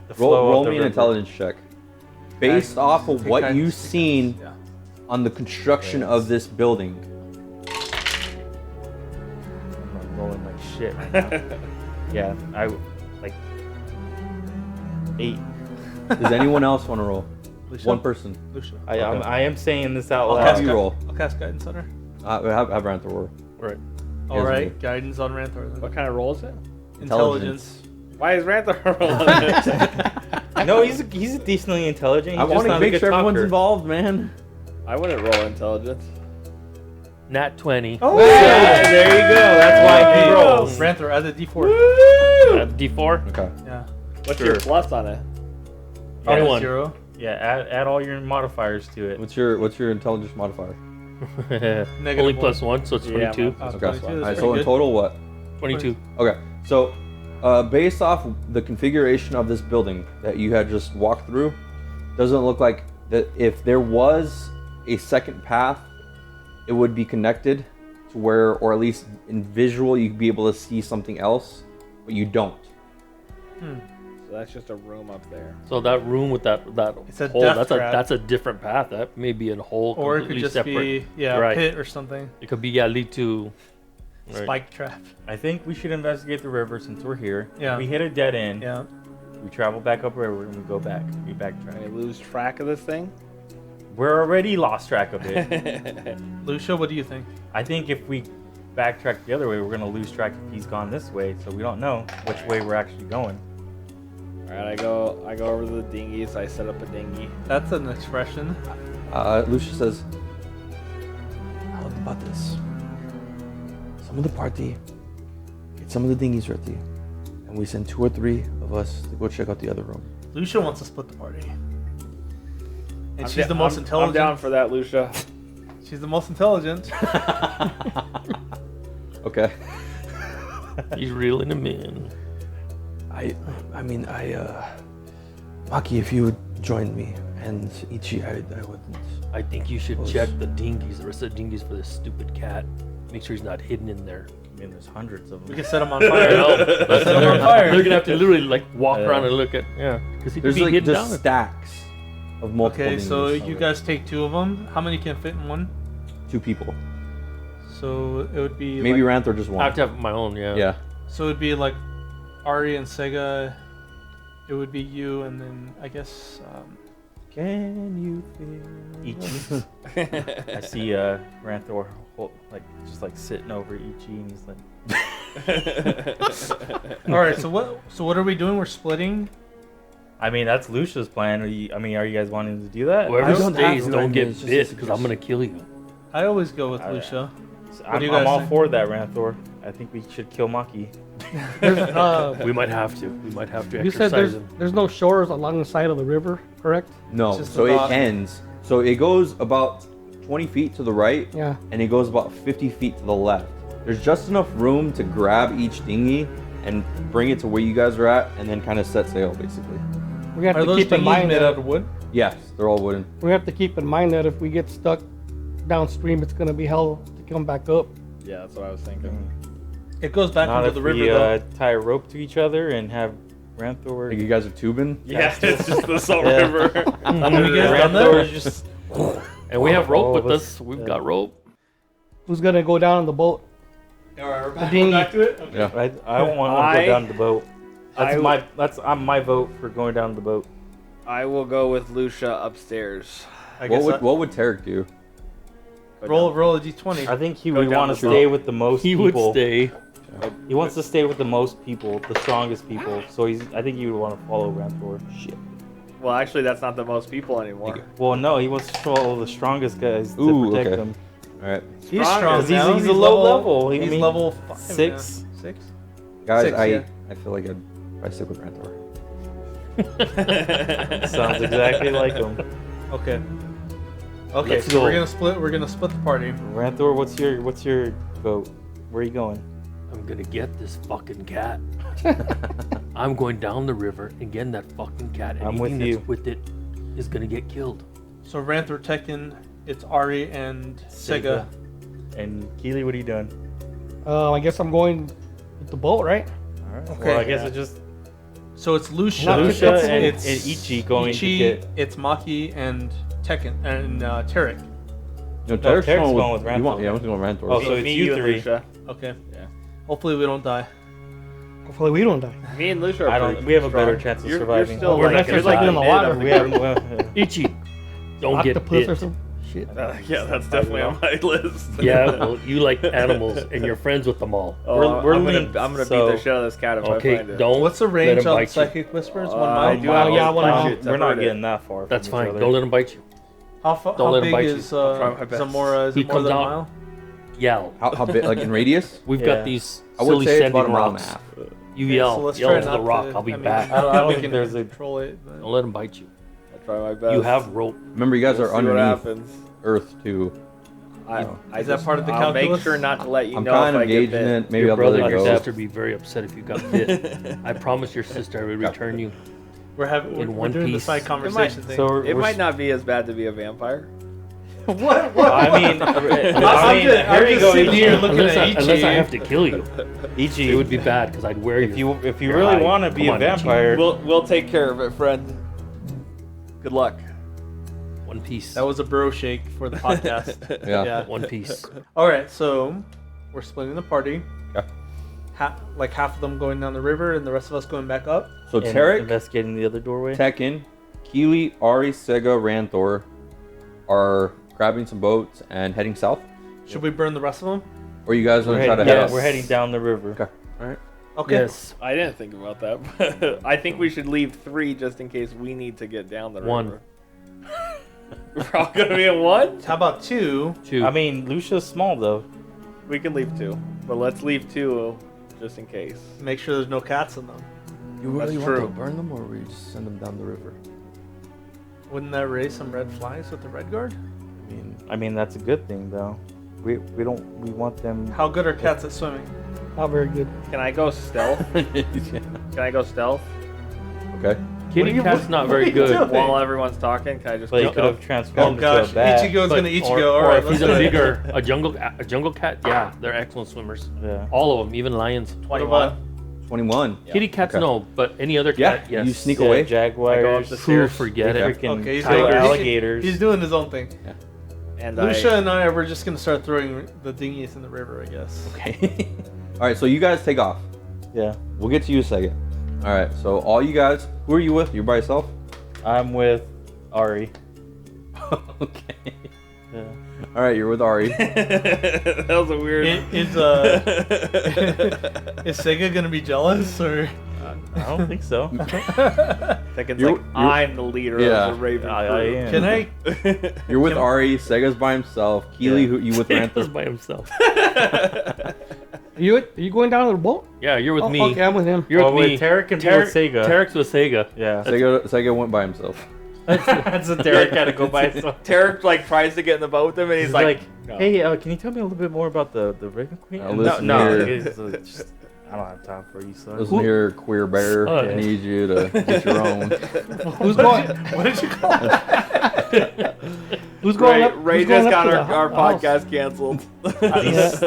Roll, flow roll of the me an river? intelligence check. Based off of Take what guidance, you've take seen guidance, on the construction of this building. I'm rolling like shit right now. Yeah, I like 8. Does anyone else want to roll? Lucia? One person. Lucia. I am saying this out I'll loud. have you roll. I'll cast guidance on her. Have Rantha roll. Right. All Yes, right, ma'am. guidance on Ranthor. then. What kind of roll is it? Intelligence. Why is Ranthor rolling it? No, he's decently intelligent. I He's want just to not a make good sure everyone's talker. involved, man. I wouldn't roll intelligence. Nat 20. Oh, Yeah, there you go. That's why he rolls. Ranthor, add the D4. D4. Okay. Yeah. What's Sure. your plus on it? Probably 21. 0. Yeah, add all your modifiers to it. What's your intelligence modifier? Only plus 1, so it's Yeah, 22. my- Okay. 22, All that's right. So pretty in good. total, what? 22. Okay. So, based off the configuration of this building that you had just walked through, doesn't look like that. If there was a second path, it would be connected to where, or at least in visual, you'd be able to see something else, but you don't. So that's just a room up there. So that room with that It's a hole, death trap. that's a different path. That may be a whole Or it completely could just separate. be, a Right. pit or something. It could be lead to right. Spike trap. I think we should investigate the river since we're here. Yeah. We hit a dead end. Yeah. We travel back up river and we go back. We Can backtrack. we lose track of this thing? We're already lost track of it. Lucia, what do you think? I think if we backtrack the other way, we're gonna lose track if he's gone this way, so we don't know which way we're actually going. All right, I go over to the dinghies. I set up a dinghy. That's an expression. Lucia says, How about this? Some of the party get some of the dinghies ready, and we send 2 or 3 of us to go check out the other room. Lucia wants to split the party. And I'm she's da- the most I'm intelligent. down for that, Lucia. She's the most intelligent. okay. He's reeling him in. I mean, Maki, if you would join me, and Ichi, I wouldn't. I think you should Close. check the dinghies, the rest of the dinghies for this stupid cat. Make sure he's not hidden in there. I mean, there's hundreds of We them. can set him on I fire. know. Let's set him on fire. They're gonna have to literally like walk around and look at because he could There's be like hidden just down. stacks of multiple Okay, so dinghies. you guys take 2 of them. How many can fit in one? 2 people. So it would be Maybe like, Ranther just I one. have to have my own, yeah. Yeah. so it'd be like Ari and Sega. It would be you, and then I guess Can you feel? Ichi. I see Ranthor just like sitting over Ichi, and he's like, All right. So what are we doing? We're splitting. I mean, that's Lucia's plan. Are you guys wanting to do that? Whoever don't have stays, to, don't I mean, get it's just bit a because I'm gonna kill you. I always go with All right. Lucia. I'm, do you guys all think? for that, Ranthor. I think we should kill Maki. We might have to. We might have to You said exercise him. there's no shores along the side of the river, correct? No, It's just so about- it ends. So it goes about 20 feet to the right, Yeah. and it goes about 50 feet to the left. There's just enough room to grab each dinghy and bring it to where you guys are at, and then kind of set sail, basically. We have Are to those keep in dinghies mind made that out of wood? Yes, they're all wooden. we have to keep in mind that if we get stuck downstream, it's gonna be hell to come back up. Yeah, that's what I was thinking. It goes back Not into if the river we though. tie a rope to each other and have Ranthor. Like you guys are tubing. Yeah, it's just the Salt Yeah. River. Have you guys done that? Ranthor is just. And we have rope all with of us. We've got rope. Who's gonna go down on the boat? Alright, we're The dinghy. back to it. Okay. Yeah. I don't want to I- go down the boat. I- That's my vote for going down the boat. I will go with Lucia upstairs. I guess What would Tarek do? Go roll a d20. I think he Go would down want to the stay boat. with the most He would people. stay. He wants to stay with the most people, the strongest people. So I think he would want to follow Ranthor. Shit. Well, actually, that's not the most people anymore. Well, no, he wants to follow the strongest guys to Ooh, protect okay. them. All right, He's strong 'Cause he's- now. he's a low level. I He's mean, level 5. 6. Now. 6? guys. 6, yeah. I feel like I'd stick with Ranthor. Sounds exactly like him. Okay. Okay, Let's so go. we're gonna split the party. Ranthor, what's your vote? Where are you going? I'm gonna get this fucking cat. I'm going down the river and getting that fucking cat. I'm Anything with that's you. with it is gonna get killed. So Ranther, Tekken, it's Ari and Sega. And Keely, what are you doing? I guess I'm going with the boat, right? All right. Okay. Well, I guess it's just So it's Lucia. Not Lucia it's- and Ichi going Ichi, to get. it's Maki and Tekken and Tarek. No, Tarek's going with Ranthor. You want, yeah, I'm going with Ranthor. Oh, so it's Me, you and three. Lucia. Okay. Yeah. Hopefully we don't die. Hopefully we don't die. Me and Lucia are I don't. pretty We have a strong. better chance of You're surviving. still We're like, not you're gonna like get in the mid water. of we have. group. Well, Ichi, don't get Octopus bit. or some shit. Yeah, that's definitely on my list. Yeah, well, you like animals and you're friends with them all. Oh, We're I'm linked, gonna beat so- the shit out of this cat if I Okay, find it. don't. What's the let range him on bite you. Psychic Whispers? 1 I mile? do have yeah, 1 mile. punch it to we're not hurt it. getting that far. That's from each fine. other. Don't let him bite you. How, Don't how let him big bite you. is I'll try my best. Zamora? Is He it more comes than a out- mile? Yell. How big? Like in radius? We've Yeah. got these I would silly say it's sandy about a mile and a rocks. half. You Okay, yell. so let's Yell try to the not rock. to- I'll be I mean, back. I don't we think can there's a- control it. but- Don't let him bite you. I'll try my best. You have rope. Remember, you guys We'll are see what underneath happens. Earth too. I Is that just- part of the I'll make calculus? sure not to let you I'm know kind if of I get gauging bit. it. Maybe Your I'll brother let and it your go. sister would be very upset if you got bit. I promise your sister I would return you. We're In we're one doing the piece. side conversation thing. So It we're might not be as bad to be a vampire. what? I mean, I'm here you just go, sitting here Ichi. looking Unless at unless I Ichi. have to kill you. Ichi, It would be bad because I'd wear if you if you Your really eye. want to be Come a on, Ichi. vampire, We'll take care of it, friend. Good luck. One piece. That was a bro shake for the podcast. Yeah. One piece. All right, so we're splitting the party. Okay. Like half of them going down the river, and the rest of us going back up. So and Tarek, investigating the other doorway. Tekken, Keely, Ari, Sega, Ranthor are grabbing some boats and heading south. Should we burn the rest of them? Or you guys want We're to try to heading, head we're heading down the river. Okay. All right. Okay. Yes. I didn't think about that. But I think we should leave 3 just in case we need to get down the One. river. We're all gonna be at 1? How about 2? Two. I mean, Lucia's small though. We can leave 2, but let's leave 2 just in case. Make sure there's no cats in them. You really That's want true. to burn them, or we just send them down the river? Wouldn't that raise some red flags with the red guard? I mean, that's a good thing though. We want them. How good are cats at swimming? Not very good. Can I go stealth? Can I go stealth? Okay. Kitty cat's not very good. While everyone's talking, can I just But he go? could have Oh transformed gosh, into a bat. Ichigo's But- gonna Ichigo. Or All right, if he's let's a do it. bigger, a jungle cat, yeah, they're excellent swimmers. Yeah. All of them, even lions. What about 21. Kitty cats, Okay. no, but any other Yeah, cat, yes. you sneak Yeah, away. I go up Jaguars, the Phew, stairs, forget it. freaking Okay, he's tiger doing- alligators. He's doing his own thing. and Lucia and I were just gonna start throwing the dinghies in the river, I guess. Okay. All right, so you guys take off. Yeah. We'll get to you in a second. All right, so all you guys, who are you with? You're by yourself? I'm with Ari. Okay. Yeah. All right, you're with Ari. that was a weird. Is Sega gonna be jealous or? I don't think so. Tekken's You're- like, I'm the leader Yeah. of the Raven I crew. am. Can I? You're with Ari. Sega's by himself. Keely, Yeah. who you with He was Rantha? by himself. Are you going down to the boat? Yeah, you're with Oh, me. okay, I'm with him. You're Oh, with wait, me. Tarek can be with Sega. Tarek's with Sega. Yeah. Sega went by himself. That's what Tarek had to go by himself. Tarek like tries to get in the boat with him, and he's like, no. hey, can you tell me a little bit more about the Raven Queen? Listen no, here. it's, just, I don't have time for you, son. Listen here, queer bear. Oh, I yeah. need you to get your own. Who's going? What did you call it? Who's going Ray, up? Ray who's going just up got to our the house? podcast canceled. I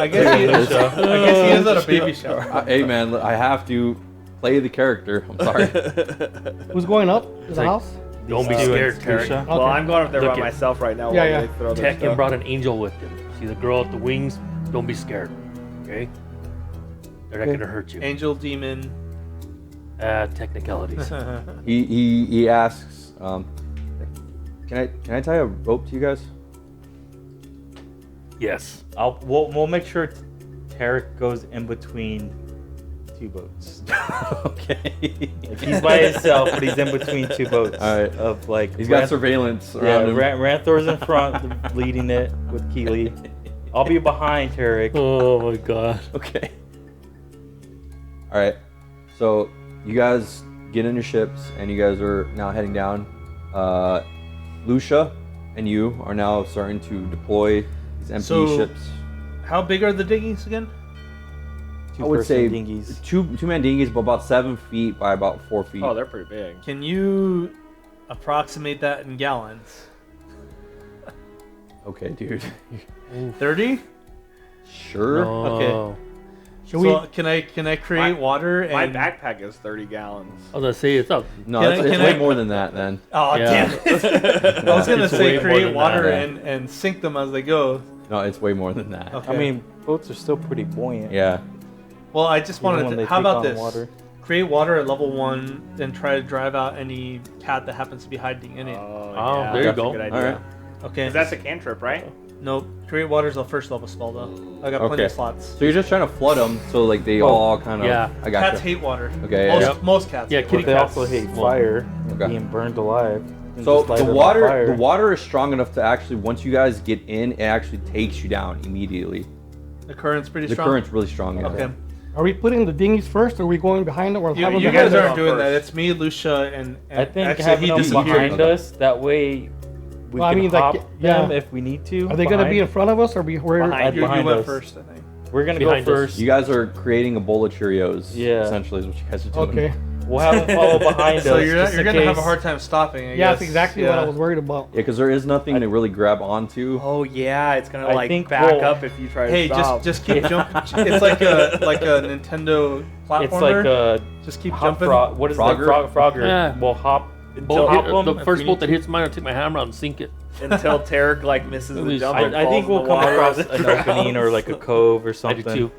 guess he is at a baby shower. Hey man, I have to play the character. I'm sorry. Who's going up to the like- house? Don't be You scared, and Tarek. Trisha? Well, I'm going up there Look by it. myself right now. Yeah, while yeah. they throw their Tekken stuff. brought an angel with him. See the girl at the wings? Don't be scared. Okay? They're not Okay. gonna hurt you. Angel, demon. Technicalities. He asks, can I tie a rope to you guys? Yes. We'll make sure Tarek goes in between two boats. Okay. Like, he's by himself, but he's in between two boats. All right. Of like He's got surveillance Yeah, around him. Ranthor's in front, leading it with Keely. I'll be behind Tarek. Oh my god. Okay. All right. So you guys get in your ships, and you guys are now heading down. Lucia and you are now starting to deploy these empty So- ships. How big are the dinghies again? I would say dinghies. two-man dinghies, but about 7 feet by about 4 feet. Oh, they're pretty big. Can you approximate that in gallons? Okay, dude. 30? Sure. Oh. Should we? So can I create water and My backpack is 30 gallons. I was gonna say it's up. No, Can it's, I- it's can way I- more than that, then. Oh Yeah. damn it! I was gonna It's way say more create than water that. and sink them as they go. No, it's way more than that. Okay. I mean, boats are still pretty buoyant. Yeah. Well, I just Even wanted when to. they How take about on this? water. Create water at level 1, then try to drive out any cat that happens to be hiding in it. Oh, yeah, there you that's go. A good idea. All right. Okay. 'Cause that's a cantrip, right? Nope. Create water's a first level spell though. I got plenty Okay. of slots. So you're just trying to flood them so like they all kind of. yeah. I got Cats you. hate water. Okay. Most, yeah. most cats. Yeah, hate kitty But they water. cats. also hate Well, fire, Okay. being burned alive. You can So just light the it on water, fire. the water is strong enough to actually, once you guys get in, it actually takes you down immediately. The current's pretty The strong. current's really strong. Yeah. Okay. Are we putting the dinghies first, or are we going behind them, or You, have them you behind guys us? aren't doing first. that. It's me, Lucia, and I think actually having he them disappeared. behind us, that way we Well, I can mean, like, hop yeah. them if we need to. Are they going to be in behind. front of us, or we're Behind You, you behind went us. first, I think. We're gonna go Behind us. first. You guys are creating a bowl of Cheerios. Yeah. Essentially, is what you guys are doing. okay? We'll have them follow behind So us. you're just you're in gonna have a case. hard time stopping. I Yeah, guess. that's exactly what I was worried about. Yeah, because there is nothing to really grab onto. Oh yeah, it's gonna I like think back we'll- up if you try to Hey, stop. just keep jumping. It's like a Nintendo platformer. It's like a just keep hop jumping. frog. What is Frogger? that? Frogger. Yeah. We'll hop. Boat hop hit, 'em the if first we boat need that to. hits mine, I'll take my hammer out and sink it. until Tarek like misses the least- jump. I, and I think falls we'll in the come water. across an opening or like a cove or I something. do too.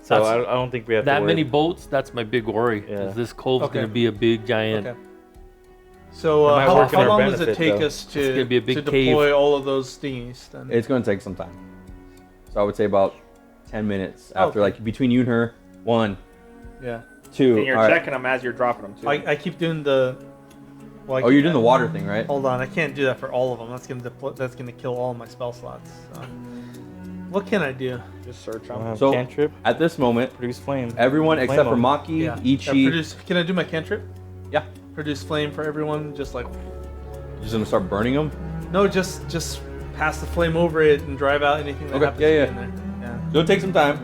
So That's- I don't think we have That to worry. many boats, that's my big worry. Yeah. Is this cove's Okay. gonna be a big giant. Okay. So It might how, work in how our long does it benefit, take though. us It's to gonna be a big to cave. deploy all of those thingies? Then It's going to take some time. So I would say about 10 minutes after, Okay. like between you and her. 1, yeah. 2. And you're all right. checking them as you're dropping them too. I keep doing the. Well, I Oh, keep- you're doing the water thing, right? Hold on, I can't do that for all of them. That's gonna kill all my spell slots. So. What can I do? Just search We'll them. have So- cantrip, At this moment, produce flame. everyone Flame except for them. Maki, Yeah. Ichi, Produce. Can I do my cantrip? Yeah. Produce flame for everyone. Just like just gonna start burning them. no, just pass the flame over it and drive out anything that Okay, happens yeah, to yeah. be in there. Yeah. It'll take some time,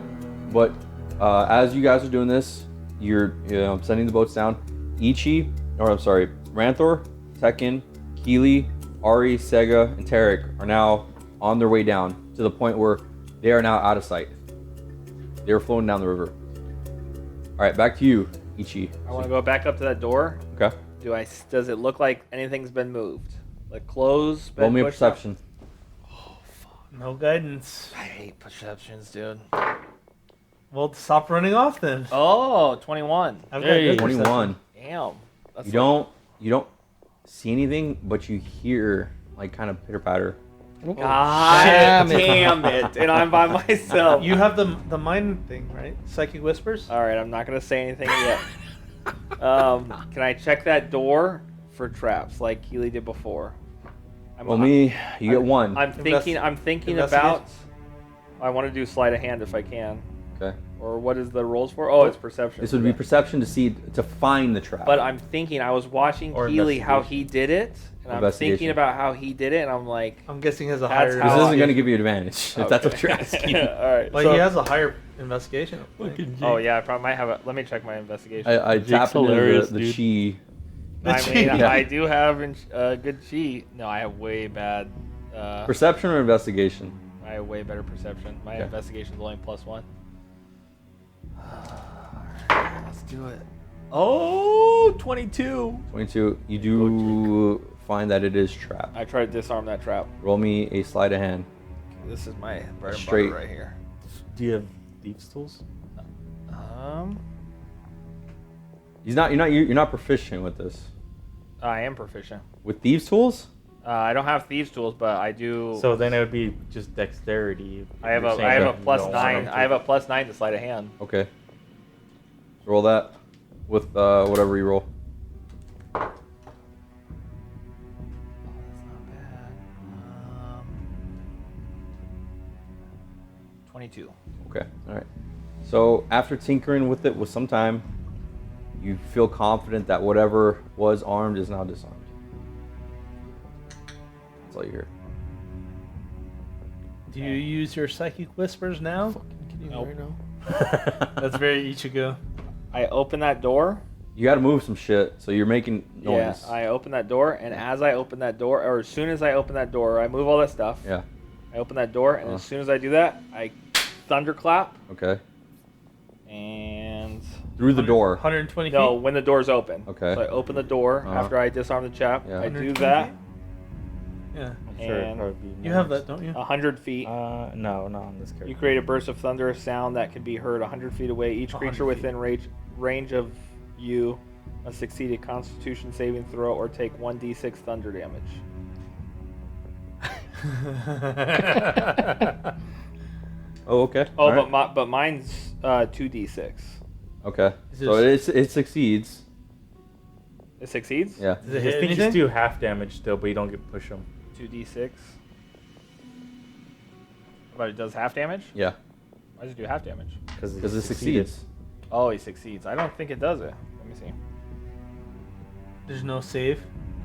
but as you guys are doing this, you're sending the boats down. Ichi, or I'm sorry, Ranthor, Tekken, Keely, Ari, Sega, and Tarek are now on their way down to the point where they are now out of sight. They're flowing down the river. All right, back to you, Ichi. I want to go back up to that door. Okay. Does it look like anything's been moved? Like clothes? Roll been me a pushed up? perception. No guidance. I hate perceptions, dude. Well, stop running off then. Oh, 21. I've Hey. good perception. 21. Damn. That's You don't see anything, but you hear like kind of pitter patter. God damn it. And I'm by myself. You have the mind thing, right? Psychic whispers. All right, I'm not going to say anything yet. Can I check that door for traps like Keely did before? You get one. I'm thinking Investigate. about. I want to do sleight of hand if I can. Okay. Or what is the rolls for? Oh, it's perception. This would be perception to find the trap. But I'm thinking, I was watching Or Keely how he did it, and I'm Investigation. thinking about how he did it, and I'm like, I'm guessing he has a That's higher. this how- isn't going to give you advantage if that's what you're asking. all right. Like so- he has a higher investigation. oh yeah, I probably might have a. Let me check my investigation. I Jake's tap into hilarious, the dude. chi. I mean, Yeah. I do have good chi. No, I have way bad. Perception or investigation? I have way better perception. My Okay. investigation is only +1. Let's do it. Oh, 22. 22. You do find that it is trapped. I try to disarm that trap. Roll me a sleight of hand. This is my bread and Straight. butter right here. Do you have thieves' tools? You're not proficient with this. I am proficient. With thieves tools? I don't have thieves tools, but I do. So then it would be just dexterity. I have a +9. I have a +9 to sleight of hand. Okay. So roll that with whatever you roll. Oh, that's not bad. 22. Okay. All right. So after tinkering with it with some time, you feel confident that whatever was armed is now disarmed. That's all you hear. Do you use your psychic whispers now? Nope. Right now. That's very Ichigo. I open that door. You got to move some shit, so you're making noise. Yeah, I open that door, and as I open that door, or as soon as I open that door, I move all that stuff. Yeah. I open that door, and as soon as I do that, I thunderclap, Okay. and Through the door. 120 no, feet. when the door's open. Okay. So I open the door Uh-huh. after I disarm the chap. Yeah. I do 120 that. feet? Yeah. I'm sure it'd And probably be You have more. that, don't you? 100 feet. No, not on this character. You create a burst of thunderous sound that can be heard 100 feet away. Each 100 creature feet. within range of you must succeed a Constitution saving throw or take 1d6 thunder damage. Oh, okay. Oh, All right. but mine's 2d6. Okay. Is So it succeeds. It succeeds? Yeah. Does it I hit think anything? you do half damage still, but you don't get push them. 2d6. But it does half damage? Yeah. Why does it do half damage? Because it succeeds. Oh, he succeeds. I don't think it does it. Let me see. There's no save.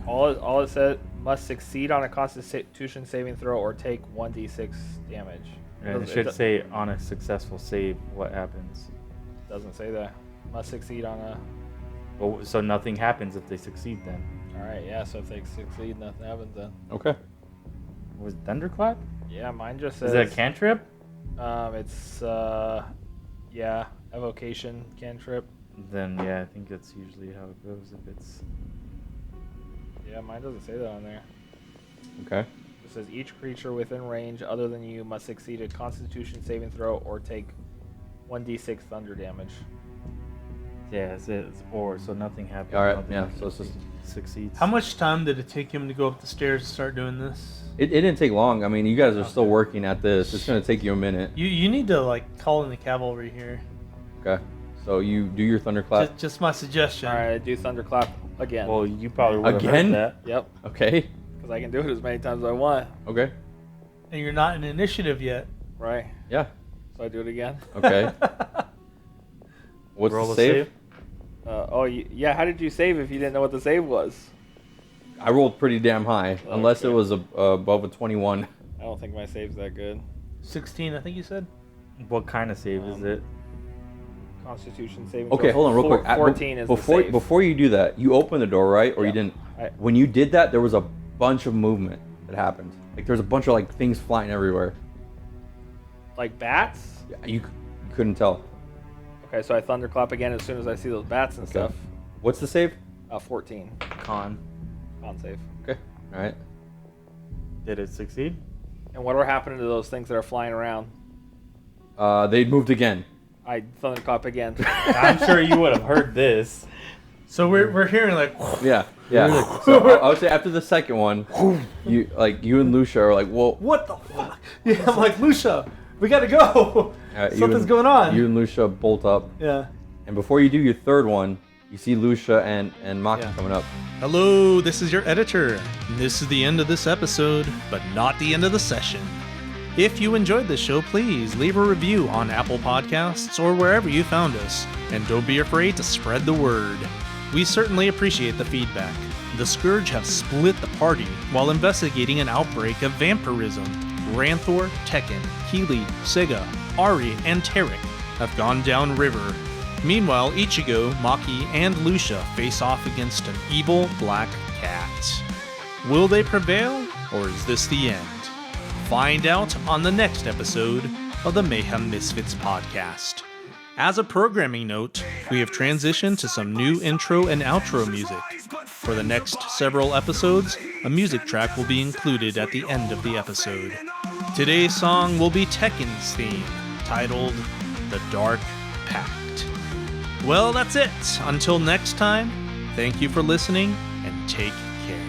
All it said must succeed on a Constitution saving throw or take 1d6 damage. And it should say on a successful save what happens. Doesn't say that. Must succeed on a. Well, so nothing happens if they succeed then. All right, yeah. So if they succeed, nothing happens then. Okay. Was Thunderclap? Yeah, mine just says. Is that a cantrip? It's yeah, evocation cantrip. Then yeah, I think that's usually how it goes if it's. Yeah, mine doesn't say that on there. Okay. It says each creature within range other than you must succeed a Constitution saving throw or take 1d6 thunder damage. Yeah, it's or so nothing happens. All right, nothing yeah, so it's just- succeeds. How much time did it take him to go up the stairs and start doing this? It didn't take long. I mean, you guys are still working at this. It's going to take you a minute. You need to like call in the cavalry here. Okay. So you do your thunderclap. Just my suggestion. All right, I do thunderclap again. Well, you probably would have Again? heard that. Yep, Okay. because I can do it as many times as I want. Okay. And you're not in initiative yet. Right. Yeah. So I do it again. Okay. What's Roll the a save? Yeah. How did you save if you didn't know what the save was? I rolled pretty damn high, unless it Okay. was above a 21. I don't think my save's that good. 16, I think you said. What kind of save is it? Constitution saving. Okay, throw. hold on real quick. 14 is before the save. before you do that, you open the door, right? Or you Yeah. didn't? I- When you did that, there was a bunch of movement that happened. Like there's a bunch of like things flying everywhere. Like bats? Yeah, you couldn't tell. Okay, so I thunderclap again as soon as I see those bats and stuff. What's the save? 14. Con. Con save. Okay. All right. Did it succeed? And what are happening to those things that are flying around? They moved again. I thunderclap again. I'm sure you would have heard this. So we're hearing like, Yeah. Yeah. So I would say after the second one, you and Lucia are like, whoa. what the fuck? Yeah, I'm like, Lucia, we gotta go. You Something's and- going on. You and Lucia bolt up, Yeah. and before you do your third one, you see Lucia and Maki Yeah. coming up. Hello, this is your editor. This is the end of this episode, but not the end of the session. If you enjoyed this show, please leave a review on Apple Podcasts or wherever you found us, and don't be afraid to spread the word. We certainly appreciate the feedback. The Scourge have split the party while investigating an outbreak of vampirism. Ranthor, Tekken, Keely, Sega, Ari, and Tarek have gone downriver. Meanwhile, Ichigo, Maki, and Lucia face off against an evil black cat. Will they prevail, or is this the end? Find out on the next episode of the Mayhem Misfits podcast. As a programming note, we have transitioned to some new intro and outro music. For the next several episodes, a music track will be included at the end of the episode. Today's song will be Tekken's theme, titled The Dark Pact. Well, that's it. Until next time, thank you for listening and take care.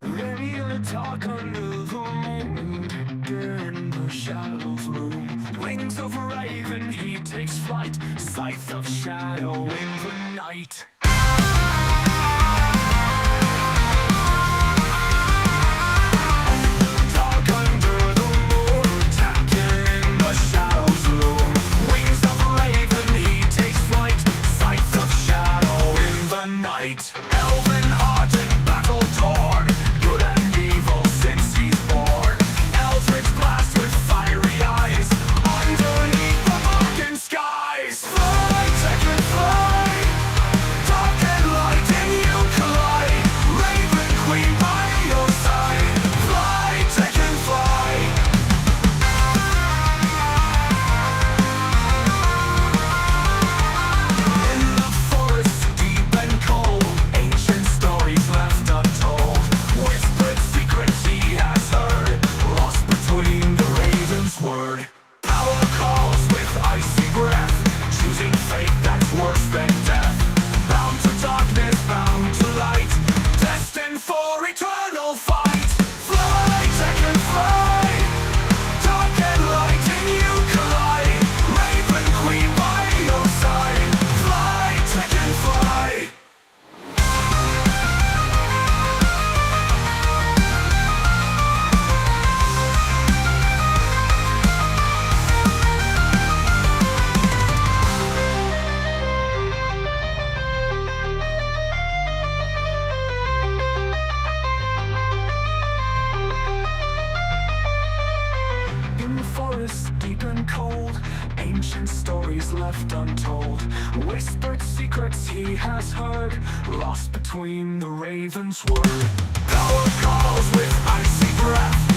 Ready in the dark under the moon, in the shadows loom. Wings of a raven, he takes flight. Scythe of shadow in the night. Dark under the moon, Tekken in the shadows loom. Wings of a raven, he takes flight. Scythe of shadow in the night. Elven heart and battle torn. Good and evil since he's born. Eldritch blast with fiery eyes. Underneath the broken skies. Fly, Tekken, fly. Dark and light in you collide. Raven queen by your side. Fly, Tekken, fly. In the forest deep and cold, ancient stories left untold. Whispered secrets he has heard, lost between the raven's word. Power calls with icy breath, choosing fate that's worse than death. Bound to darkness, bound to light, destined for eternal fight. Fly, Tekken, fly. Dark and light in you collide. Raven queen by your side. Fly, Tekken, fly. In the forest deep and cold, ancient stories left untold. Whispered secrets he has heard, lost between the raven's word. Power calls with icy breath,